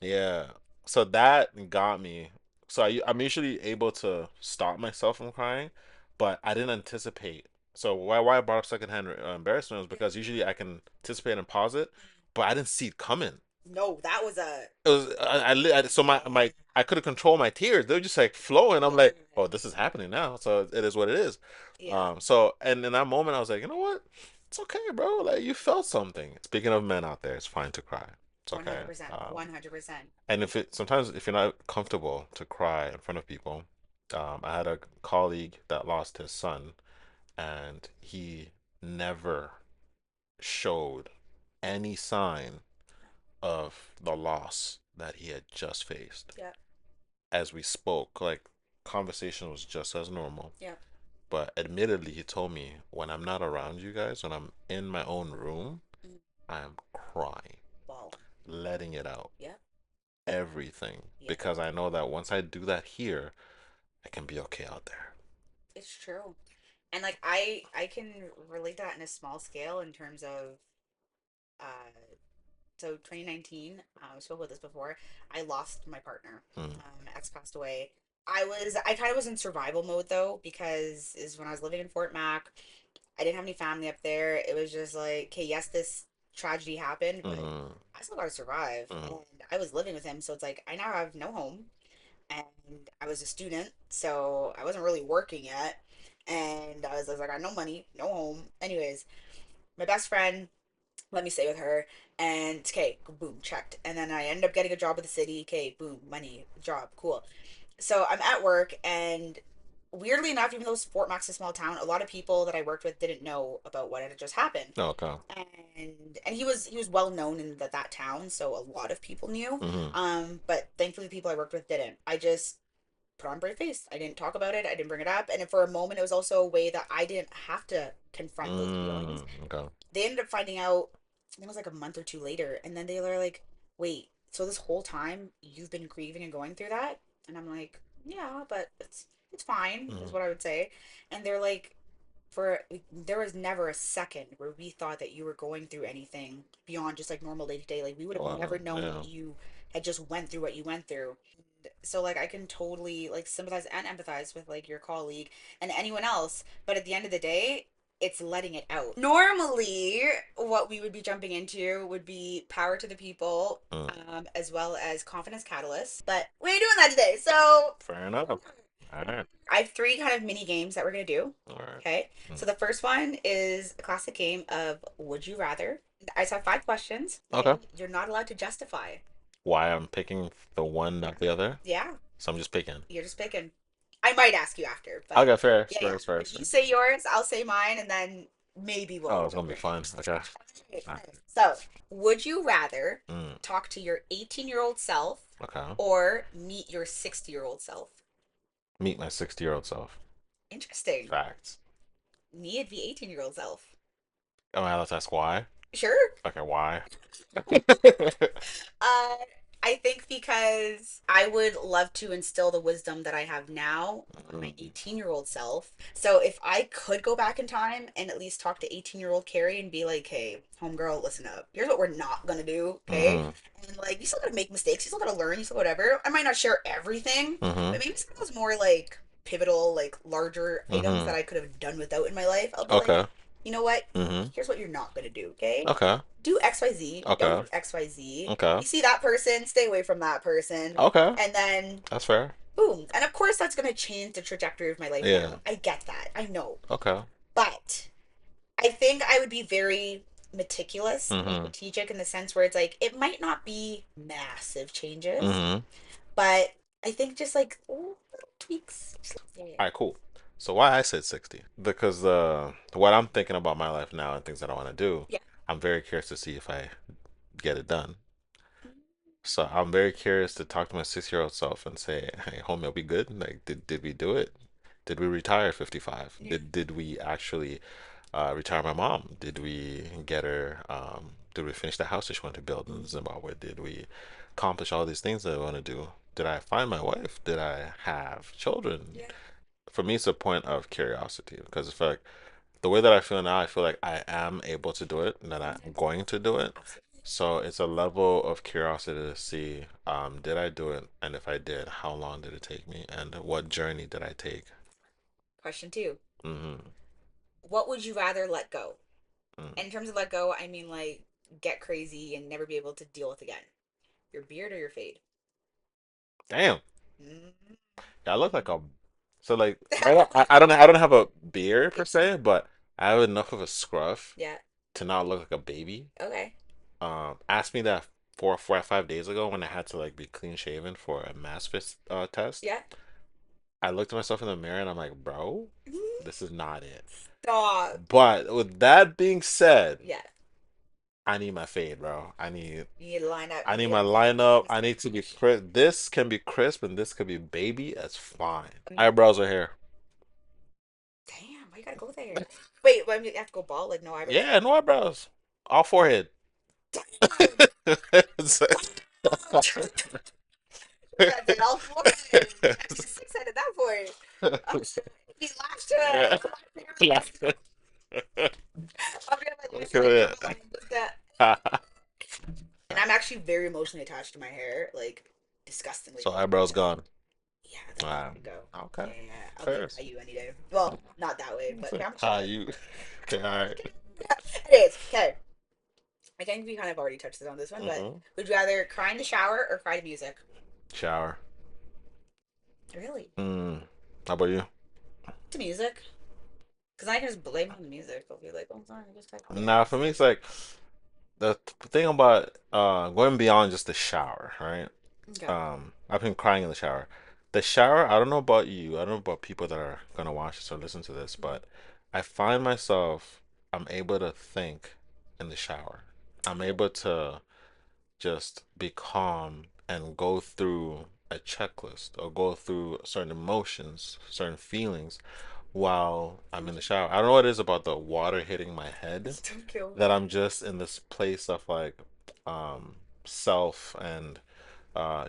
S2: Yeah. So that got me. So I'm usually able to stop myself from crying, but I didn't anticipate. So why I brought up secondhand embarrassment was
S1: yeah.
S2: because usually I can anticipate and pause it, but I didn't see it coming.
S1: No, that was a
S2: It was so my I couldn't control my tears. They were just like flowing. I'm like, oh, this is happening now. So it is what it is.
S1: yeah.
S2: So and in that moment, I was like, you know what? It's okay, bro. Like you felt something. Speaking of men out there, it's fine to cry. It's okay.
S1: 100%. 100%.
S2: And sometimes if you're not comfortable to cry in front of people, I had a colleague that lost his son, and he never showed any sign of the loss that he had just faced.
S1: Yeah.
S2: As we spoke, like conversation was just as normal.
S1: Yeah.
S2: But admittedly, he told me when I'm not around you guys, when I'm in my own room,
S1: Mm.
S2: I'm crying,
S1: Bawling.
S2: letting it out,
S1: Yeah.
S2: everything.
S1: Yeah.
S2: Because I know that once I do that here, I can be okay out there.
S1: It's true. And like I can relate to that in a small scale in terms of uh so 2019, I spoke about this before. I lost my partner.
S2: Mm,
S1: My ex passed away. I kind of was in survival mode though because is when I was living in Fort Mac. I didn't have any family up there. It was just like, okay, yes, this tragedy happened, but
S2: mm,
S1: I still gotta survive.
S2: mm,
S1: And I was living with him, so it's like I now have no home, and I was a student, so I wasn't really working yet, and I was like, I got no money, no home. Anyways, my best friend let me stay with her, and okay, boom, checked. And then I ended up getting a job with the city. Okay, boom, money, job, cool. So I'm at work, and weirdly enough, even though Fort Mac's a small town, a lot of people that I worked with didn't know about what had just happened.
S2: okay.
S1: And he was well known in that town, so a lot of people knew.
S2: Mm-hmm.
S1: But thankfully, the people I worked with didn't. I just put on a brave face. I didn't talk about it. I didn't bring it up. And for a moment, it was also a way that I didn't have to confront those feelings.
S2: Okay.
S1: They ended up finding out. I think it was like a month or two later, and then they were like, "Wait, so this whole time you've been grieving and going through that?" And I'm like, "Yeah, but it's fine," is
S2: Mm-hmm.
S1: what I would say. And they're like, "For there was never a second where we thought that you were going through anything beyond just like normal day to day. Like we would have never
S2: Wow.
S1: known
S2: Yeah.
S1: that you had just went through what you went through." So like I can totally like sympathize and empathize with like your colleague and anyone else, but at the end of the day, it's letting it out. Normally, what we would be jumping into would be power to the people,
S2: Mm.
S1: as well as confidence catalysts. But we ain't doing that today. So
S2: Fair enough. All right.
S1: I have three kind of mini games that we're gonna do.
S2: All right.
S1: Okay.
S2: Mm.
S1: So the first one is a classic game of Would You Rather. I just have five questions,
S2: Okay.
S1: and you're not allowed to justify.
S2: Why I'm picking the one, not the other?
S1: Yeah,
S2: So I'm just picking.
S1: you're just picking. I might ask you after, but
S2: Okay, first,
S1: yeah, yeah.
S2: first, first,
S1: You
S2: first.
S1: say yours, I'll say mine, and then maybe
S2: Oh,
S1: we'll
S2: it's gonna be
S1: bring
S2: fun. Okay.
S1: it.
S2: Alright.
S1: So, would you rather
S2: Mm,
S1: talk to your 18-year-old self
S2: okay.
S1: or meet your 60-year-old self?
S2: Meet my 60-year-old self.
S1: Interesting.
S2: Facts.
S1: Me, it'd be 18-year-old self.
S2: Oh, let's ask why.
S1: Sure.
S2: Okay, why?
S1: Uh, I think because I would love to instill the wisdom that I have now on my
S2: Mm,
S1: 18-year-old self. So if I could go back in time and at least talk to 18-year-old Carrie and be like, hey, homegirl, listen up. Here's what we're not gonna do, okay?
S2: mm-hmm.
S1: And like, you still gotta make mistakes, you still gotta learn, you still whatever. I might not share everything,
S2: Mm-hmm.
S1: but maybe some of those more like pivotal, like larger items
S2: Mm-hmm.
S1: that I could have done without in my life. I'll be like,
S2: Okay.
S1: you know what?
S2: Mm-hmm.
S1: Here's what you're not gonna do, okay?
S2: Okay.
S1: Do XYZ, don't
S2: Okay.
S1: do XYZ.
S2: Okay.
S1: You see that person, stay away from that person.
S2: Okay.
S1: And then
S2: That's fair.
S1: boom. And of course that's going to change the trajectory of my life
S2: Yeah.
S1: now. I get that. I know.
S2: Okay.
S1: But I think I would be very meticulous and
S2: Mm-hmm.
S1: strategic in the sense where it's like it might not be massive changes,
S2: Mm-hmm.
S1: but I think just like little tweaks. Yeah, yeah.
S2: All right, cool. So why I said 60? Because what I'm thinking about my life now and things that I want to do,
S1: Yeah.
S2: I'm very curious to see if I get it done. So I'm very curious to talk to my 6-year-old self and say, "Hey, homie, are we good? Like, did we do it? Did we retire at 55?
S1: Yeah.
S2: Did we actually retire my mom? Did we get her? Did we finish the house that she wanted to build in Zimbabwe? Did we accomplish all these things that I want to do? Did I find my wife? Did I have children?
S1: Yeah.
S2: For me, it's a point of curiosity because it's like the way that I feel now, I feel like I am able to do it and that I'm going to do it.
S1: Absolutely.
S2: So it's a level of curiosity to see, did I do it? And if I did, how long did it take me? And what journey did I take?
S1: Question two.
S2: Mm-hmm.
S1: What would you rather let go?
S2: Mm.
S1: And in terms of let go, I mean like get crazy and never be able to deal with again. Your beard or your fade?
S2: Damn.
S1: Mm.
S2: Yeah, I look like a so like I don't have a beard per se, but I have enough of a scruff
S1: Yeah.
S2: to not look like a baby.
S1: Okay.
S2: Asked me that 4 or 5 days ago when I had to like be clean shaven for a mass fit test.
S1: Yeah.
S2: I looked at myself in the mirror and I'm like, bro, this is not it.
S1: Stop.
S2: But with that being said,
S1: Yeah.
S2: I need my fade, bro. I need
S1: You need to line up.
S2: I
S1: You
S2: need
S1: need
S2: my
S1: everything.
S2: lineup. I need to be crisp. This can be crisp and this could be baby. That's fine. Eyebrows are here.
S1: Damn, why you gotta go there? Wait, well, you have to go bald, like no eyebrows.
S2: Yeah, no eyebrows. All forehead.
S1: Damn. That's it. All four. Extra six at that point. Oh, he lashed to it. I'll be on my last like
S2: Okay.
S1: come on, just that. And I'm actually very emotionally attached to my hair, like disgustingly
S2: So
S1: emotionally
S2: eyebrows
S1: attached.
S2: gone.
S1: Yeah, I think
S2: Wow.
S1: I go.
S2: Okay.
S1: Yeah, yeah, yeah. I'll be
S2: Fair.
S1: like Caillou any day. Well, not that way, but I'm
S2: How
S1: chilling.
S2: you? Okay, all right.
S1: Anyways, okay. I think we kind of already touched on this one, but
S2: Mm-hmm.
S1: would you rather cry in the shower or cry to music?
S2: Shower.
S1: Really?
S2: Mm. How about you?
S1: To music? Because I can just blame it on the music. I'll be like, oh, sorry, I just typed
S2: Now, for me, it's like the thing about going beyond just the shower, right?
S1: Okay.
S2: I've been crying in the shower. The shower, I don't know about you, I don't know about people that are gonna watch this or listen to this, but I find myself, I'm able to think in the shower. I'm
S1: Oh,
S2: able to just be calm and go through a checklist or go through certain emotions, certain feelings while I'm in the shower. I don't know what it is about the water hitting my head
S1: don't kill
S2: that
S1: me.
S2: I'm just in this place of like um self and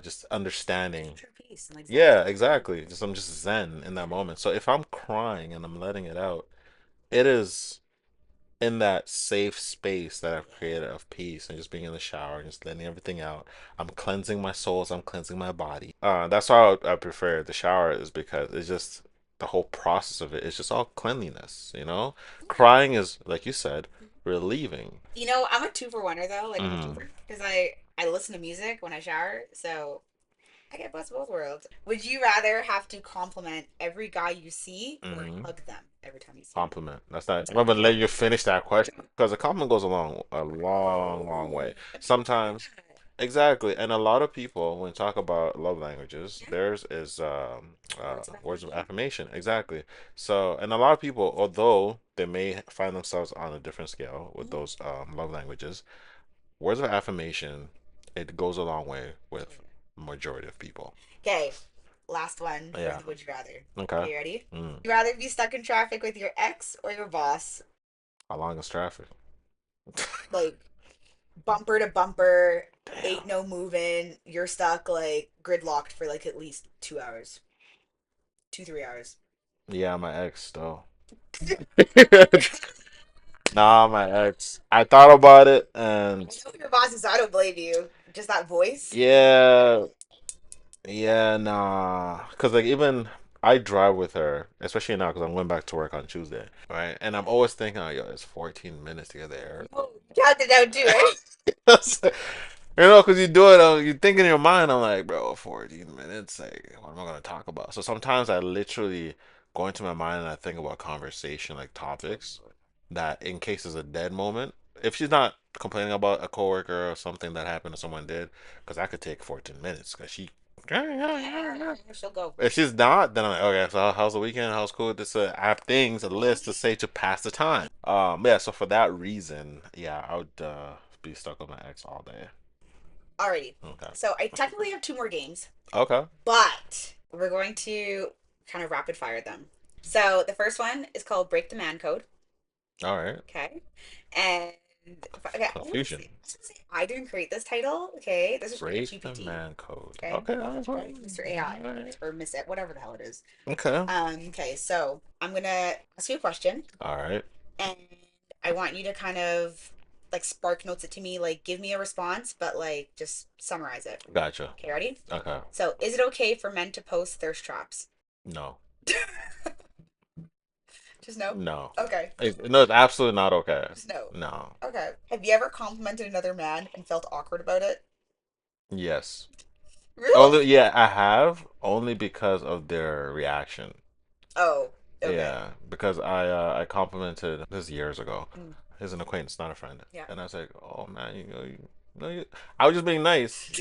S2: just understanding.
S1: True peace and like Zen.
S2: Yeah, exactly. Just I'm just zen in that moment. So if I'm crying and I'm letting it out, it is in that safe space that I've
S1: Yeah.
S2: created of peace and just being in the shower and just letting everything out. I'm cleansing my soul as I'm cleansing my body. That's why I prefer the shower is because it's just the whole process of it is just all cleanliness, you know?
S1: Yeah.
S2: Crying is, like you said, relieving.
S1: You know, I'm a two for oneer though. Like I'm a
S2: Mm,
S1: twofer because I listen to music when I shower, so I get best of both worlds. Would you rather have to compliment every guy you see or
S2: mm.
S1: hug them every time you see them?
S2: Compliment. That's not. I'm gonna let you finish that question because a compliment goes a long, long way.
S1: Oh,
S2: Sometimes
S1: yeah.
S2: exactly. And a lot of people, when talk about love languages,
S1: Yeah.
S2: theirs is
S1: Words of
S2: words of
S1: affirmation.
S2: affirmation. Exactly. So, and a lot of people, although they may find themselves on a different scale with
S1: Mhm.
S2: those love languages, words of affirmation, it goes a long way with majority of people.
S1: Okay, last one for
S2: Yeah.
S1: the would you rather.
S2: Okay.
S1: Okay, ready?
S2: Mm.
S1: You rather be stuck in traffic with your ex or your boss?
S2: How long is traffic?
S1: Like bumper to bumper,
S2: Damn.
S1: ain't no moving. You're stuck like gridlocked for like at least 2 hours, 2, 3 hours.
S2: Yeah, my ex though. Nah, my ex. I thought about it and
S1: I know your boss is. I don't blame you. Just that voice.
S2: yeah, yeah, nah. Cause like even I drive with her, especially now because I'm going back to work on Tuesday, right? And I'm always thinking, oh, yo, it's 14 minutes to get there.
S1: Oh, count it out too, eh?
S2: You know, because you do it, you think in your mind, I'm like, bro, 14 minutes, like, what am I going to talk about? So sometimes I literally go into my mind and I think about conversation, like topics, that in case there's a dead moment, if she's not complaining about a coworker or something that happened or someone did, because I could take 14 minutes, because she,
S1: She'll go.
S2: if she's not, then I'm like, okay, so how's the weekend? How's cool? This I have things, a list to say to pass the time. Yeah, so for that reason, yeah, I would be stuck with my ex all day.
S1: Alrighty.
S2: Okay.
S1: So I technically have two more games,
S2: Okay.
S1: but we're going to kind of rapid fire them. So the first one is called Break the Man Code.
S2: All right.
S1: Okay. And okay,
S2: Confusion.
S1: I didn't create this title. Okay. This is from
S2: Break the
S1: ChatGPT.
S2: man code.
S1: Okay.
S2: Okay. All
S1: Okay. Mr. AI
S2: right.
S1: or Miss It, whatever the hell it is.
S2: Okay.
S1: Okay, so I'm gonna ask you a question
S2: All right.
S1: and I want you to kind of like spark notes it to me, like give me a response, but like just summarize it.
S2: Gotcha.
S1: Okay, ready?
S2: Okay.
S1: So, is it okay for men to post thirst traps?
S2: No.
S1: Just no?
S2: No.
S1: Okay.
S2: No, it's absolutely not okay.
S1: Just no.
S2: No.
S1: Okay. Have you ever complimented another man and felt awkward about it?
S2: Yes.
S1: Really?
S2: Only, yeah, I have only because of their reaction.
S1: Oh, okay.
S2: Yeah, because I complimented this years ago.
S1: Mm,
S2: He's an acquaintance, not a friend.
S1: yeah.
S2: And I was like, "Oh man, I was just being nice.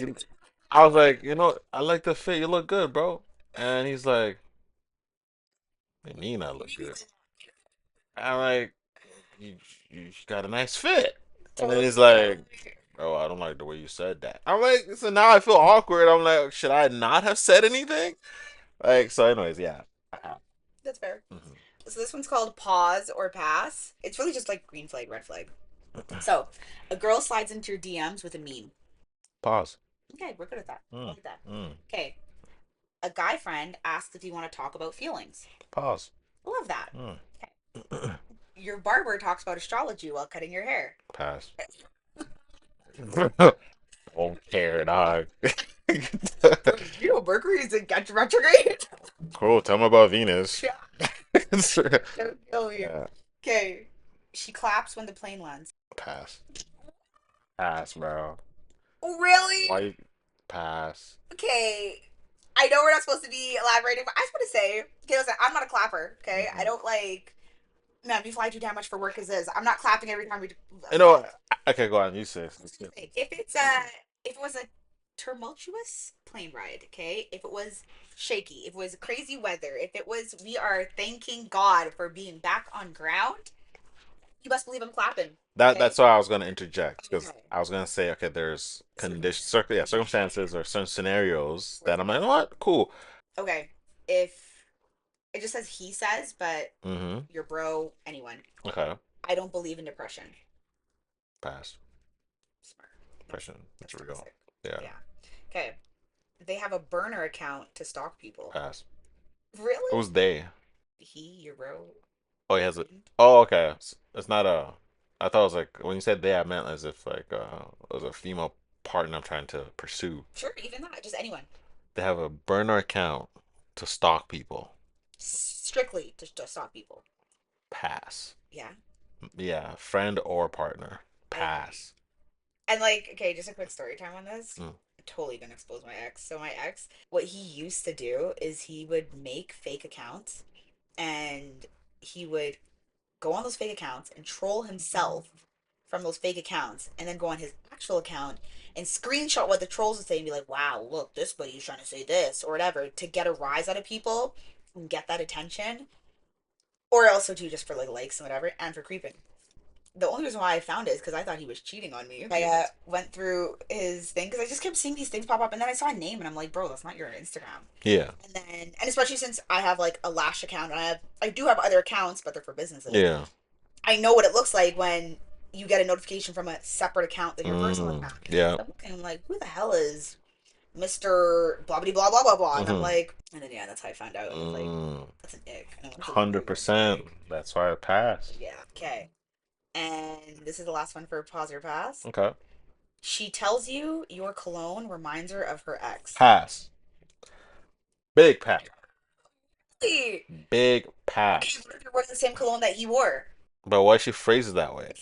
S2: I was like, I like the fit. You look good, bro." And he's like, "What do you mean I look good?" I'm like, "You you got a nice fit." And then
S1: Totally.
S2: he's like, "Oh, I don't like the way you said that." I'm like, so now I feel awkward. I'm like, should I not have said anything? Like, so anyways, yeah.
S1: That's fair.
S2: Mhm.
S1: So this one's called pause or pass. It's really just like green flag, red flag. So, a girl slides into your DMs with a meme.
S2: Pause.
S1: Okay, we're good at that. I
S2: Mm,
S1: like that.
S2: mm.
S1: Okay, a guy friend asks if you want to talk about feelings.
S2: Pause.
S1: I love that.
S2: Mm.
S1: Okay. Your barber talks about astrology while cutting your hair.
S2: Pass. Don't care, dog.
S1: You know, Mercury is in retrograde.
S2: Cool. Tell me about Venus.
S1: Yeah, don't kill me.
S2: Yeah.
S1: Okay, she claps when the plane lands.
S2: Pass. Pass, bro.
S1: Oh, really?
S2: Why? Pass.
S1: Okay. I know we're not supposed to be elaborating, but I just want to say, okay, listen, I'm not a clapper. Okay, I
S2: Hmm.
S1: don't like. Man, we fly too damn much for work as is. I'm not clapping every time we.
S2: You know what? Okay, go on. You say.
S1: If if it was a tumultuous plane ride, okay, if it was shaky, if it was crazy weather, if it was we are thanking God for being back on ground, you best believe I'm clapping. Okay.
S2: That's why I was gonna interject because
S1: Okay.
S2: I was gonna say, okay, there's conditions, yeah,
S1: Circumstances.
S2: circumstances or certain scenarios
S1: Where
S2: that
S1: it's
S2: I'm
S1: like,
S2: like, what? Cool.
S1: okay, if it just says he says, but
S2: Mm-hmm.
S1: your bro, anyone,
S2: Okay.
S1: I don't believe in depression.
S2: Pass.
S1: Smart.
S2: Depression.
S1: That's
S2: It's real.
S1: toxic.
S2: Yeah.
S1: Yeah. Okay. They have a burner account to stalk people.
S2: Pass.
S1: Really?
S2: Who's they?
S1: He, your bro,
S2: Oh, he has a.
S1: him?
S2: Oh, okay. It's not a. I thought it was like when you said they, I meant as if like it was a female partner I'm trying to pursue.
S1: Sure, even that, just anyone.
S2: They have a burner account to stalk people.
S1: Strictly to stop people.
S2: Pass.
S1: Yeah.
S2: Yeah, friend or partner.
S1: And
S2: Pass.
S1: like, okay, just a quick story time on this.
S2: Mm.
S1: I'm totally gonna expose my ex. So my ex, what he used to do is he would make fake accounts and he would go on those fake accounts and troll himself from those fake accounts and then go on his actual account and screenshot what the trolls would say and be like, wow, look, this buddy's trying to say this or whatever to get a rise out of people and get that attention. Or also too just for like likes and whatever and for creeping. The only reason why I found it is because I thought he was cheating on me. I went through his thing because I just kept seeing these things pop up, and then I saw a name, and I'm like, bro, that's not your Instagram.
S2: Yeah.
S1: And especially since I have like a Lash account, and I do have other accounts, but they're for businesses.
S2: Yeah.
S1: I know what it looks like when you get a notification from a separate account than your personal account.
S2: Yeah.
S1: So I'm looking, I'm like, who the hell is Mr. blah blah blah blah blah blah? And I'm
S2: Mm-hmm.
S1: like, and then yeah, that's how I found out. I was like,
S2: Mm.
S1: that's an ick. And I want to delete it.
S2: 100%. That's why I passed.
S1: Yeah. Okay. And this is the last one for pause or pass.
S2: Okay.
S1: She tells you your cologne reminds her of her ex.
S2: Pass. Big pass.
S1: Really?
S2: Big
S1: Okay,
S2: pass.
S1: what if you're wearing the same cologne that he wore?
S2: But why she phrase it that way?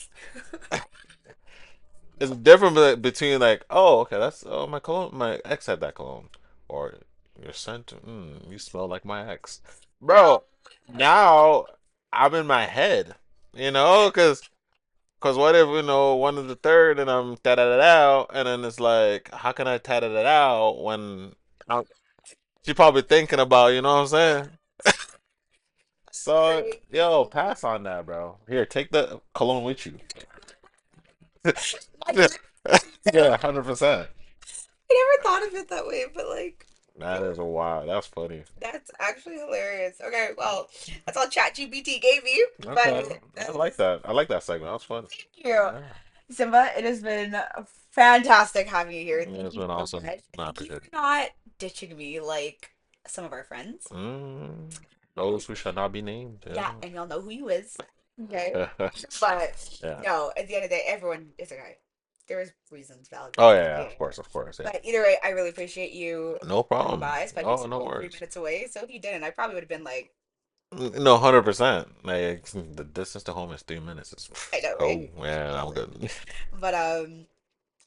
S2: It's different between like, oh, okay, that's oh my cologne. My ex had that cologne, or your scent. You smell like my ex, bro. Now I'm in my head, because what if one of the third and I'm da da da da, and then it's like, how can I ta da da da when I'm, she probably thinking about, you know what I'm saying? So yo, pass on that, bro. Here, take the cologne with you. Yeah, 100%.
S1: I never thought of it that way, but like,
S2: That is a wild. That's funny.
S1: that's actually hilarious. Okay, well, that's all ChatGPT gave me,
S2: Okay,
S1: but
S2: I like that. I like that segment. That was fun.
S1: thank you.
S2: Yeah,
S1: Simba, it has been fantastic having you here.
S2: yeah,
S1: Thank
S2: it's
S1: you
S2: been
S1: so
S2: awesome.
S1: much.
S2: I
S1: Thank you
S2: appreciate
S1: for
S2: it.
S1: not ditching me like some of our friends.
S2: Mm, those who shall not be named.
S1: Yeah, and y'all know who you is. Okay.
S2: Yeah.
S1: But
S2: Yeah.
S1: no, at the end of the day, everyone is a guy. There is reasons, valid
S2: Oh
S1: reasons.
S2: yeah, yeah,
S1: Yeah.
S2: of course, of course. Yeah.
S1: But either way, I really appreciate you
S2: No
S1: coming
S2: problem.
S1: by, especially
S2: Oh,
S1: since
S2: no
S1: we're only three
S2: worries.
S1: minutes away. So if you didn't, I probably would have been like,
S2: No, 100%. Like the distance to home is 3 minutes. It's,
S1: I know,
S2: oh
S1: right?
S2: yeah, I'm good.
S1: But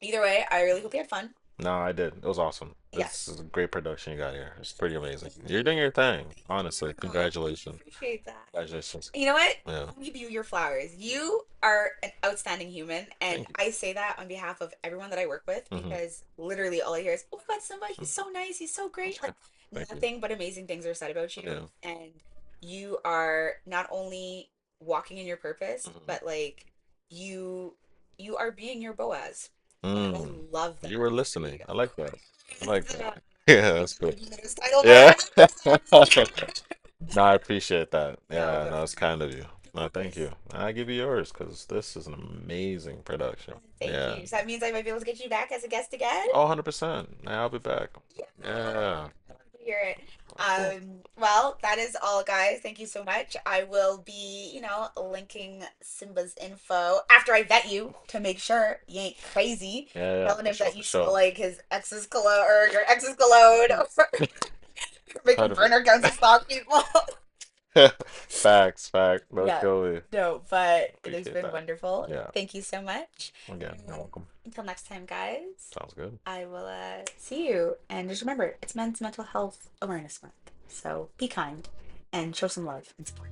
S1: either way, I really hope you had fun.
S2: No, I did. It was awesome. This
S1: Yes.
S2: is a great production you got here. It's pretty amazing. You're doing your thing. Honestly,
S1: Oh, I
S2: congratulations.
S1: appreciate that.
S2: Congratulations.
S1: You know what?
S2: Yeah.
S1: I'll give you your flowers. You are an outstanding human, and
S2: Thank you.
S1: I say that on behalf of everyone that I work with
S2: Hmm.
S1: because literally all I hear is, "Oh my God, somebody, he's so nice, he's so great." Like
S2: Thank you.
S1: nothing but amazing things are said about you,
S2: Yeah.
S1: and you are not only walking in your purpose,
S2: Hmm.
S1: but like you you are being your Boaz, and I
S2: Mm.
S1: love
S2: You
S1: that
S2: were
S1: for
S2: listening.
S1: you.
S2: I like that. I like
S1: It's,
S2: that. Yeah,
S1: like
S2: that's
S1: the
S2: good.
S1: news title for
S2: Yeah.
S1: our episode.
S2: No, I appreciate that.
S1: No,
S2: Yeah,
S1: but
S2: no, it's kind of you.
S1: of
S2: No, thank
S1: course.
S2: you. I give you yours because this is an amazing production.
S1: Thank
S2: Yeah.
S1: you. So that means I might be able to get you back as a guest again.
S2: Oh, 100%. Yeah, I'll be back.
S1: Yeah.
S2: Yeah.
S1: I love to hear it.
S2: Cool.
S1: Well, that is all, guys. Thank you so much. I will be, linking Simba's info after I vet you to make sure you ain't crazy.
S2: Yeah, yeah,
S1: Telling
S2: for
S1: him
S2: sure,
S1: that
S2: for
S1: you smell
S2: sure.
S1: like his ex's cologne or your ex's cologne. Making
S2: 100%.
S1: burner accounts to stalk people.
S2: Facts, facts. Don't
S1: Yeah,
S2: kill me.
S1: no, but it has
S2: Appreciate
S1: been
S2: that.
S1: wonderful.
S2: Yeah.
S1: Thank you so much.
S2: Again, you're
S1: And
S2: welcome.
S1: until next time, guys,
S2: Sounds good.
S1: I will see you. And just remember, it's Men's Mental Health Awareness Month. So be kind and show some love and support.